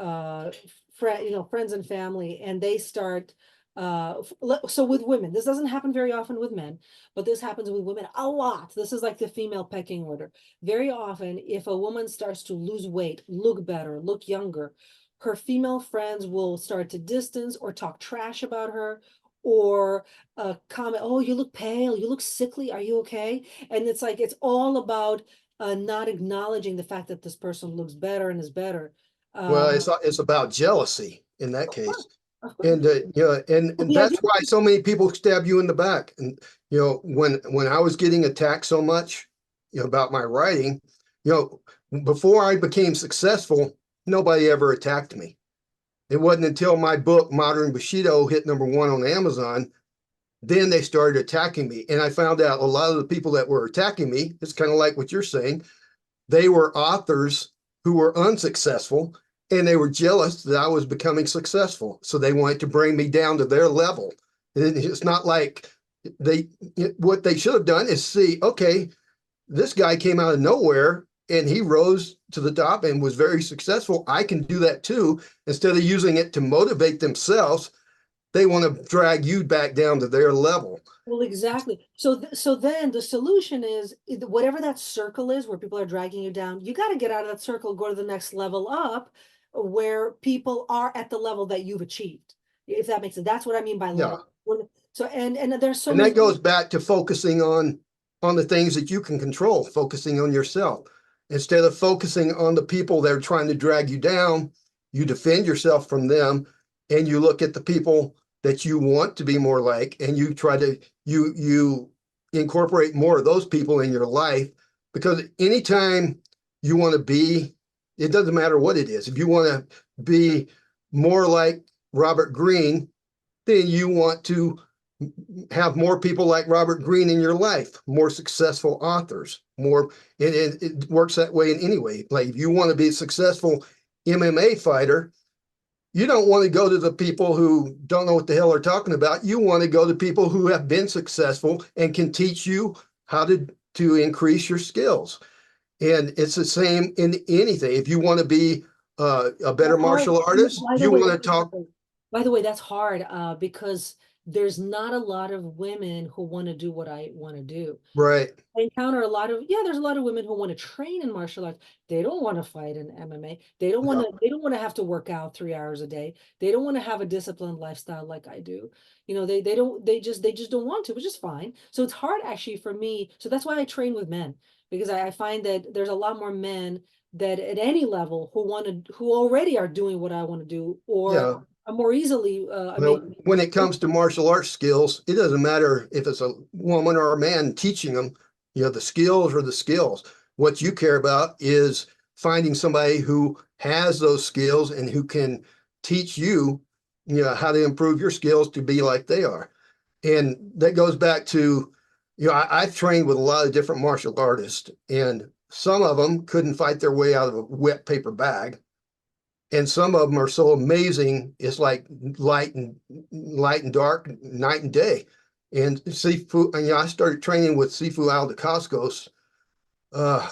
A: friends and family, and they start. So with women, this doesn't happen very often with men, but this happens with women a lot. This is like the female pecking order. Very often, if a woman starts to lose weight, look better, look younger, her female friends will start to distance or talk trash about her, or comment, oh, you look pale, you look sickly, are you okay? And it's like, it's all about not acknowledging the fact that this person looks better and is better.
B: Well,
A: Uh,
B: it's about jealousy in that
A: of course,
B: case.
A: of course.
B: And and
A: The idea,
B: that's why so many people stab you in the back. And when I was getting attacked so much, about my writing, you before I became successful, nobody ever attacked me. It wasn't until my book Modern Bushido hit #1 on Amazon, then they started attacking me. And I found out a lot of the people that were attacking me, it's kind of like what you're saying, they were authors who were unsuccessful, and they were jealous that I was becoming successful. So they wanted to bring me down to their level. And it's not like what they should have done is see, okay, this guy came out of nowhere and he rose to the top and was very successful. I can do that too. Instead of using it to motivate themselves, they want to drag you back down to their level.
A: well, exactly. So then the solution is, whatever that circle is where people are dragging you down, you got to get out of that circle, go to the next level up, where people are at the level that you've achieved. If that makes sense. That's what I mean by
B: Yeah.
A: level. So, and there's so
B: And
A: many.
B: that goes back to focusing on the things that you can control, focusing on yourself. Instead of focusing on the people that are trying to drag you down, you defend yourself from them and you look at the people that you want to be more like, and you try to you incorporate more of those people in your life. Because anytime you want to be, it doesn't matter what it is. If you want to be more like Robert Greene, then you want to have more people like Robert Greene in your life, more successful authors, more, and it works that way in any way. Like if you want to be a successful MMA fighter, you don't want to go to the people who don't know what the hell they're talking about. You want to go to people who have been successful and can teach you how to increase your skills. And it's the same in anything. If you want to be a better
A: That's hard.
B: martial artist,
A: By the
B: you
A: way,
B: want to talk.
A: by the way, that's hard because there's not a lot of women who want to do what I want to do.
B: Right.
A: I encounter a lot of, yeah, there's a lot of women who want to train in martial arts. They don't want to fight in MMA.
B: Yeah.
A: They don't want to have to work out 3 hours a day. They don't want to have a disciplined lifestyle like I do. You know, they just don't want to, which is fine. So it's hard actually for me. So that's why I train with men, because I find that there's a lot more men that at any level who already are doing what I want to do, or
B: Yeah.
A: are more easily, I
B: Well,
A: mean,
B: when it comes to martial arts skills, it doesn't matter if it's a woman or a man teaching them, the skills are the skills. What you care about is finding somebody who has those skills and who can teach you, how to improve your skills to be like they are. And that goes back to, I've trained with a lot of different martial artists, and some of them couldn't fight their way out of a wet paper bag. And some of them are so amazing, it's like light and dark, night and day. And Sifu, I started training with Sifu Aldecascos.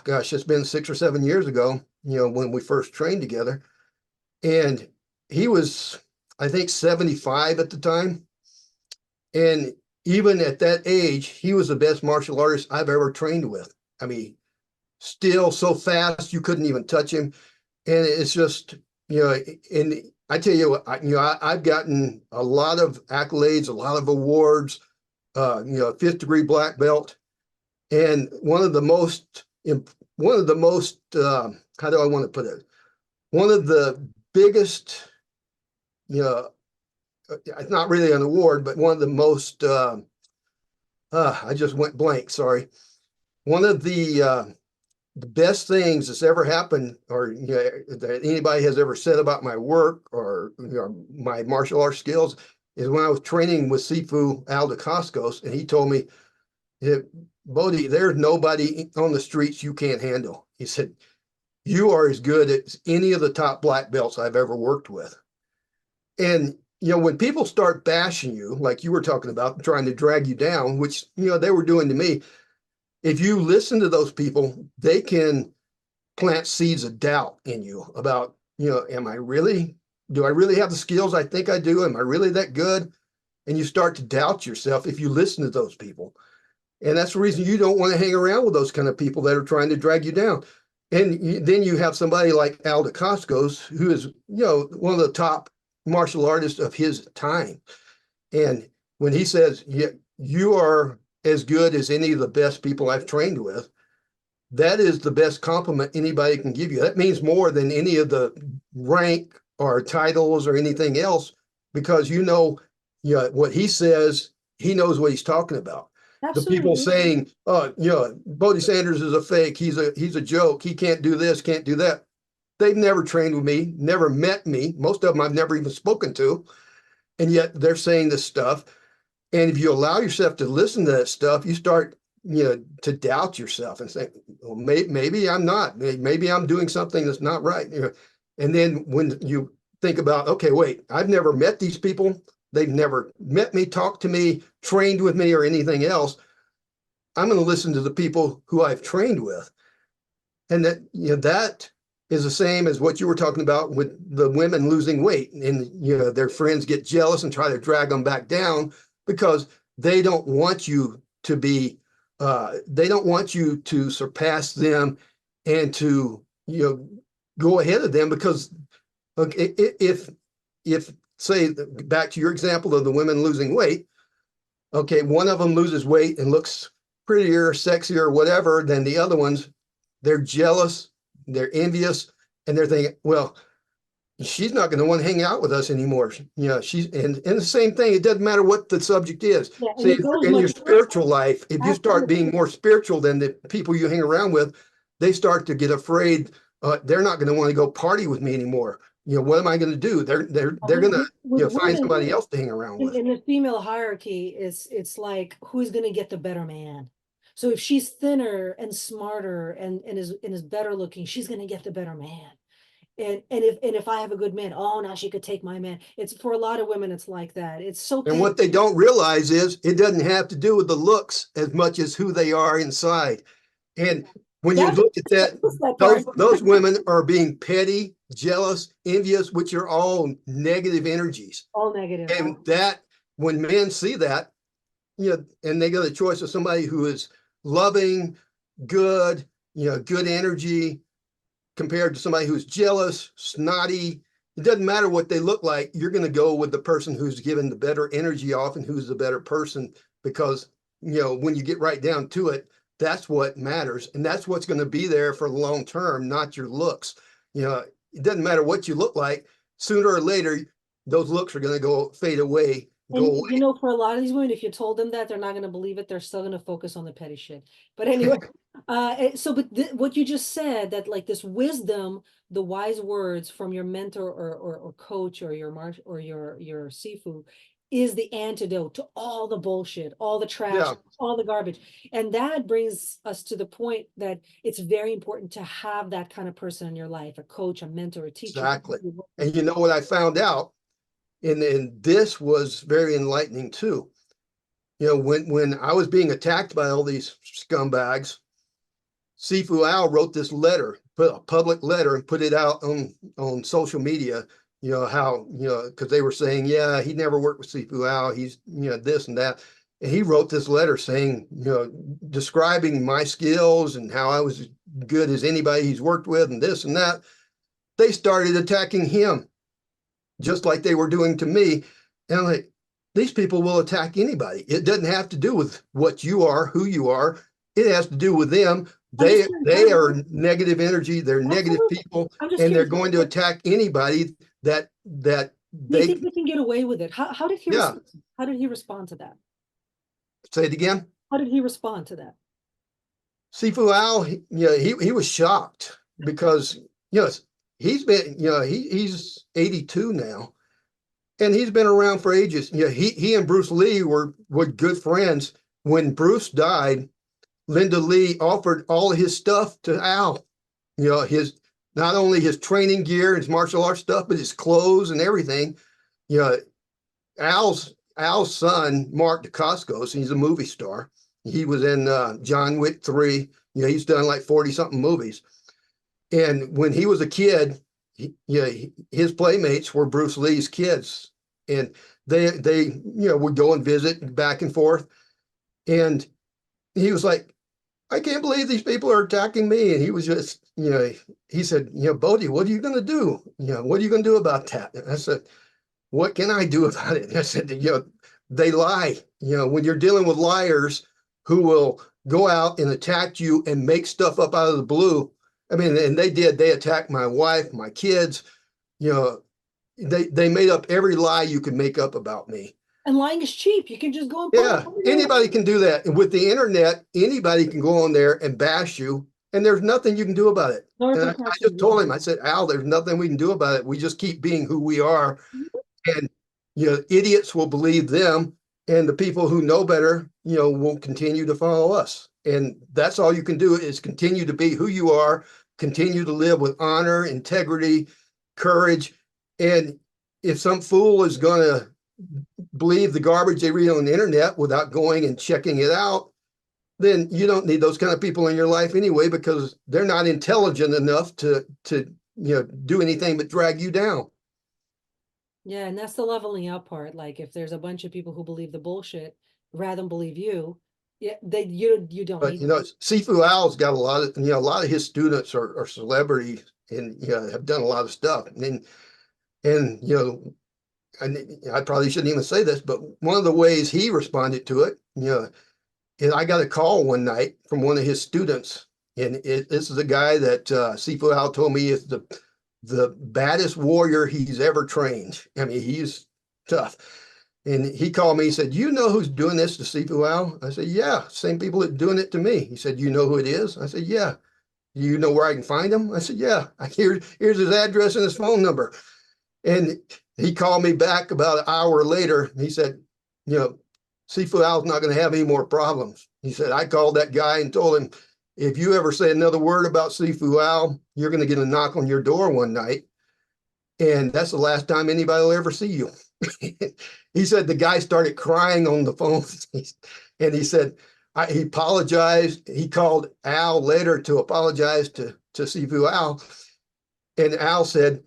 B: Gosh, it's been 6 or 7 years ago, when we first trained together. And he was, I think, 75 at the time. And even at that age, he was the best martial artist I've ever trained with. I mean, still so fast, you couldn't even touch him. And it's just, and I tell you what, I've gotten a lot of accolades, a lot of awards, fifth degree black belt. And one of the most, how do I want to put it? One of the biggest, it's not really an award, but one of the most, I just went blank, sorry. One of the best things that's ever happened, or that anybody has ever said about my work or my martial arts skills, is when I was training with Sifu Aldecascos, and he told me, Bohdi, there's nobody on the streets you can't handle. He said, you are as good as any of the top black belts I've ever worked with. And when people start bashing you, like you were talking about, trying to drag you down, which they were doing to me, if you listen to those people, they can plant seeds of doubt in you about, do I really have the skills I think I do? Am I really that good? And you start to doubt yourself if you listen to those people. And that's the reason you don't want to hang around with those kind of people that are trying to drag you down. And then you have somebody like Aldecascos, who is, one of the top martial artists of his time. And when he says, yeah, you are as good as any of the best people I've trained with, that is the best compliment anybody can give you. That means more than any of the rank or titles or anything else, because what he says, he knows what he's talking about. The people
A: absolutely.
B: saying, oh, Bodie Sanders is a fake, he's a joke, he can't do this, can't do that. They've never trained with me, never met me. Most of them I've never even spoken to. And yet they're saying this stuff. And if you allow yourself to listen to that stuff, you start, to doubt yourself and say, well, maybe I'm not. Maybe I'm doing something that's not right. And then when you think about, okay, wait, I've never met these people. They've never met me, talked to me, trained with me, or anything else. I'm going to listen to the people who I've trained with. And that is the same as what you were talking about with the women losing weight. And, their friends get jealous and try to drag them back down because they don't want you to be, they don't want you to surpass them and to, go ahead of them. Because if say, back to your example of the women losing weight, Okay, one of them loses weight and looks prettier, sexier, whatever than the other ones. They're jealous, they're envious, and they're thinking, well, she's not going to want to hang out with us anymore. You know, she's and the same thing. It doesn't matter what the subject is.
A: Yeah, and
B: See,
A: it goes
B: in
A: much
B: your
A: further.
B: spiritual life, if you start
A: Absolutely.
B: being more spiritual than the people you hang around with, they start to get afraid. They're not going to want to go party with me anymore. You know, what am I going to do? They're going to
A: With
B: find
A: women
B: somebody else to hang around with.
A: in the female hierarchy, it's like who's going to get the better man. So if she's thinner and smarter and is better looking, she's going to get the better man. And if I have a good man, oh, now she could take my man. It's for a lot of women, it's like that. It's so
B: And what they don't realize is it doesn't have to do with the looks as much as who they are inside. And when you
A: that's
B: look at that,
A: that part.
B: those women are being petty, jealous, envious, which are all negative energies.
A: All negative.
B: And that when men see that, you know, and they got a choice of somebody who is loving, good, you know, good energy compared to somebody who's jealous, snotty. It doesn't matter what they look like. You're going to go with the person who's given the better energy off and who's the better person because, you know, when you get right down to it, that's what matters. And that's what's going to be there for the long term, not your looks. You know, it doesn't matter what you look like. Sooner or later, those looks are going to go fade away, go
A: And
B: away.
A: for a lot of these women, if you told them that, they're not going to believe it. They're still going to focus on the petty shit. But anyway, but what you just said, that like this wisdom, the wise words from your mentor or coach or your sifu is the antidote to all the bullshit, all the trash,
B: Yeah,
A: all the garbage. And that brings us to the point that it's very important to have that kind of person in your life, a coach, a mentor, a teacher.
B: exactly. And you know what I found out? And this was very enlightening too. You know, when I was being attacked by all these scumbags, Sifu Al wrote this letter, put a public letter and put it out on social media, you know, how, you know, because they were saying, yeah, he never worked with Sifu Al. He's, you know, this and that. And he wrote this letter saying, you know, describing my skills and how I was as good as anybody he's worked with and this and that. They started attacking him just like they were doing to me. And I'm like, these people will attack anybody. It doesn't have to do with what you are, who you are. It has to do with them. They are negative energy. They're negative
A: Absolutely.
B: people,
A: I'm just
B: and they're
A: curious.
B: going to attack anybody that
A: Do you
B: they.
A: think they can get away with it? How did he
B: Yeah.
A: respond? How did he respond to that?
B: Say it again.
A: How did he respond to that?
B: Sifu Al, he was shocked because you know he's been he's 82 now, and he's been around for ages. You know, he and Bruce Lee were good friends. When Bruce died, Linda Lee offered all of his stuff to Al. You know, his not only his training gear, his martial arts stuff, but his clothes and everything. You know, Al's son, Mark Dacascos, he's a movie star. He was in John Wick 3. You know, he's done like 40 something movies. And when he was a kid, his playmates were Bruce Lee's kids. And they would go and visit back and forth. And he was like, I can't believe these people are attacking me. And he was just, he said, Bohdi, what are you going to do? What are you going to do about that? And I said, what can I do about it? And I said, they lie. When you're dealing with liars who will go out and attack you and make stuff up out of the blue. I mean, and they did. They attacked my wife, my kids. They made up every lie you could make up about me.
A: And lying is cheap. You can just go and
B: Yeah, anybody can do that. And with the internet, anybody can go on there and bash you, and there's nothing you can do about it. And I just told him, I said, Al, there's nothing we can do about it. We just keep being who we are. And, idiots will believe them, and the people who know better, will continue to follow us. And that's all you can do is continue to be who you are, continue to live with honor, integrity, courage. And if some fool is going to believe the garbage they read on the internet without going and checking it out, then you don't need those kind of people in your life anyway, because they're not intelligent enough to do anything but drag you down.
A: Yeah, and that's the leveling up part. Like if there's a bunch of people who believe the bullshit rather than believe you, yeah, you don't
B: But
A: need
B: Sifu Al's got a lot of his students are celebrities and have done a lot of stuff. And I probably shouldn't even say this, but one of the ways he responded to it, is I got a call one night from one of his students, and this is a guy that Sifu Al told me is the baddest warrior he's ever trained. I mean, he's tough. And he called me, he said, you know who's doing this to Sifu Al? I said, yeah, same people that are doing it to me. He said, you know who it is? I said, yeah. You know where I can find him? I said, yeah. Here's his address and his phone number. And he called me back about an hour later. He said, Sifu Al's not going to have any more problems. He said, I called that guy and told him, if you ever say another word about Sifu Al, you're going to get a knock on your door one night. And that's the last time anybody will ever see you. He said the guy started crying on the phone. And he said, he apologized. He called Al later to apologize to Sifu Al. And Al said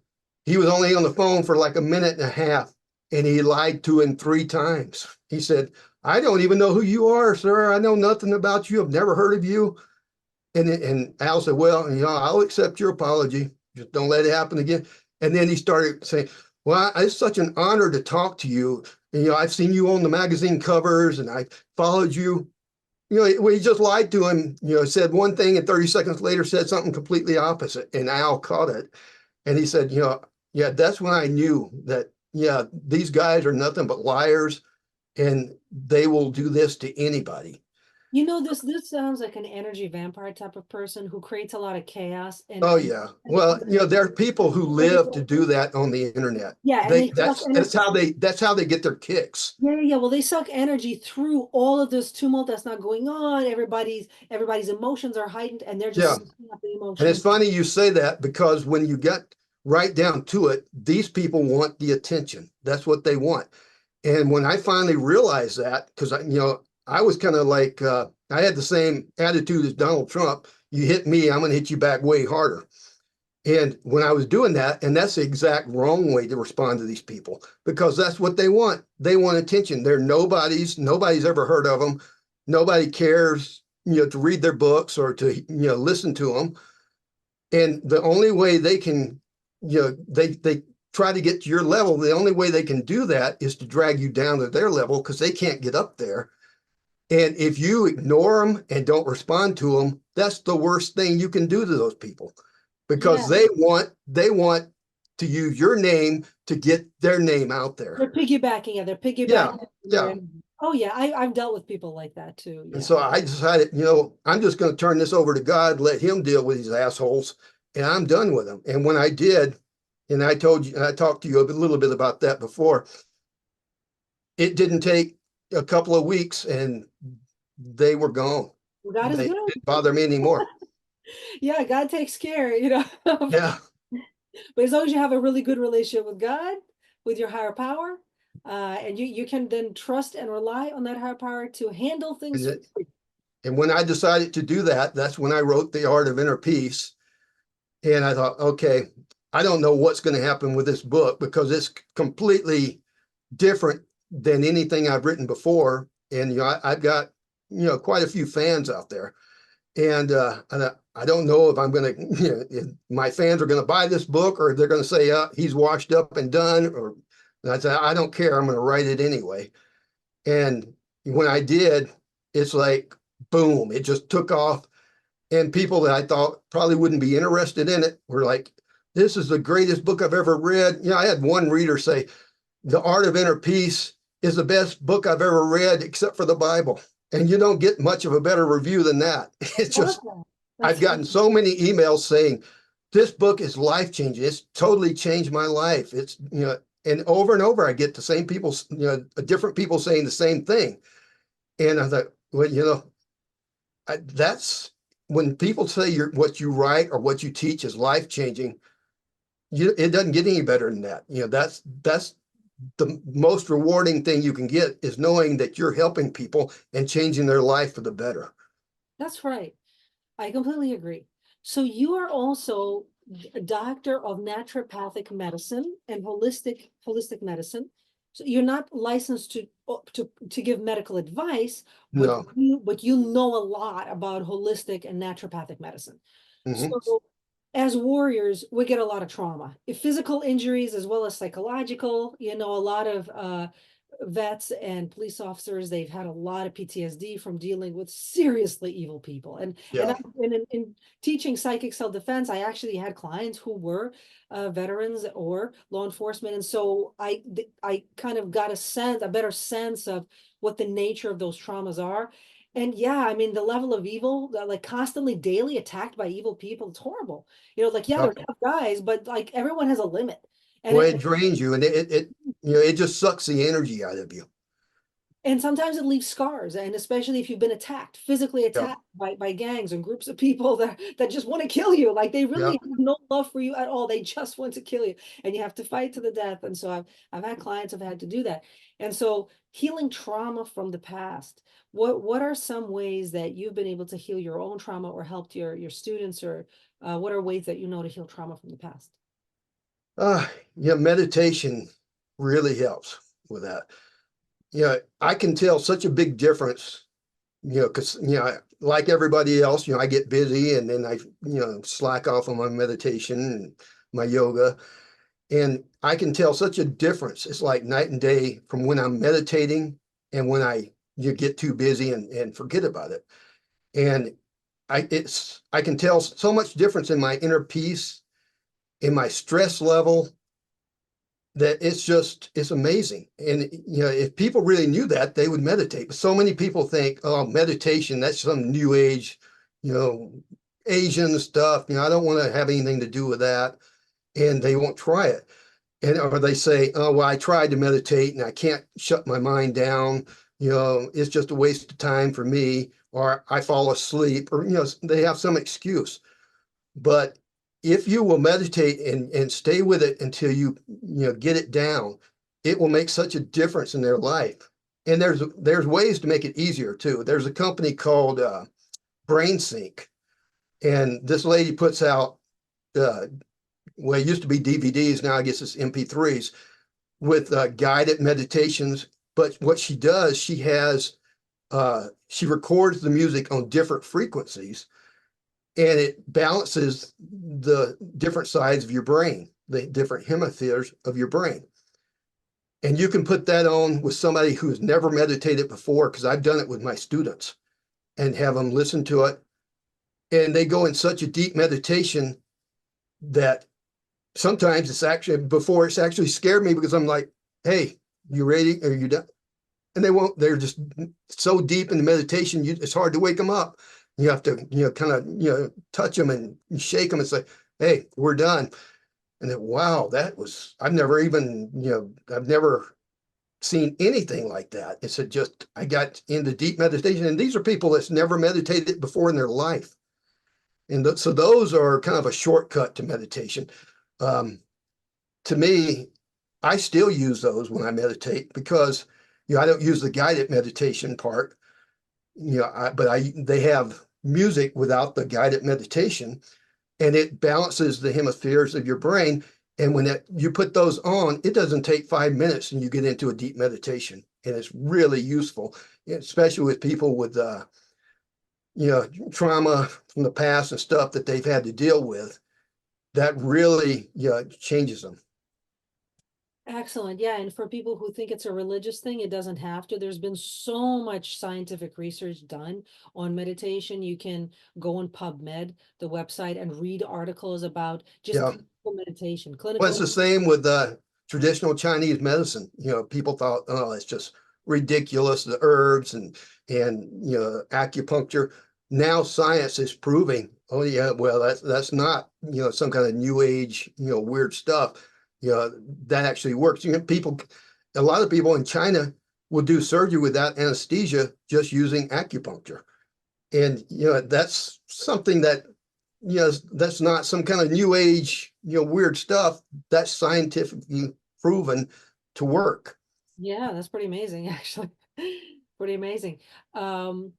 B: he was only on the phone for like a minute and a half. And he lied to him 3 times. He said, I don't even know who you are, sir. I know nothing about you. I've never heard of you. And Al said, well, I'll accept your apology. Just don't let it happen again. And then he started saying, well, it's such an honor to talk to you. And, I've seen you on the magazine covers and I followed you. He just lied to him, said one thing and 30 seconds later said something completely opposite. And Al caught it. And he said, yeah, that's when I knew that, these guys are nothing but liars and they will do this to anybody.
A: This sounds like an energy vampire type of person who creates a lot of chaos
B: Oh yeah. Well, there are people who live to do that on the internet.
A: Yeah, and they suck
B: That's how they get their kicks.
A: Yeah. Well, they suck energy through all of this tumult that's not going on. Everybody's emotions are heightened, and they're just sucking up the emotions.
B: And it's funny you say that because when you get right down to it, these people want the attention. That's what they want. And when I finally realized that, because I was kind of like I had the same attitude as Donald Trump. You hit me, I'm going to hit you back way harder. And when I was doing that, and that's the exact wrong way to respond to these people, because that's what they want. They want attention. They're nobodies. Nobody's ever heard of them. Nobody cares, to read their books or to, listen to them. And the only way they can, they try to get to your level. The only way they can do that is to drag you down to their level because they can't get up there. And if you ignore them and don't respond to them, that's the worst thing you can do to those people, because they want to use your name to get their name out there.
A: They're piggybacking. Yeah, they're piggybacking.
B: Yeah.
A: Oh yeah, I've dealt with people like that too. Yeah.
B: And so I decided, I'm just going to turn this over to God, let him deal with these assholes, and I'm done with them. And when I did, and I talked to you a little bit about that before, it didn't take a couple of weeks and they were gone.
A: God is good.
B: Didn't bother me anymore.
A: Yeah, God takes care,
B: Yeah.
A: But as long as you have a really good relationship with God, with your higher power, and you can then trust and rely on that higher power to handle things.
B: And when I decided to do that, that's when I wrote The Art of Inner Peace. And I thought, okay, I don't know what's going to happen with this book because it's completely different than anything I've written before. And, I've got, quite a few fans out there. And I don't know if I'm going to, if my fans are going to buy this book or if they're going to say, he's washed up and done. And I said, I don't care. I'm going to write it anyway. And when I did, it's like, boom, it just took off. And people that I thought probably wouldn't be interested in it were like, this is the greatest book I've ever read. I had one reader say, The Art of Inner Peace is the best book I've ever read, except for the Bible. And you don't get much of a better review than that. It's just, I've gotten so many emails saying, this book is life-changing. It's totally changed my life. It's, and over I get the same people, different people saying the same thing. And I thought, well, that's when people say what you write or what you teach is life-changing, it doesn't get any better than that. That's the most rewarding thing you can get is knowing that you're helping people and changing their life for the better.
A: That's right. I completely agree. So you are also a doctor of naturopathic medicine and holistic medicine. So you're not licensed to give medical advice, but
B: No.
A: you know a lot about holistic and naturopathic medicine.
B: Mm-hmm.
A: So as warriors, we get a lot of trauma, physical injuries as well as psychological. You know, a lot of vets and police officers, they've had a lot of PTSD from dealing with seriously evil people. And,
B: Yeah.
A: in teaching psychic self-defense, I actually had clients who were veterans or law enforcement. And so I kind of got a better sense of what the nature of those traumas are. And yeah, I mean, the level of evil, like constantly daily attacked by evil people, it's horrible. You know, like, yeah, they're
B: Yep.
A: tough guys, but like everyone has a limit. And
B: Well, it drains you, and it just sucks the energy out of you.
A: and sometimes it leaves scars, and especially if you've been attacked, physically
B: Yeah.
A: attacked by gangs and groups of people that just want to kill you. Like they really
B: Yeah.
A: have no love for you at all. They just want to kill you. And you have to fight to the death. And so I've had clients have had to do that. And so healing trauma from the past. What are some ways that you've been able to heal your own trauma or helped your students, or what are ways that you know to heal trauma from the past?
B: Uh, yeah, meditation really helps with that. I can tell such a big difference, because, like everybody else, I get busy and then I, slack off on my meditation and my yoga. And I can tell such a difference. It's like night and day from when I'm meditating and when you get too busy and forget about it. And I can tell so much difference in my inner peace, in my stress level, that it's amazing. And if people really knew that, they would meditate. But so many people think, oh, meditation, that's some new age, you know, Asian stuff. I don't want to have anything to do with that. And they won't try it. And or they say, oh, well, I tried to meditate and I can't shut my mind down. It's just a waste of time for me, or I fall asleep, or they have some excuse. But if you will meditate and stay with it until you get it down, it will make such a difference in their life. And there's ways to make it easier too. There's a company called BrainSync, and this lady puts out well, it used to be DVDs, now I guess it's MP3s with guided meditations. But what she does, she records the music on different frequencies, and it balances the different sides of your brain, the different hemispheres of your brain. And you can put that on with somebody who's never meditated before, because I've done it with my students, and have them listen to it. And they go in such a deep meditation that sometimes it's actually scared me, because I'm like, hey, you ready? Are you done? And they're just so deep in the meditation, it's hard to wake them up. You have to, kind of, touch them and shake them and say, hey, we're done. And then, wow, I've never seen anything like that. It's I got into deep meditation, and these are people that's never meditated before in their life. And so those are kind of a shortcut to meditation. Um, to me, I still use those when I meditate, because, I don't use the guided meditation part, they have music without the guided meditation, and it balances the hemispheres of your brain. And when you put those on, it doesn't take 5 minutes and you get into a deep meditation. And it's really useful, especially with people with, trauma from the past and stuff that they've had to deal with. That really, changes them.
A: Excellent. Yeah. And for people who think it's a religious thing, it doesn't have to. There's been so much scientific research done on meditation. You can go on PubMed, the website, and read articles about just
B: Yeah.
A: clinical meditation,
B: Well, it's
A: clinical.
B: the same with traditional Chinese medicine. People thought, oh, it's just ridiculous, the herbs and acupuncture. Now science is proving, oh yeah, well that's not some kind of new age weird stuff. That actually works. A lot of people in China will do surgery without anesthesia, just using acupuncture, and that's something that that's not some kind of new age, weird stuff. That's scientifically proven to work.
A: Yeah, that's pretty amazing, actually. Pretty amazing. Um,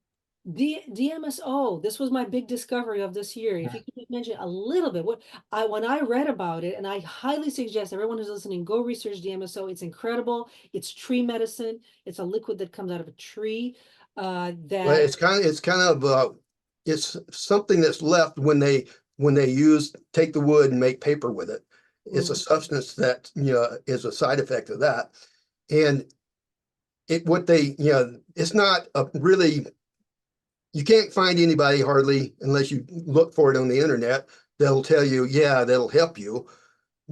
A: DMSO, this was my big discovery of this year. If you could just mention a little bit, when I read about it, and I highly suggest everyone who's listening, go research DMSO. It's incredible. It's tree medicine. It's a liquid that comes out of a tree.
B: Well,
A: That
B: it's kind of it's something that's left when they when they take the wood and make paper with it. It's a substance that, is a side effect of that. And it's not a really, you can't find anybody hardly unless you look for it on the internet that'll tell you, yeah, that'll help you,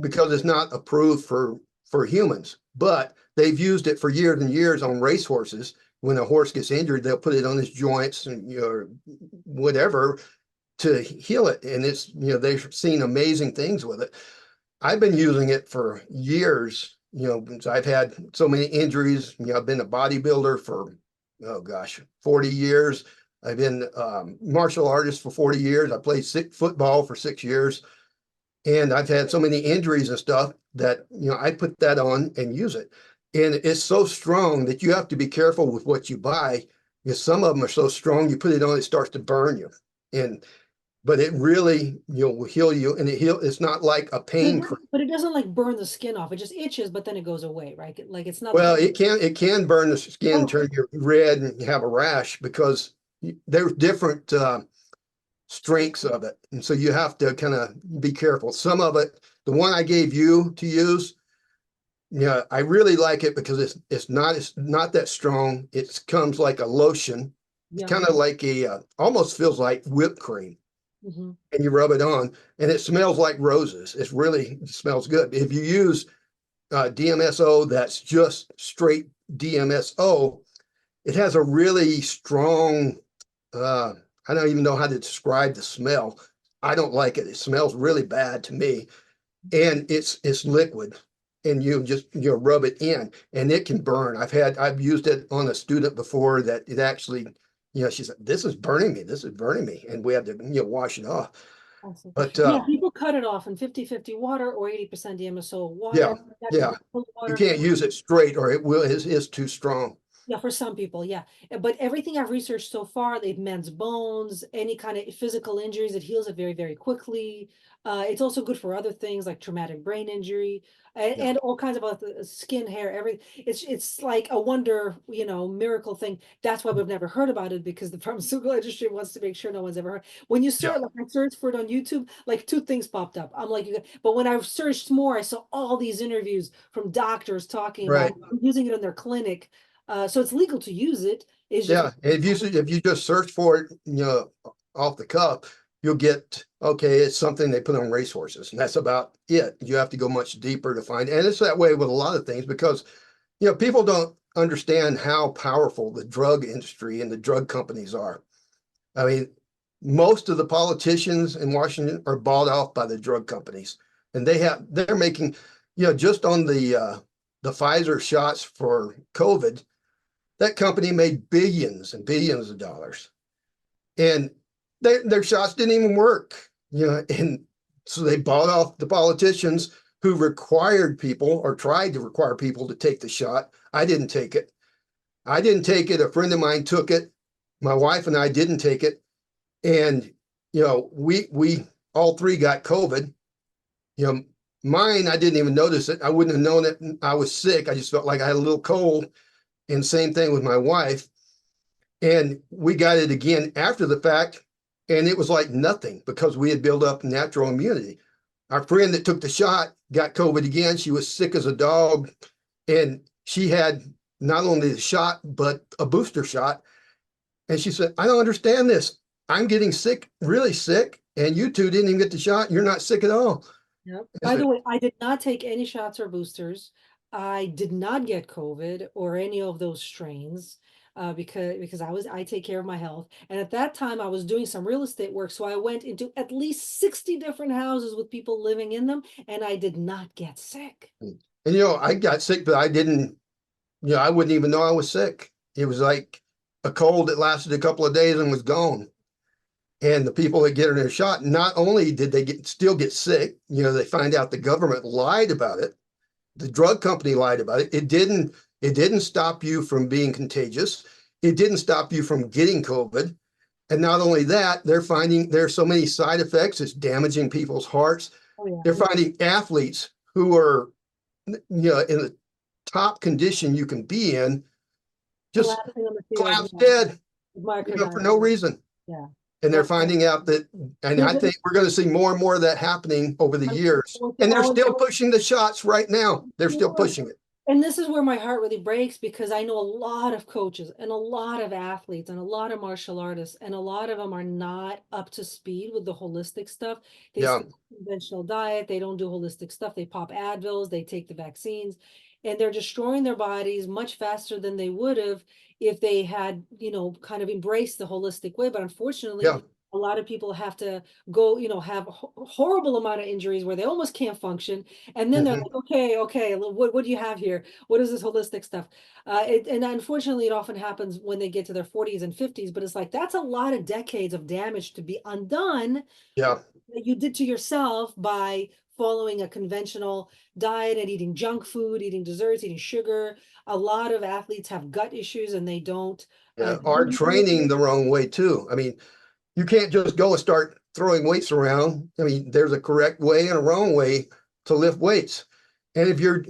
B: because it's not approved for humans. But they've used it for years and years on racehorses. When a horse gets injured, they'll put it on his joints and whatever to heal it. And it's, they've seen amazing things with it. I've been using it for years, because I've had so many injuries. I've been a bodybuilder for, 40 years. I've been martial artist for 40 years. I played football for 6 years. And I've had so many injuries and stuff that, I put that on and use it. And it's so strong that you have to be careful with what you buy, because some of them are so strong, you put it on, it starts to burn you. But it really, will heal you, and it's not like a pain cream.
A: But it doesn't like burn the skin off. It just itches, but then it goes away, right? Like it's not.
B: Well, it can burn the skin,
A: Oh.
B: turn you red, and have a rash, because there's different strengths of it, and so you have to kind of be careful. Some of it, the one I gave you to use, I really like it because it's not that strong. It comes like a lotion. It's kind of like almost feels like whipped cream. And you rub it on, and it smells like roses. It smells good. If you use DMSO, that's just straight DMSO, it has a really strong, I don't even know how to describe the smell. I don't like it. It smells really bad to me. And it's liquid, and you just rub it in, and it can burn. I've used it on a student before that it actually, she said, this is burning me. And we had to, wash it off. But
A: yeah, people cut it off in 50-50 water or 80% DMSO water.
B: Yeah. You can't use it straight, or it's too strong.
A: Yeah, for some people, yeah. But everything I've researched so far, it mends bones, any kind of physical injuries, it heals it very, very quickly. It's also good for other things like traumatic brain injury and all kinds of other skin, hair, everything. It's like a wonder, miracle thing. That's why we've never heard about it, because the pharmaceutical industry wants to make sure no one's ever heard. When you search, like I searched for it on YouTube, like 2 things popped up. I'm like, but when I searched more, I saw all these interviews from doctors talking about using it in their clinic. So it's legal to use it. It's just,
B: if you just search for it, off the cuff, you'll get, okay, it's something they put on racehorses, and that's about it. You have to go much deeper to find, and it's that way with a lot of things, because people don't understand how powerful the drug industry and the drug companies are. I mean, most of the politicians in Washington are bought off by the drug companies, and they're making, just on the Pfizer shots for COVID. That company made billions and billions of dollars, and their shots didn't even work, and so they bought off the politicians who required people, or tried to require people, to take the shot. I didn't take it. A friend of mine took it. My wife and I didn't take it. And, we all 3 got COVID. Mine, I didn't even notice it. I wouldn't have known it. I was sick. I just felt like I had a little cold. And same thing with my wife. And we got it again after the fact, and it was like nothing, because we had built up natural immunity. Our friend that took the shot got COVID again. She was sick as a dog, and she had not only the shot, but a booster shot. And she said, I don't understand this. I'm getting sick, really sick, and you 2 didn't even get the shot. You're not sick at all.
A: Yep. By the way, I did not take any shots or boosters. I did not get COVID or any of those strains because I take care of my health. And at that time, I was doing some real estate work. So I went into at least 60 different houses with people living in them, and I did not get sick.
B: And, I got sick, but I didn't, I wouldn't even know I was sick. It was like a cold that lasted a couple of days and was gone. And the people that get their shot, not only did they still get sick, they find out the government lied about it. The drug company lied about it. It didn't stop you from being contagious. It didn't stop you from getting COVID. And not only that, they're finding there's so many side effects. It's damaging people's hearts.
A: Oh, yeah.
B: They're finding athletes who are, in the top condition you can be in, just collapse dead, for no reason.
A: Yeah.
B: And they're
A: That's
B: finding out that, and
A: they're
B: I
A: gonna,
B: think we're going to see more and more of that happening over the years. And they're
A: oh,
B: still pushing the shots right now. They're still pushing it.
A: and this is where my heart really breaks because I know a lot of coaches and a lot of athletes and a lot of martial artists, and a lot of them are not up to speed with the holistic stuff. They
B: Yeah,
A: stick to conventional diet, they don't do holistic stuff, they pop Advils, they take the vaccines, and they're destroying their bodies much faster than they would have if they had, kind of embraced the holistic way. But
B: yeah.
A: unfortunately, a lot of people have to go, have a horrible amount of injuries where they almost can't function, and then they're
B: Mhm.
A: like, okay, what do you have here? What is this holistic stuff? And unfortunately, it often happens when they get to their 40s and 50s, but it's like, that's a lot of decades of damage to be undone
B: Yeah,
A: that you did to yourself by following a conventional diet and eating junk food, eating desserts, eating sugar. A lot of athletes have gut issues and they don't.
B: yeah. Are training the wrong way too. I mean, you can't just go and start throwing weights around. I mean, there's a correct way and a wrong way to lift weights. And if you're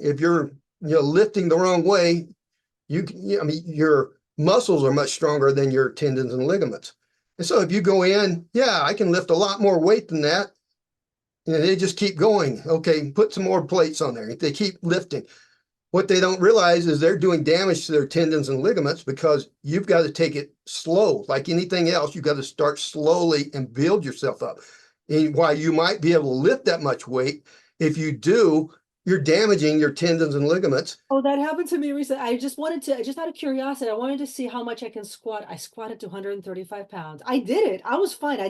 B: lifting the wrong way, I mean, your muscles are much stronger than your tendons and ligaments. And so if you go in, yeah, I can lift a lot more weight than that. And they just keep going. Okay, put some more plates on there. If they keep lifting, what they don't realize is they're doing damage to their tendons and ligaments because you've got to take it slow. Like anything else, you've got to start slowly and build yourself up. And while you might be able to lift that much weight, if you do, you're damaging your tendons and ligaments.
A: Oh, that happened to me recently. Just out of curiosity, I wanted to see how much I can squat. I squatted to 135 pounds. I did it. I was fine. I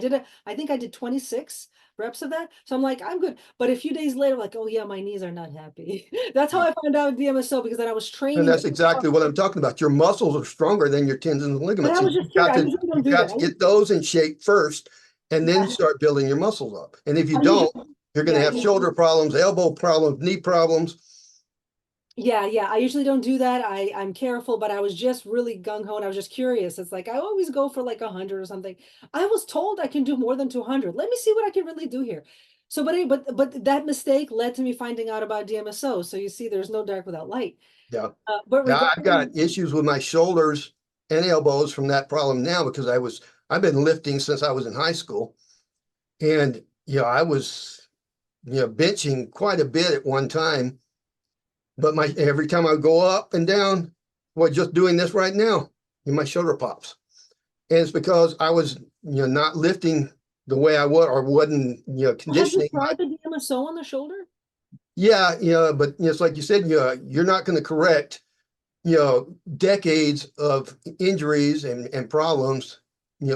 A: think I did 26 reps of that. So I'm like, I'm good. But a few days later, I'm like, oh yeah, my knees are not happy. That's how I found out DMSO, because then I was
B: And
A: training
B: that's
A: so hard.
B: exactly what I'm talking about. Your muscles are stronger than your tendons and
A: But I
B: ligaments. And
A: was just curious. I usually don't
B: you've
A: do
B: got
A: that.
B: to get those in shape first and then start building your muscles up. And if you
A: I
B: don't,
A: usually,
B: you're going to
A: yeah,
B: have shoulder problems, elbow problems, knee problems.
A: yeah. I usually don't do that. I'm careful, but I was just really gung-ho and I was just curious. It's like I always go for like 100 or something. I was told I can do more than 200. Let me see what I can really do here. So, but that mistake led to me finding out about DMSO. So you see, there's no dark without light.
B: Yeah.
A: But
B: Yeah, I've got
A: regarding,
B: issues with my shoulders and elbows from that problem now because I've been lifting since I was in high school. And I was benching quite a bit at one time, but my every time I go up and down, well, just doing this right now, my shoulder pops. And it's because I was not lifting the way I would or wasn't
A: have you
B: conditioning.
A: tried the DMSO on the shoulder?
B: Yeah, but it's like you said, you're not going to correct decades of injuries and problems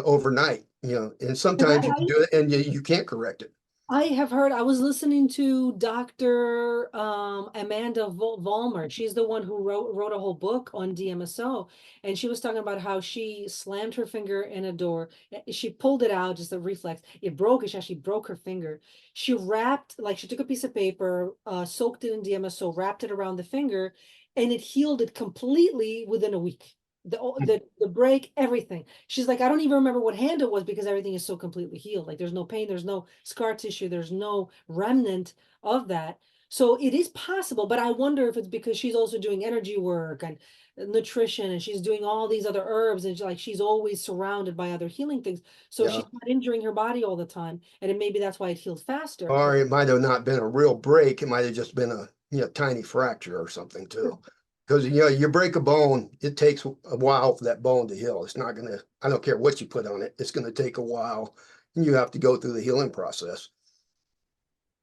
B: overnight. And
A: Because
B: sometimes you can do it and you can't correct it.
A: I have heard, I was listening to Dr. Amanda Vollmer. She's the one who wrote a whole book on DMSO. And she was talking about how she slammed her finger in a door. She pulled it out, just a reflex. It broke. She actually broke her finger. She took a piece of paper, soaked it in DMSO, wrapped it around the finger, and it healed it completely within a week. The break, everything. She's like, I don't even remember what hand it was because everything is so completely healed. Like there's no pain, there's no scar tissue, there's no remnant of that. So it is possible, but I wonder if it's because she's also doing energy work and nutrition, and she's doing all these other herbs, and she's always surrounded by other healing things. So
B: Yeah.
A: she's not injuring her body all the time. And maybe that's why it heals faster.
B: Or it might have not been a real break. It might have just been a tiny fracture or something too. Because you break a bone, it takes a while for that bone to heal. It's not gonna, I don't care what you put on it, it's gonna take a while. And you have to go through the healing process.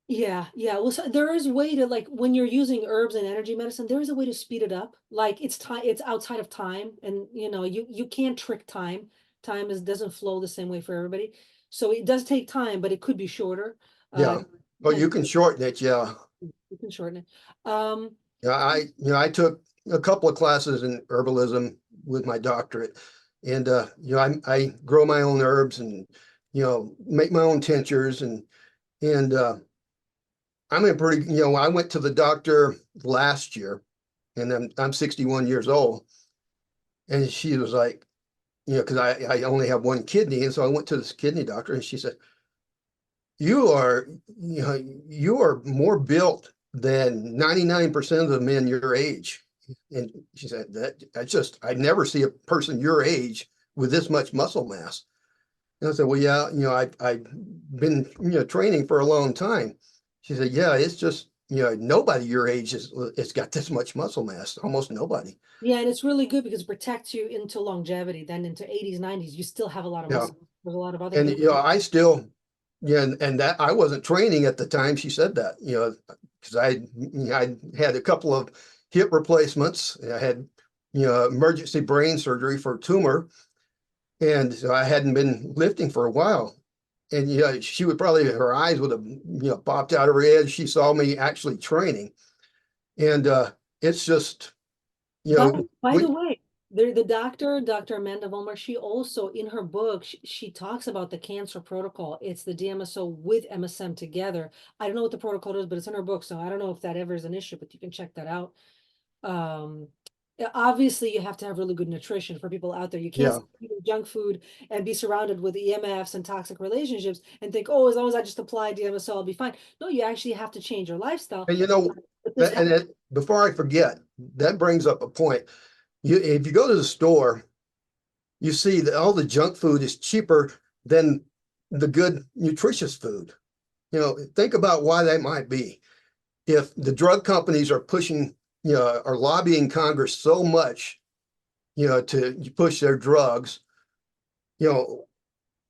A: Yeah. Well, so there is a way to, like, when you're using herbs and energy medicine, there is a way to speed it up. Like it's time, it's outside of time, and you can't trick time. Time doesn't flow the same way for everybody. So it does take time, but it could be shorter. Uh,
B: Yeah. Well, you can shorten it, yeah.
A: you can shorten it.
B: Yeah, I took a couple of classes in herbalism with my doctorate, and I grow my own herbs and make my own tinctures and I'm in pretty I went to the doctor last year, and I'm 61 years old, and she was like, because I only have one kidney, and so I went to this kidney doctor, and she said, you are you are more built than 99% of the men your age. And she said that I never see a person your age with this much muscle mass. And I said, well, yeah, I've been, training for a long time. She said, yeah, it's just, nobody your age has got this much muscle mass, almost nobody.
A: Yeah, and it's really good because it protects you into longevity. Then into 80s, 90s, you still have a lot of
B: Yeah.
A: muscle. There's a lot of other
B: And,
A: things.
B: I still, yeah, and that I wasn't training at the time she said that, because I had a couple of hip replacements. I had, emergency brain surgery for a tumor. And so I hadn't been lifting for a while. And she would probably, her eyes would have, popped out of her head. She saw me actually training. And it's just,
A: By the
B: when,
A: way, the doctor, Dr. Amanda Vollmer, she also in her book, she talks about the cancer protocol. It's the DMSO with MSM together. I don't know what the protocol is, but it's in her book. So I don't know if that ever is an issue, but you can check that out. Obviously you have to have really good nutrition for people out there. You can't
B: yeah.
A: eat junk food and be surrounded with EMFs and toxic relationships and think, oh, as long as I just apply DMSO, I'll be fine. No, you actually have to change your lifestyle.
B: And
A: But this
B: before I forget, that brings up a point. If you go to the store, you see that all the junk food is cheaper than the good nutritious food. Think about why that might be. If the drug companies are pushing, are lobbying Congress so much, to push their drugs, you know,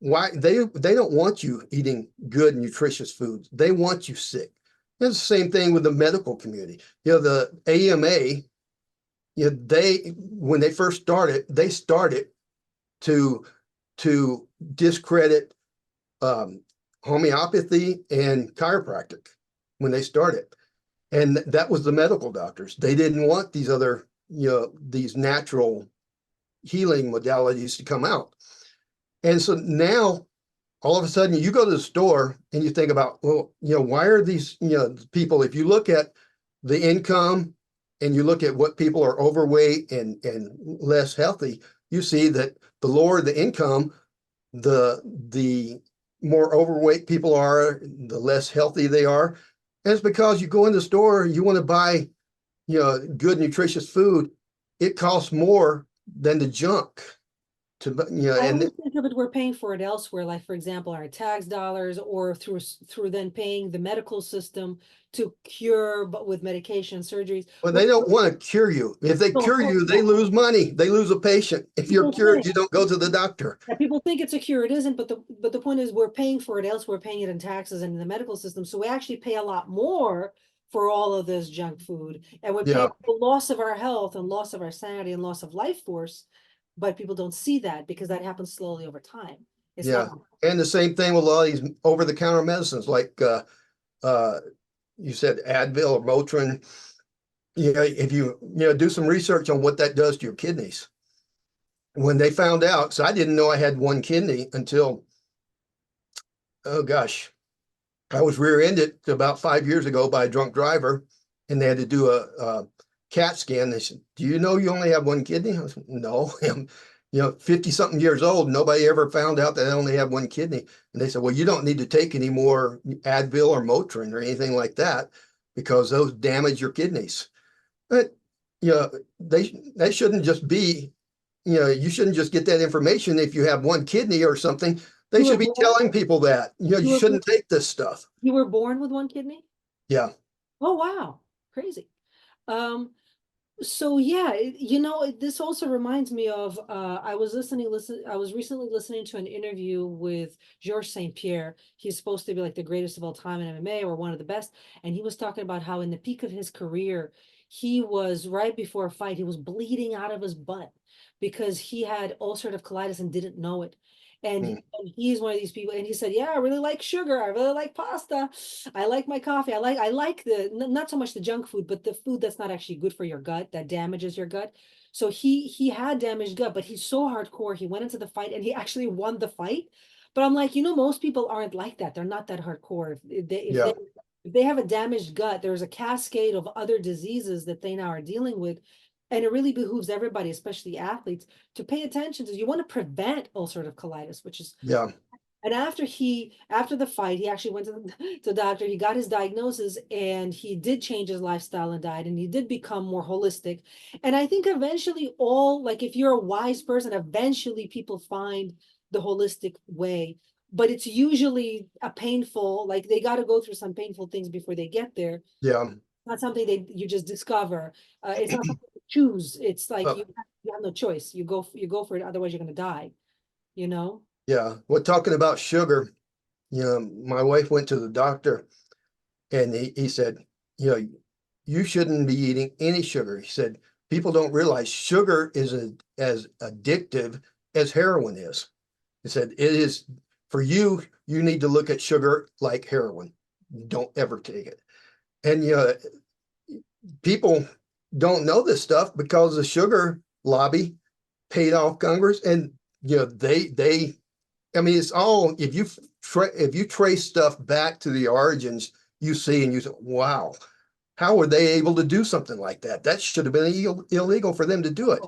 B: why they don't want you eating good nutritious foods. They want you sick. It's the same thing with the medical community. The AMA, they when they first started, they started to discredit homeopathy and chiropractic when they started. And that was the medical doctors. They didn't want these other, these natural healing modalities to come out. And so now all of a sudden you go to the store and you think about, well, why are these, people, if you look at the income and you look at what people are overweight and less healthy, you see that the lower the income, the more overweight people are, the less healthy they are. And it's because you go in the store, you want to buy, good nutritious food. It costs more than the junk
A: I
B: and
A: always think of it, we're paying for it elsewhere, like for example, our tax dollars or through then paying the medical system to cure, but with medication, surgeries.
B: well, they don't want to cure you. If they
A: Of
B: cure
A: course,
B: you,
A: yeah.
B: they lose money. They lose a patient. If you're
A: People
B: cured,
A: think
B: you don't go to the doctor.
A: that people think it's a cure, it isn't, but the point is we're paying for it elsewhere, we're paying it in taxes and in the medical system. So we actually pay a lot more for all of this junk food. And we pay
B: Yeah,
A: the loss of our health and loss of our sanity and loss of life force. But people don't see that because that happens slowly over time. It's
B: yeah.
A: not.
B: And the same thing with a lot of these over-the-counter medicines, like uh, you said, Advil or Motrin. If you do some research on what that does to your kidneys. When they found out, so I didn't know I had one kidney until, oh gosh, I was rear-ended about 5 years ago by a drunk driver, and they had to do a CAT scan. They said, "Do you know you only have one kidney?" I said, "No, I'm, 50 something years old. Nobody ever found out that I only have one kidney." And they said, "Well, you don't need to take any more Advil or Motrin or anything like that because those damage your kidneys." But they shouldn't just be, you shouldn't just get that information if you have one kidney or something. They
A: You were
B: should be
A: born,
B: telling people that, you
A: you were
B: shouldn't take this stuff.
A: you were born with one kidney?
B: Yeah.
A: Oh wow, crazy. Um, so yeah, this also reminds me of I was recently listening to an interview with Georges St. Pierre. He's supposed to be like the greatest of all time in MMA or one of the best. And he was talking about how in the peak of his career, he was right before a fight, he was bleeding out of his butt because he had ulcerative colitis and didn't know it.
B: Mm.
A: And he's one of these people, and he said, "Yeah, I really like sugar. I really like pasta. I like my coffee. I like not so much the junk food, but the food that's not actually good for your gut, that damages your gut." So he had damaged gut, but he's so hardcore. He went into the fight and he actually won the fight. But I'm like, most people aren't like that. They're not that hardcore.
B: Yeah.
A: If they have a damaged gut, there's a cascade of other diseases that they now are dealing with. And it really behooves everybody, especially athletes, to pay attention to. You want to prevent ulcerative colitis, which is.
B: Yeah.
A: And after the fight, he actually went to the doctor. He got his diagnosis, and he did change his lifestyle and diet, and he did become more holistic. And I think eventually, like if you're a wise person, eventually people find the holistic way, but it's usually a painful, like they got to go through some painful things before they get there.
B: Yeah.
A: Not something you just discover. It's not something you choose. It's like
B: Uh,
A: you have no choice. You go for it. Otherwise, you're gonna die. You know.
B: yeah. Well, talking about sugar, my wife went to the doctor and he said, you shouldn't be eating any sugar. He said, people don't realize sugar is as addictive as heroin is. He said, it is for you, you need to look at sugar like heroin. Don't ever take it. And people don't know this stuff because the sugar lobby paid off Congress, and they I mean, it's all, if you trace stuff back to the origins, you see and you say, wow, how were they able to do something like that? That should have been illegal for them to do it.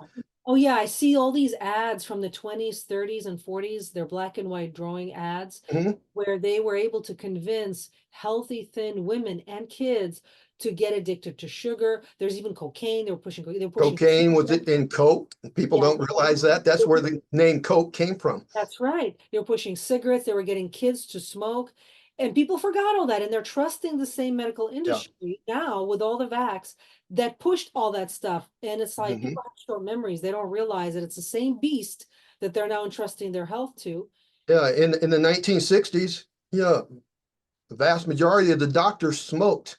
A: Oh yeah, I see all these ads from the 20s, 30s, and 40s. They're black and white drawing ads
B: Mhm.
A: where they were able to convince healthy, thin women and kids to get addicted to sugar. There's even cocaine. They were pushing
B: Cocaine was it
A: cigarettes.
B: in Coke? People
A: Yeah,
B: don't realize that. That's where the name Coke came from.
A: that's right. They were pushing cigarettes. They were getting kids to smoke. And people forgot all that. And they're trusting the same medical
B: Yeah.
A: industry now with all the vax that pushed all that stuff. And it's like
B: Mhm.
A: people have short memories. They don't realize that it's the same beast that they're now entrusting their health to.
B: Yeah. In the 1960s, the vast majority of the doctors smoked.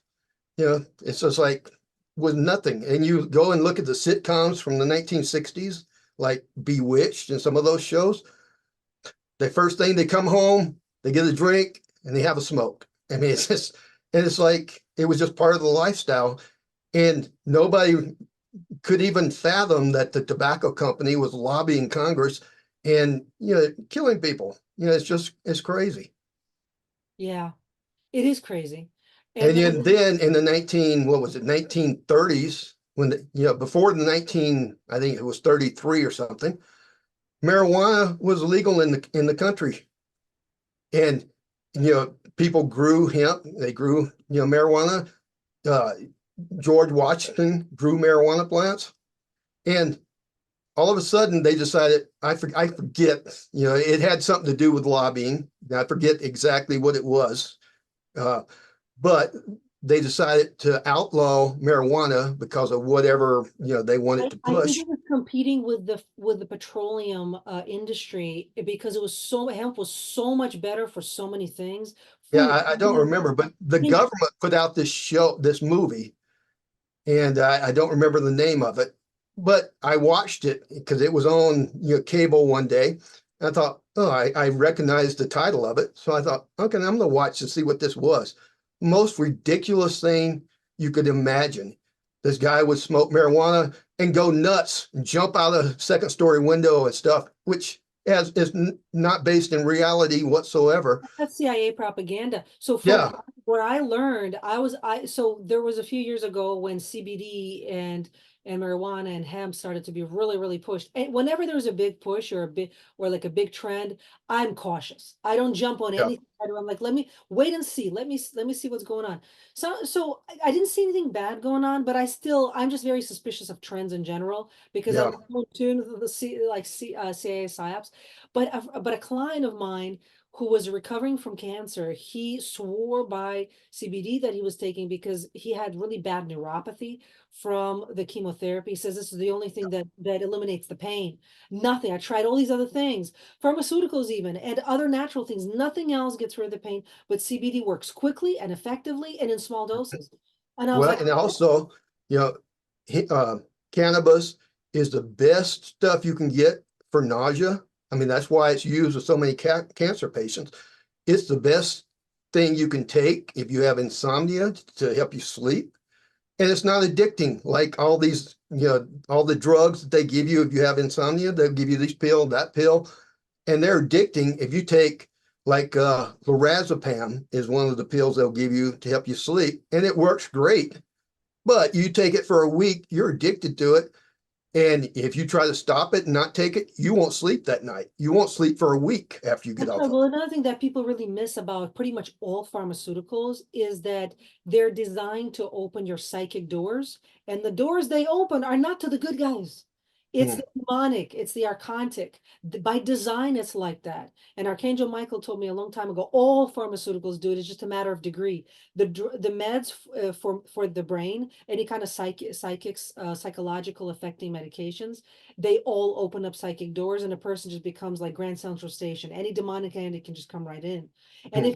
B: It's just like was nothing. And you go and look at the sitcoms from the 1960s, like Bewitched and some of those shows. The first thing they come home, they get a drink and they have a smoke. I mean, it's just, and it's like it was just part of the lifestyle. And nobody could even fathom that the tobacco company was lobbying Congress and killing people. It's crazy.
A: Yeah, it is crazy. And
B: And
A: then,
B: then in the 1930s, when before the 19, I think it was 33 or something, marijuana was legal in the country. And people grew hemp, they grew marijuana. Uh, George Washington grew marijuana plants, and all of a sudden they decided, I forget, it had something to do with lobbying. I forget exactly what it was. Uh, but they decided to outlaw marijuana because of whatever they wanted to
A: I think
B: push.
A: it was competing with the petroleum industry because it was so hemp was so much better for so many things.
B: Yeah,
A: Food,
B: I don't remember, but the government put out this movie, and I don't remember the name of it, but I watched it because it was on cable one day. And I thought, oh, I recognized the title of it, so I thought, okay, I'm gonna watch to see what this was. Most ridiculous thing you could imagine. This guy would smoke marijuana and go nuts and jump out a second story window and stuff, which is not based in reality whatsoever.
A: that's CIA propaganda. So from
B: Yeah,
A: what I learned, so there was a few years ago when CBD and marijuana and hemp started to be really, really pushed. And whenever there's a big push or a big or like a big trend, I'm cautious. I don't jump on
B: yeah,
A: anything. I'm like, let me wait and see. Let me see what's going on. So I didn't see anything bad going on, but I'm just very suspicious of trends in general because
B: yeah.
A: I'm so tuned to the CIA psyops. But a client of mine who was recovering from cancer, he swore by CBD that he was taking because he had really bad neuropathy from the chemotherapy. He says this is the only thing that eliminates the pain. Nothing. I tried all these other things, pharmaceuticals even, and other natural things. Nothing else gets rid of the pain, but CBD works quickly and effectively and in small doses. And I was
B: Well,
A: like,
B: and also, you know, cannabis is the best stuff you can get for nausea. I mean, that's why it's used with so many cancer patients. It's the best thing you can take if you have insomnia to help you sleep. And it's not addicting like all these, all the drugs that they give you if you have insomnia. They'll give you this pill, that pill, and they're addicting. If you take like lorazepam is one of the pills they'll give you to help you sleep, and it works great. But you take it for a week, you're addicted to it. And if you try to stop it and not take it, you won't sleep that night. You won't sleep for a week after you get
A: that's
B: off
A: right.
B: of
A: Well, another thing that people really miss about pretty much all pharmaceuticals is that they're designed to open your psychic doors, and the doors they open are not to the good guys. It's
B: Hmm.
A: the demonic, it's the archontic. By design, it's like that. And Archangel Michael told me a long time ago, all pharmaceuticals do it. It's just a matter of degree. The meds for the brain, any kind of psychological affecting medications, they all open up psychic doors, and a person just becomes like Grand Central Station. Any demonic entity can just come right in. And
B: Hmm.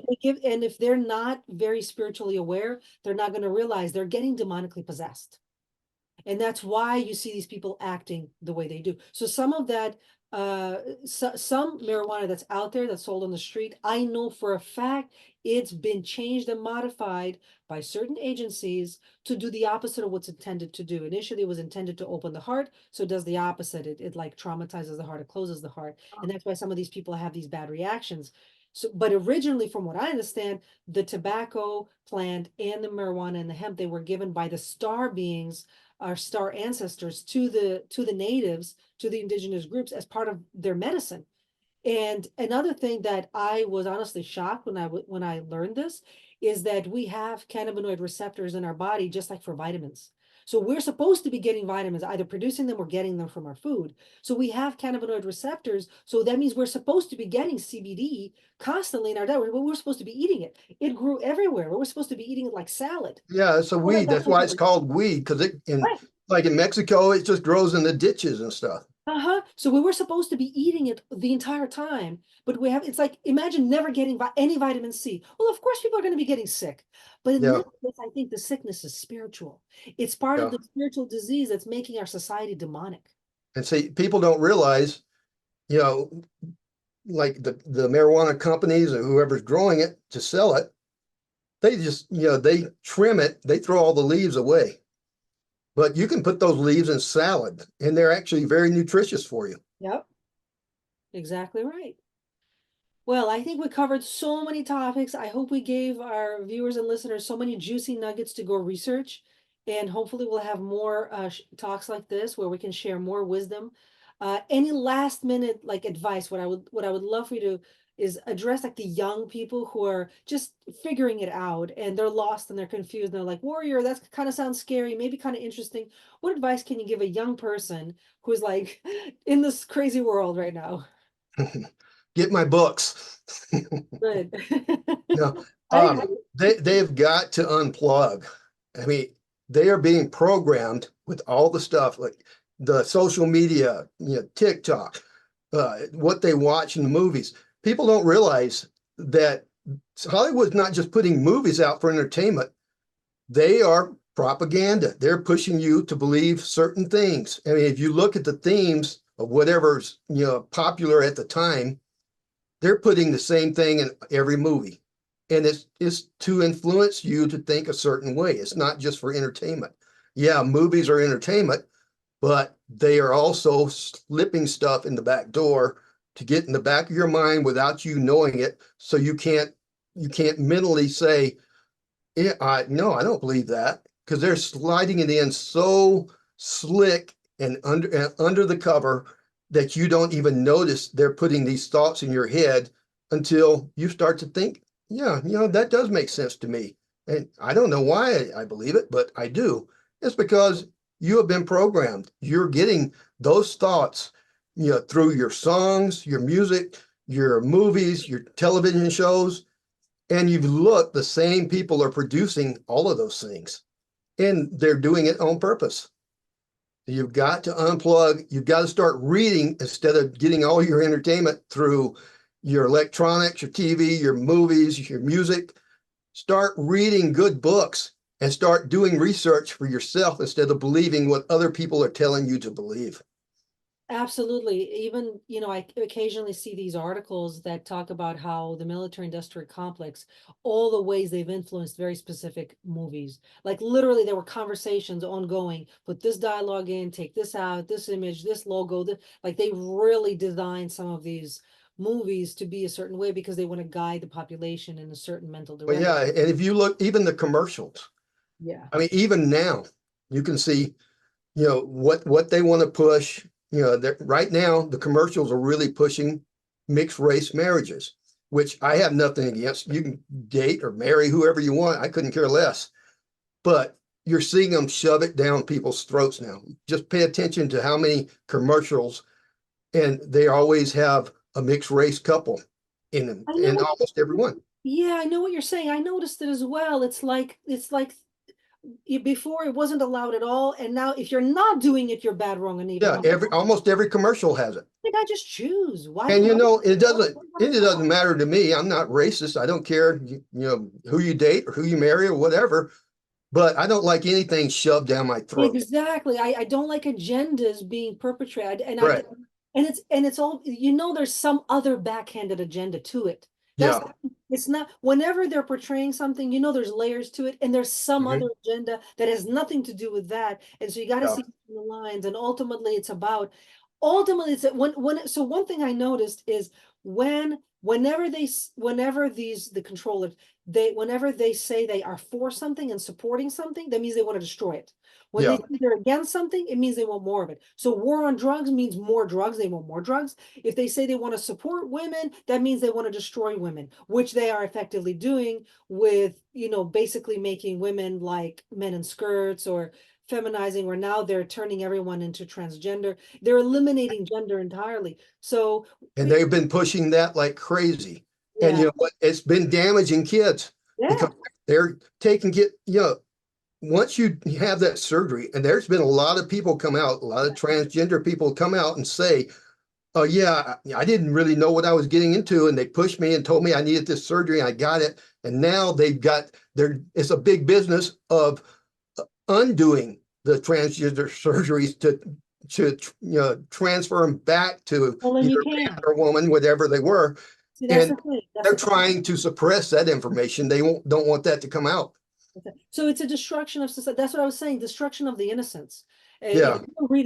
A: if they're not very spiritually aware, they're not going to realize they're getting demonically possessed. And that's why you see these people acting the way they do. So some of that, some marijuana that's out there that's sold on the street, I know for a fact it's been changed and modified by certain agencies to do the opposite of what's intended to do. Initially, it was intended to open the heart, so it does the opposite. It like traumatizes the heart, it closes the heart, and that's why some of these people have these bad reactions. So, but originally, from what I understand, the tobacco plant and the marijuana and the hemp, they were given by the star beings, our star ancestors, to the natives, to the indigenous groups as part of their medicine. And another thing that I was honestly shocked when I learned this is that we have cannabinoid receptors in our body just like for vitamins. So we're supposed to be getting vitamins, either producing them or getting them from our food. So we have cannabinoid receptors. So that means we're supposed to be getting CBD constantly in our diet. We're supposed to be eating it. It grew everywhere. We're supposed to be eating it like salad.
B: Yeah, it's a
A: Oh,
B: weed. That's why it's called weed, because it in
A: right.
B: like in Mexico, it just grows in the ditches and stuff.
A: Uh-huh. So we were supposed to be eating it the entire time, but we have, it's like, imagine never getting any vitamin C. Well, of course, people are going to be getting sick. But in
B: Yeah,
A: this case, I think the sickness is spiritual. It's part of
B: yeah.
A: the spiritual disease that's making our society demonic.
B: And see, people don't realize, you know, like the marijuana companies or whoever's growing it to sell it, they just, they trim it, they throw all the leaves away. But you can put those leaves in salad, and they're actually very nutritious for you.
A: Yep, exactly right. Well, I think we covered so many topics. I hope we gave our viewers and listeners so many juicy nuggets to go research. And hopefully we'll have more talks like this where we can share more wisdom. Any last minute like advice, what I would love for you to is address like the young people who are just figuring it out and they're lost and they're confused and they're like, Warrior, that kind of sounds scary, maybe kind of interesting. What advice can you give a young person who's like in this crazy world right now?
B: Get my books.
A: Good.
B: No,
A: I
B: they've got to unplug. I mean, they are being programmed with all the stuff like the social media, TikTok, what they watch in the movies. People don't realize that Hollywood's not just putting movies out for entertainment. They are propaganda. They're pushing you to believe certain things. I mean, if you look at the themes of whatever's, popular at the time, they're putting the same thing in every movie. And it's to influence you to think a certain way. It's not just for entertainment. Yeah, movies are entertainment, but they are also slipping stuff in the back door to get in the back of your mind without you knowing it. So you can't mentally say, yeah, no, I don't believe that, because they're sliding it in so slick and under the cover that you don't even notice they're putting these thoughts in your head until you start to think, yeah, that does make sense to me. And I don't know why I believe it, but I do. It's because you have been programmed. You're getting those thoughts, through your songs, your music, your movies, your television shows, and you've looked, the same people are producing all of those things, and they're doing it on purpose. You've got to unplug. You've got to start reading instead of getting all your entertainment through your electronics, your TV, your movies, your music. Start reading good books and start doing research for yourself instead of believing what other people are telling you to believe.
A: Absolutely. Even, I occasionally see these articles that talk about how the military industrial complex, all the ways they've influenced very specific movies. Like literally there were conversations ongoing, put this dialogue in, take this out, this image, this logo, like they really designed some of these movies to be a certain way because they want to guide the population in a certain mental
B: But
A: direction.
B: yeah, and if you look, even the commercials,
A: Yeah.
B: I mean, even now, you can see, what they want to push. Right now the commercials are really pushing mixed race marriages, which I have nothing against. You can date or marry whoever you want. I couldn't care less. But you're seeing them shove it down people's throats now. Just pay attention to how many commercials, and they always have a mixed race couple in them,
A: I
B: in
A: know.
B: almost every one.
A: Yeah, I know what you're saying. I noticed it as well. It's like before it wasn't allowed at all, and now if you're not doing it, you're bad, wrong, and evil.
B: Yeah, almost every commercial has it.
A: Did I just choose? Why
B: And
A: do
B: you
A: I?
B: know, it doesn't matter to me. I'm not racist. I don't care, who you date or who you marry or whatever, but I don't like anything shoved down my throat.
A: Exactly. I don't like agendas being perpetrated,
B: Right.
A: and it's all, there's some other backhanded agenda to it. That's
B: Yeah.
A: It's not, whenever they're portraying something, there's layers to it, and there's some
B: Mhm.
A: other agenda that has nothing to do with that. And so you got to
B: Yeah.
A: see the lines, and ultimately it's so one thing I noticed is whenever the controllers, whenever they say they are for something and supporting something, that means they want to destroy it. When they
B: Yeah.
A: say they're against something, it means they want more of it. So war on drugs means more drugs. They want more drugs. If they say they want to support women, that means they want to destroy women, which they are effectively doing with, basically making women like men in skirts, or feminizing, or now they're turning everyone into transgender. They're eliminating gender entirely. So
B: And they've been pushing that like crazy. And
A: yeah,
B: it's been damaging kids because
A: yeah.
B: they're once you have that surgery, and there's been a lot of people come out, a lot of transgender people come out and say, oh yeah, I didn't really know what I was getting into, and they pushed me and told me I needed this surgery, and I got it. And now it's a big business of undoing the transgender surgeries to transfer them back to
A: Well, then you
B: either man
A: can.
B: or woman, whatever they were.
A: See, that's the
B: And
A: thing. That's
B: they're
A: the thing.
B: trying to suppress that information. They don't want that to come out.
A: Okay. So it's a destruction of society. That's what I was saying. Destruction of the innocence. If
B: Yeah.
A: you read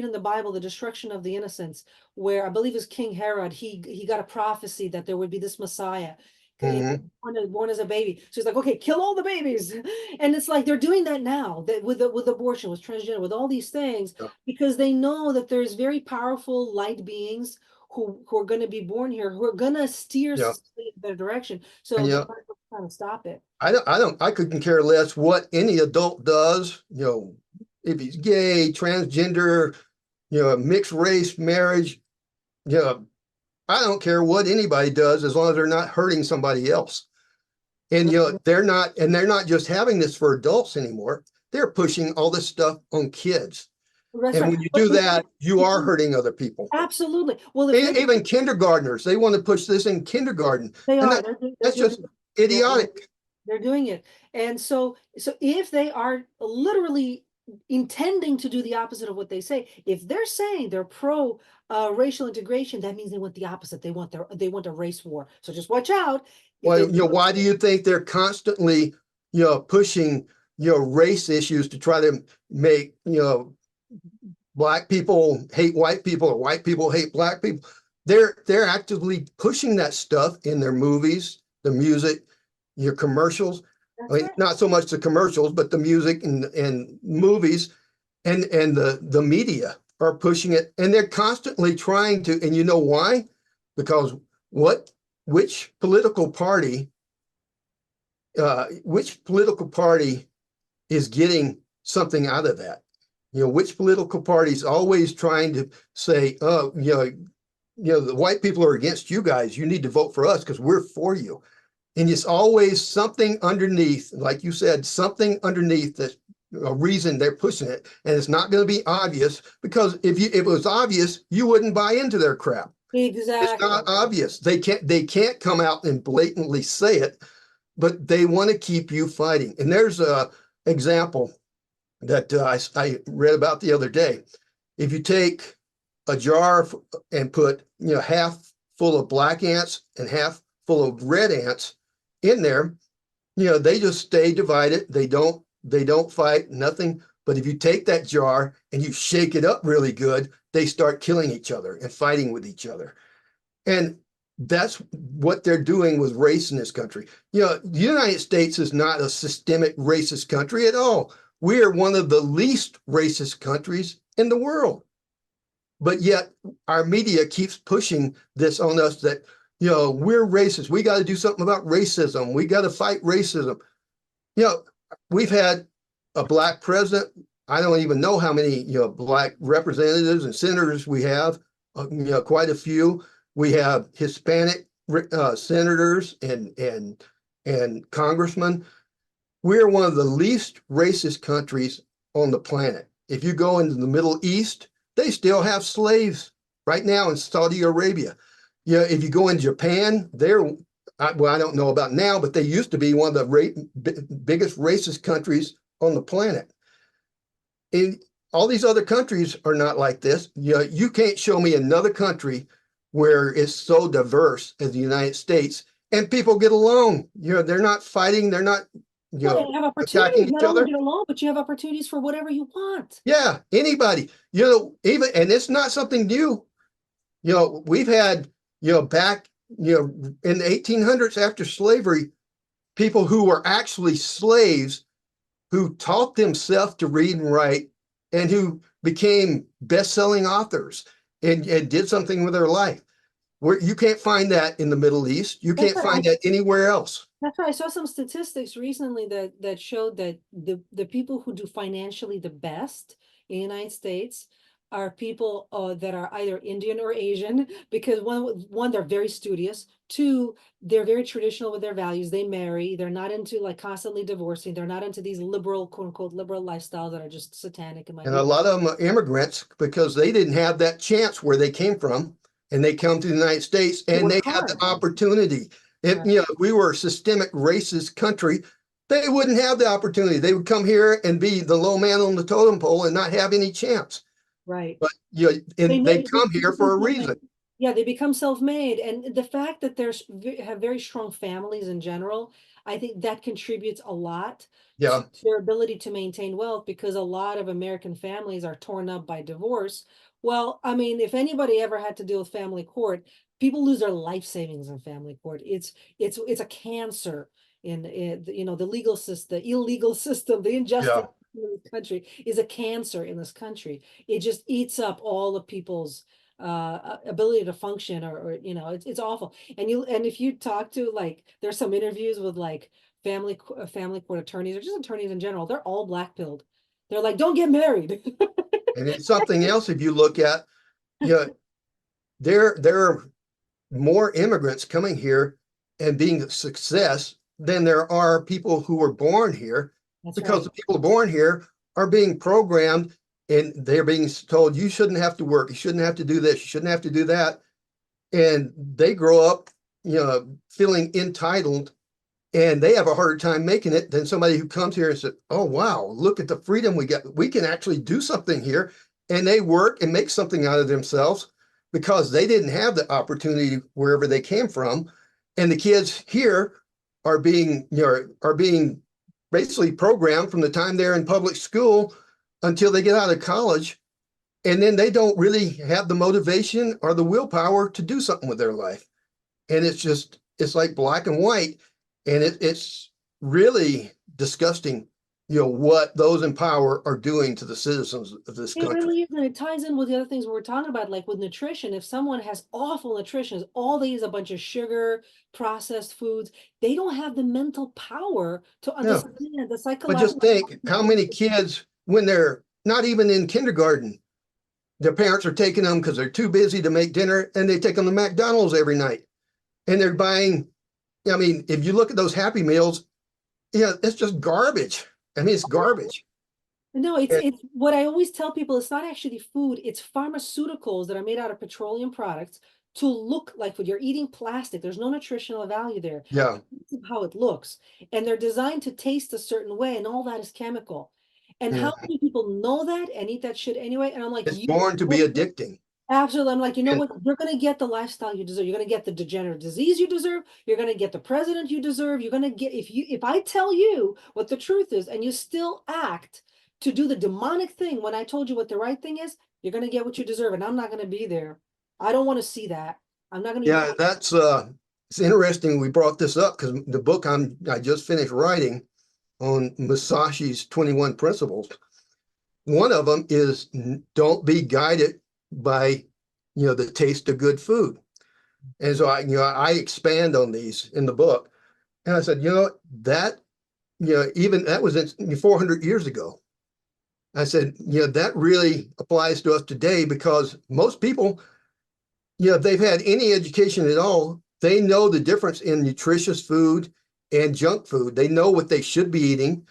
A: in the Bible, the destruction of the innocence, where I believe it's King Herod, he got a prophecy that there would be this Messiah,
B: Hmm.
A: born as a baby. So he's like, okay, kill all the babies, and it's like they're doing that now, that with abortion, with transgender, with all these things,
B: Yeah.
A: because they know that there's very powerful light beings who are going to be born here, who are going to steer
B: Yeah.
A: society in their direction.
B: And
A: So they're trying to stop it.
B: I couldn't care less what any adult does, if he's gay, transgender, mixed race marriage, you know, I don't care what anybody does as long as they're not hurting somebody else. And they're not just having this for adults anymore. They're pushing all this stuff on kids.
A: That's
B: And
A: right.
B: when you
A: But
B: do that, you are hurting other people.
A: absolutely. Well, if they
B: Even kindergartners, they want to push this in kindergarten.
A: they
B: And
A: are, they're
B: that's
A: doing
B: just
A: it. Yeah,
B: idiotic.
A: they're doing it. And so if they are literally intending to do the opposite of what they say, if they're saying they're pro racial integration, that means they want the opposite. They want a race war. So just watch out. If
B: Well,
A: they
B: why do you think they're constantly, pushing, race issues to try to make, black people hate white people or white people hate black people? They're actively pushing that stuff in their movies, the music, your commercials. I
A: that's
B: mean,
A: right.
B: not so much the commercials, but the music and movies and the media are pushing it, and they're constantly trying to. And you know why? Because what which political party which political party is getting something out of that? Which political party is always trying to say, oh, the white people are against you guys. You need to vote for us because we're for you. And it's always something underneath, like you said, something underneath that a reason they're pushing it. And it's not going to be obvious, because if it was obvious, you wouldn't buy into their crap. It's
A: Exactly.
B: not obvious. They can't come out and blatantly say it, but they want to keep you fighting. And there's a example that I read about the other day. If you take a jar and put half full of black ants and half full of red ants in there, they just stay divided. They don't fight, nothing. But if you take that jar and you shake it up really good, they start killing each other and fighting with each other. And that's what they're doing with race in this country. The United States is not a systemic racist country at all. We are one of the least racist countries in the world. But yet our media keeps pushing this on us that, we're racist. We got to do something about racism. We got to fight racism. We've had a black president. I don't even know how many, black representatives and senators we have, quite a few. We have Hispanic senators and congressmen. We're one of the least racist countries on the planet. If you go into the Middle East, they still have slaves right now in Saudi Arabia. If you go in Japan, I don't know about now, but they used to be one of the biggest racist countries on the planet. In all these other countries are not like this. You can't show me another country where it's so diverse as the United States and people get along. They're not fighting. They're not,
A: Well, and you have
B: attacking
A: opportunities,
B: each
A: not only
B: other.
A: get along, but you have opportunities for whatever you want.
B: Yeah, anybody, even, and it's not something new. We've had, back, in the 1800s after slavery, people who were actually slaves who taught themselves to read and write and who became best-selling authors and did something with their life. Where you can't find that in the Middle East. You
A: That's
B: can't find that anywhere else.
A: That's right. I saw some statistics recently that showed that the people who do financially the best in the United States are people that are either Indian or Asian, because one, they're very studious. Two, they're very traditional with their values. They marry. They're not into like constantly divorcing. They're not into these liberal, quote unquote, liberal lifestyles that are just satanic in my
B: And
A: view.
B: a lot of them are immigrants because they didn't have that chance where they came from, and they come to the United States
A: They
B: and
A: work
B: they have the
A: hard.
B: opportunity. If
A: Right.
B: if we were a systemic racist country, they wouldn't have the opportunity. They would come here and be the low man on the totem pole and not have any chance.
A: But
B: But
A: they
B: and they
A: make
B: come
A: they
B: here
A: become
B: for a
A: self-made.
B: reason.
A: Yeah, they become self-made, and the fact that have very strong families in general, I think that contributes a lot to
B: Yeah,
A: their ability to maintain wealth, because a lot of American families are torn up by divorce. Well, I mean, if anybody ever had to deal with family court, people lose their life savings in family court. It's a cancer in the legal system, the illegal system, the injustice
B: yeah,
A: in this country is a cancer in this country. It just eats up all the people's ability to function, or it's awful. And if you talk to, like, there's some interviews with like family court attorneys, or just attorneys in general, they're all black pilled. They're like, don't get married.
B: and it's something else. If you look at, yeah, there are more immigrants coming here and being a success than there are people who were born here,
A: That's
B: because
A: right.
B: the people born here are being programmed and they're being told you shouldn't have to work, you shouldn't have to do this, you shouldn't have to do that, and they grow up, feeling entitled, and they have a harder time making it than somebody who comes here and said, oh wow, look at the freedom we get, we can actually do something here, and they work and make something out of themselves because they didn't have the opportunity wherever they came from. And the kids here are being basically programmed from the time they're in public school until they get out of college, and then they don't really have the motivation or the willpower to do something with their life. And it's like black and white, and it's really disgusting, what those in power are doing to the citizens of this
A: It
B: country.
A: really is, and it ties in with the other things we were talking about, like with nutrition. If someone has awful nutrition, all they eat is a bunch of sugar, processed foods, they don't have the mental power to
B: Yeah,
A: understand the
B: but just
A: psychological.
B: think how many kids, when they're not even in kindergarten, their parents are taking them because they're too busy to make dinner, and they take them to McDonald's every night, and they're buying. I mean, if you look at those Happy Meals, it's just garbage. I mean, it's garbage.
A: No,
B: And
A: it's what I always tell people, it's not actually food, it's pharmaceuticals that are made out of petroleum products to look like food. You're eating plastic. There's no nutritional value there.
B: yeah,
A: This is how it looks. And they're designed to taste a certain way, and all that is chemical. And
B: yeah,
A: how many people know that and eat that shit anyway? And I'm like,
B: it's born to be addicting.
A: absolutely. I'm like, you know
B: And
A: what? You're going to get the lifestyle you deserve. You're going to get the degenerative disease you deserve. You're going to get the president you deserve. You're going to get, if I tell you what the truth is and you still act to do the demonic thing when I told you what the right thing is, you're going to get what you deserve. And I'm not going to be there. I don't want to see that. I'm not going to be
B: yeah,
A: part.
B: that's it's interesting we brought this up because the book I just finished writing on Musashi's 21 principles. One of them is don't be guided by, the taste of good food. And so I expand on these in the book. And I said, that even that was 400 years ago. I said, that really applies to us today because most people, if they've had any education at all, they know the difference in nutritious food and junk food. They know what they should be eating,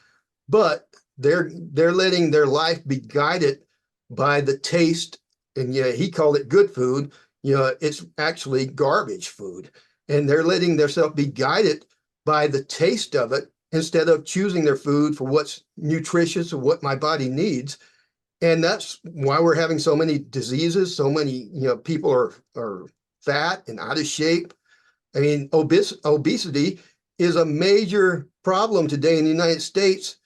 B: but they're letting their life be guided by the taste. And he called it good food. It's actually garbage food. And they're letting themselves be guided by the taste of it instead of choosing their food for what's nutritious or what my body needs. And that's why we're having so many diseases. So many, people are fat and out of shape. I mean, obesity is a major problem today in the United States.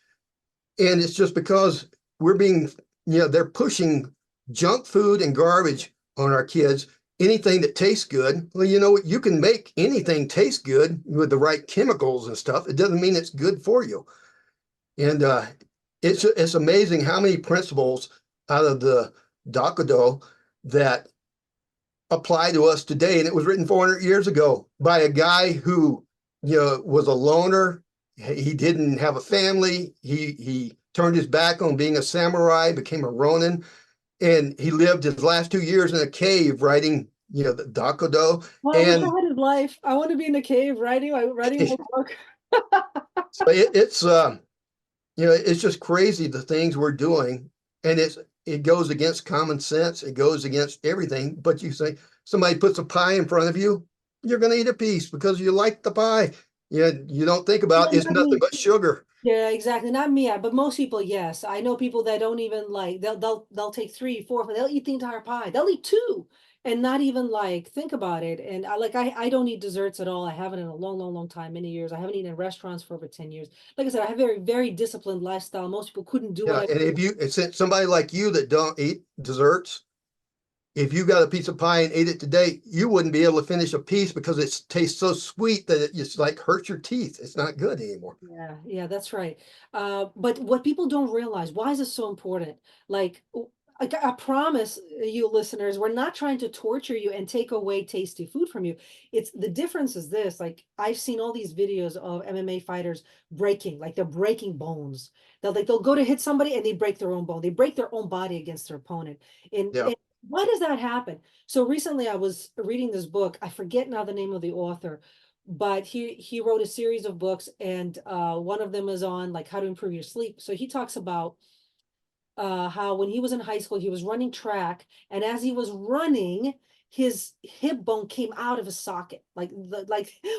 B: And it's just because we're being, they're pushing junk food and garbage on our kids. Anything that tastes good, well, you can make anything taste good with the right chemicals and stuff. It doesn't mean it's good for you. And it's amazing how many principles out of the Decade that apply to us today. And it was written 400 years ago by a guy who, was a loner. He didn't have a family. He turned his back on being a samurai, became a Ronin, and he lived his last 2 years in a cave writing, the Decade.
A: Well, I wish I
B: And
A: had his life. I want to be in a cave writing my book.
B: so it's just crazy the things we're doing, and it goes against common sense. It goes against everything. But you say somebody puts a pie in front of you, you're going to eat a piece because you like the pie. You don't think about it's
A: Not
B: nothing
A: me.
B: but sugar.
A: Yeah, exactly. Not me, but most people, yes. I know people that don't even like they'll take three, four, they'll eat the entire pie. They'll eat two and not even like think about it. And I don't eat desserts at all. I haven't in a long, long, long time, many years. I haven't eaten in restaurants for over 10 years. Like I said, I have a very, very disciplined lifestyle. Most people couldn't do what
B: Yeah,
A: I
B: and
A: do.
B: it's somebody like you that don't eat desserts, if you got a piece of pie and ate it today, you wouldn't be able to finish a piece because it tastes so sweet that it just like hurts your teeth. It's not good anymore.
A: Yeah, yeah, that's right. But what people don't realize, why is this so important? Like, I promise you listeners, we're not trying to torture you and take away tasty food from you. It's the difference is this, like I've seen all these videos of MMA fighters breaking, like they're breaking bones. They'll go to hit somebody and they break their own bone. They break their own body against their opponent.
B: Yeah.
A: And why does that happen? So recently I was reading this book. I forget now the name of the author, but he wrote a series of books, and one of them is on like how to improve your sleep. So he talks about how when he was in high school he was running track, and as he was running his hip bone came out of his socket like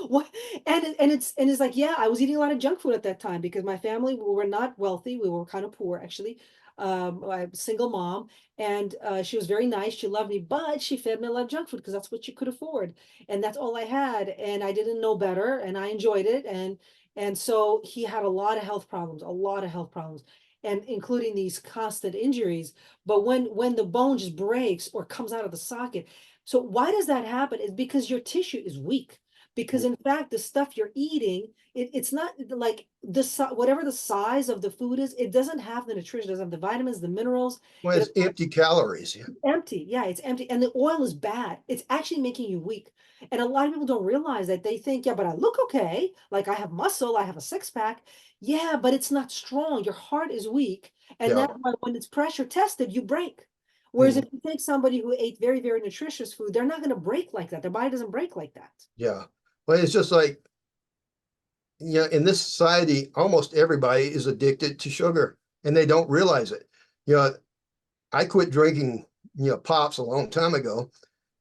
A: what. And it's like, yeah, I was eating a lot of junk food at that time because my family, we were not wealthy, we were kind of poor actually. I'm a single mom, and she was very nice, she loved me, but she fed me a lot of junk food because that's what she could afford, and that's all I had, and I didn't know better, and I enjoyed it. And so he had a lot of health problems, a lot of health problems, and including these constant injuries. But when the bone just breaks or comes out of the socket, so why does that happen? It's because your tissue is weak. Because in fact, the stuff you're eating, it's not like whatever the size of the food is, it doesn't have the nutrition, it doesn't have the vitamins, the minerals.
B: Well,
A: It
B: it's empty calories. Yeah.
A: empty. Yeah, it's empty. And the oil is bad. It's actually making you weak. And a lot of people don't realize that. They think, yeah, but I look okay. Like I have muscle, I have a six pack. Yeah, but it's not strong. Your heart is weak. And
B: Yeah.
A: that's why when it's pressure tested, you break. Whereas if
B: Mhm.
A: you take somebody who ate very, very nutritious food, they're not going to break like that. Their body doesn't break like that.
B: Yeah. Well, it's just like, in this society, almost everybody is addicted to sugar and they don't realize it. You know, I quit drinking, pops a long time ago.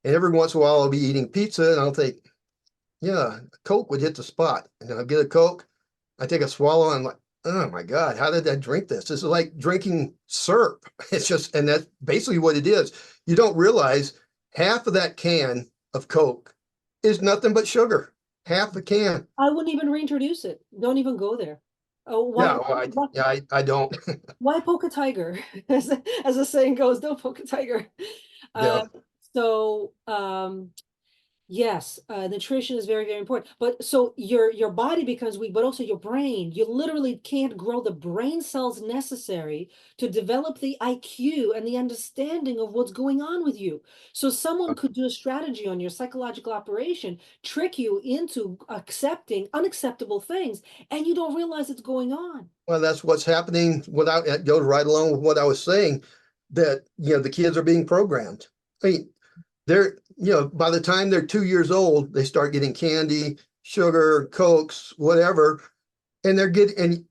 B: And every once in a while I'll be eating pizza and I'll think, yeah, Coke would hit the spot. And I'll get a Coke, I take a swallow, and I'm like, oh my God, how did I drink this? This is like drinking syrup. It's just, and that's basically what it is. You don't realize half of that can of Coke is nothing but sugar. Half a can.
A: I wouldn't even reintroduce it. Don't even go there. Oh,
B: Yeah, well, I don't.
A: why poke a tiger? As the saying goes, don't poke a tiger.
B: Yeah.
A: Uh, so Yes, nutrition is very, very important. But so your body becomes weak, but also your brain. You literally can't grow the brain cells necessary to develop the IQ and the understanding of what's going on with you. So someone could do a strategy on your psychological operation, trick you into accepting unacceptable things, and you don't realize it's going on.
B: Well, that's what's happening without it goes right along with what I was saying, that the kids are being programmed. I mean, they're, by the time they're 2 years old, they start getting candy, sugar, cokes, whatever, and they're getting, and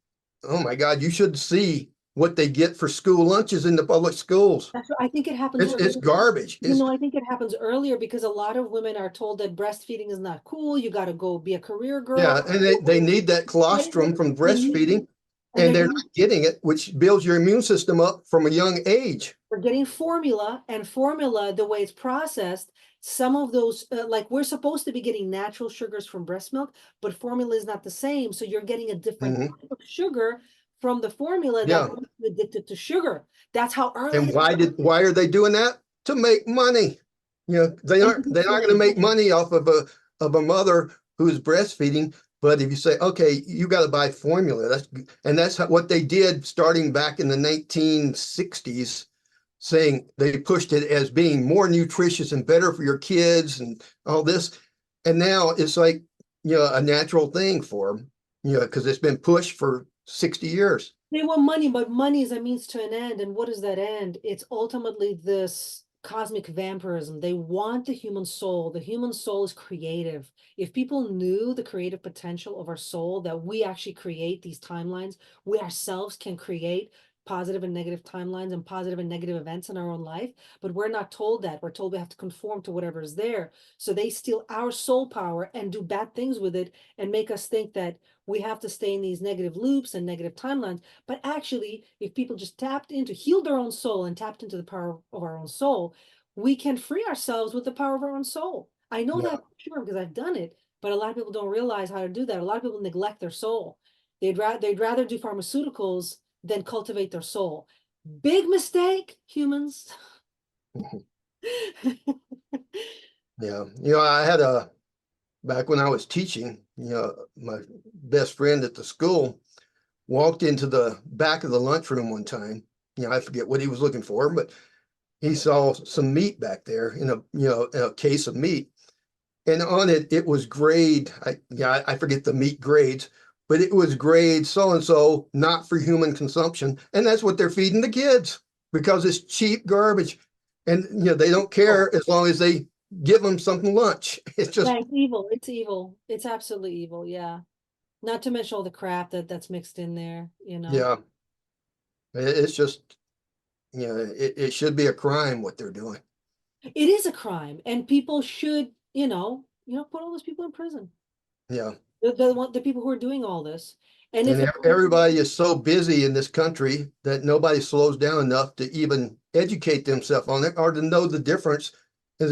B: oh my God, you should see what they get for school lunches in the public schools.
A: That's what I think it happens
B: It's
A: earlier.
B: garbage.
A: You know, I think it happens earlier because a lot of women are told that breastfeeding is not cool. You got to go be a career girl.
B: Yeah, and they need that colostrum from
A: They need,
B: breastfeeding,
A: and
B: and they're not getting it, which builds your immune system up from a young age.
A: we're getting formula, and formula, the way it's processed, some of those, like we're supposed to be getting natural sugars from breast milk, but formula is not the same. So you're getting a different
B: Mhm.
A: type of sugar from the formula that
B: Yeah.
A: makes you addicted to sugar. That's how early.
B: And why are they doing that? To make money. They're not going to make money off of a mother who's breastfeeding. But if you say, okay, you got to buy formula, that's what they did starting back in the 1960s, saying they pushed it as being more nutritious and better for your kids and all this. And now it's like, a natural thing for them, because it's been pushed for 60 years.
A: They want money, but money is a means to an end. And what is that end? It's ultimately this cosmic vampirism. They want the human soul. The human soul is creative. If people knew the creative potential of our soul, that we actually create these timelines, we ourselves can create positive and negative timelines and positive and negative events in our own life, but we're not told that. We're told we have to conform to whatever is there. So they steal our soul power and do bad things with it and make us think that we have to stay in these negative loops and negative timelines. But actually, if people just tapped into, healed their own soul and tapped into the power of our own soul, we can free ourselves with the power of our own soul. I know
B: Yeah.
A: that for sure because I've done it, but a lot of people don't realize how to do that. A lot of people neglect their soul. They'd rather do pharmaceuticals than cultivate their soul. Big mistake, humans.
B: Yeah. I had back when I was teaching, my best friend at the school walked into the back of the lunchroom one time. I forget what he was looking for, but he saw some meat back there in a case of meat. And on it, it was grade, I forget the meat grades, but it was grade so and so, not for human consumption. And that's what they're feeding the kids because it's cheap garbage. And they don't care as long as they give them something lunch. It's just,
A: Yeah, it's evil. It's evil. It's absolutely evil. Yeah. Not to mention all the crap that's mixed in there, you know.
B: yeah, it's just, it should be a crime what they're doing.
A: It is a crime, and people should, put all those people in prison.
B: Yeah.
A: The people who are doing all this. And if
B: And
A: it,
B: everybody is so busy in this country that nobody slows down enough to even educate themselves on it or to know the difference. And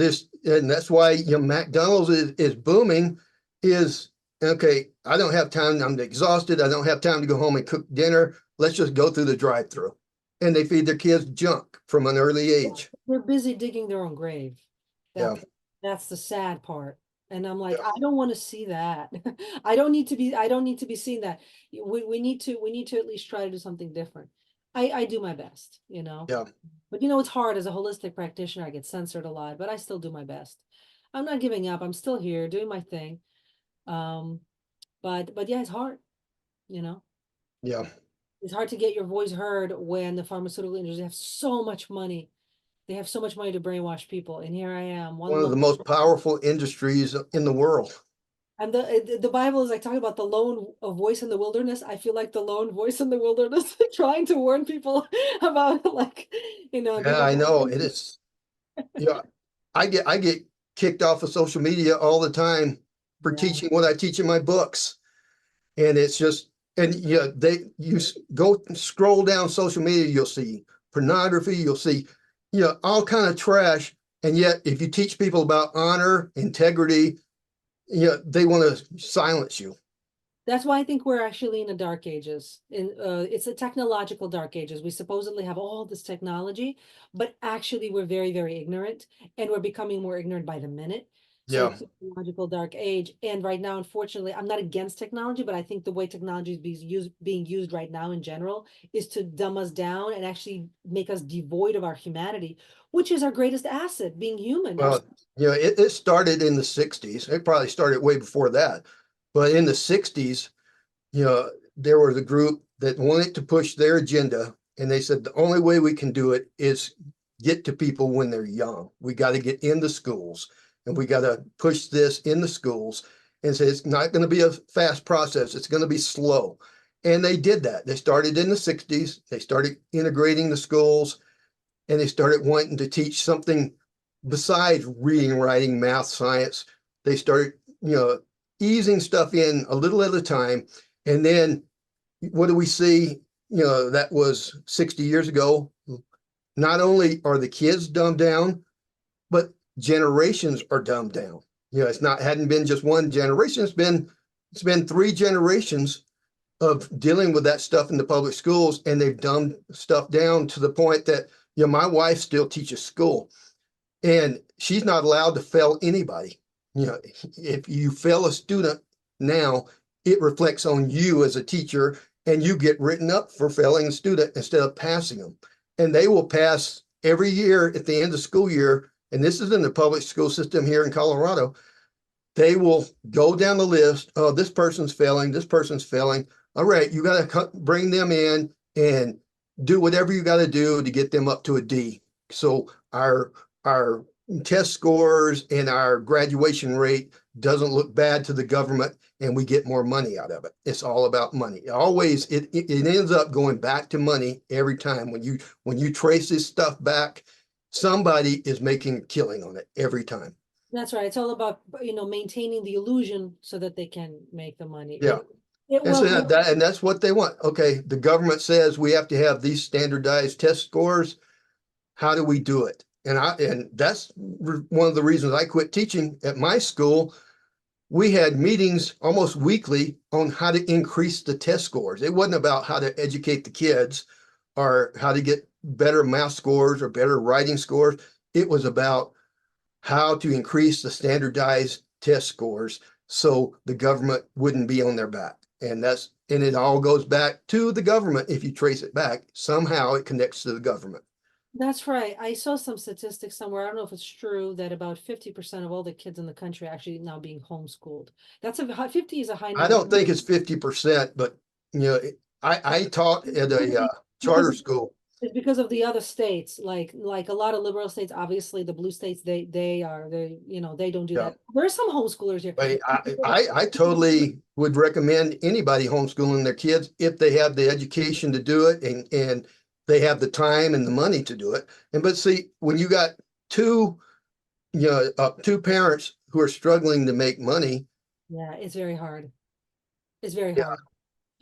B: that's why McDonald's is booming. Is okay. I don't have time. I'm exhausted. I don't have time to go home and cook dinner. Let's just go through the drive-through, and they feed their kids junk from an early age.
A: they're busy digging their own grave.
B: Yeah,
A: That's the sad part. And I'm like,
B: yeah,
A: I don't want to see that. I don't need to be seeing that. We need to at least try to do something different. I do my best,
B: yeah.
A: But it's hard as a holistic practitioner. I get censored a lot, but I still do my best. I'm not giving up. I'm still here doing my thing. Um, but yeah, it's hard, you know.
B: Yeah.
A: It's hard to get your voice heard when the pharmaceutical industry have so much money. They have so much money to brainwash people, and here I am, one
B: One of the
A: lone.
B: most powerful industries in the world.
A: And the Bible is like talking about the lone voice in the wilderness. I feel like the lone voice in the wilderness, trying to warn people about and
B: Yeah,
A: people.
B: I know it is. Yeah, I get kicked off of social media all the time for
A: Yeah,
B: teaching what I teach in my books, and it's just and go scroll down social media, you'll see pornography, you'll see all kind of trash, and yet if you teach people about honor, integrity, they want to silence you.
A: that's why I think we're actually in the dark ages. It's a technological dark ages. We supposedly have all this technology, but actually we're very, very ignorant, and we're becoming more ignorant by the minute. So
B: Yeah.
A: technological dark age. And right now, unfortunately, I'm not against technology, but I think the way technology is being used right now in general is to dumb us down and actually make us devoid of our humanity, which is our greatest asset, being human.
B: Well, it started in the 60s. It probably started way before that. But in the 60s, there was a group that wanted to push their agenda. And they said the only way we can do it is get to people when they're young. We got to get in the schools and we got to push this in the schools and say it's not going to be a fast process. It's going to be slow. And they did that. They started in the 60s. They started integrating the schools and they started wanting to teach something besides reading, writing, math, science. They started, easing stuff in a little at a time. And then what do we see? That was 60 years ago. Not only are the kids dumbed down, but generations are dumbed down. It's not hadn't been just one generation. It's been 3 generations of dealing with that stuff in the public schools, and they've dumbed stuff down to the point that my wife still teaches school, and she's not allowed to fail anybody. If you fail a student now, it reflects on you as a teacher, and you get written up for failing a student instead of passing them. And they will pass every year at the end of the school year. And this is in the public school system here in Colorado. They will go down the list. Oh, this person's failing. This person's failing. All right, you got to bring them in and do whatever you got to do to get them up to a D. So our test scores and our graduation rate doesn't look bad to the government, and we get more money out of it. It's all about money. It ends up going back to money every time. When you trace this stuff back, somebody is making a killing on it every time.
A: That's right. It's all about, maintaining the illusion so that they can make the money.
B: Yeah.
A: It
B: And so
A: well,
B: and that's what they want. Okay, the government says we have to have these standardized test scores. How do we do it? And that's one of the reasons I quit teaching at my school. We had meetings almost weekly on how to increase the test scores. It wasn't about how to educate the kids or how to get better math scores or better writing scores. It was about how to increase the standardized test scores so the government wouldn't be on their back. And it all goes back to the government. If you trace it back, somehow it connects to the government.
A: that's right. I saw some statistics somewhere. I don't know if it's true that about 50% of all the kids in the country are actually now being homeschooled. 50 is a high
B: I
A: number.
B: don't think it's 50%, but I taught at a
A: Because
B: charter school.
A: it's because of the other states, like a lot of liberal states, obviously the blue states, they they don't do
B: Yeah.
A: that. There are some homeschoolers here.
B: I totally would recommend anybody homeschooling their kids if they have the education to do it and they have the time and the money to do it. But see, when you got two parents who are struggling to make money.
A: Yeah, it's very hard. It's very
B: Yeah.
A: hard.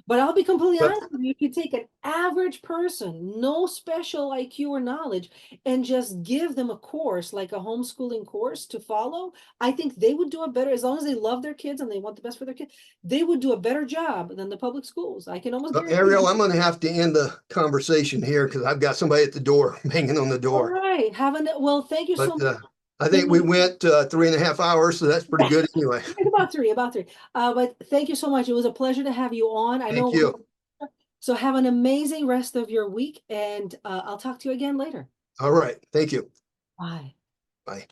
A: But I'll be completely
B: But
A: honest with you, if you take an average person, no special IQ or knowledge, and just give them a course, like a homeschooling course to follow, I think they would do a better, as long as they love their kids and they want the best for their kids, they would do a better job than the public schools. I can almost guarantee
B: Ariel,
A: you.
B: I'm going to have to end the conversation here because I've got somebody at the door banging on the
A: All
B: door.
A: right. Well, thank you so
B: But
A: much.
B: I think we went 3.5 hours, so that's pretty good anyway.
A: About three. But thank you so much. It was a pleasure to have you on. I
B: Thank
A: know.
B: you.
A: So have an amazing rest of your week, and I'll talk to you again later.
B: All right. Thank you.
A: Bye.
B: Bye.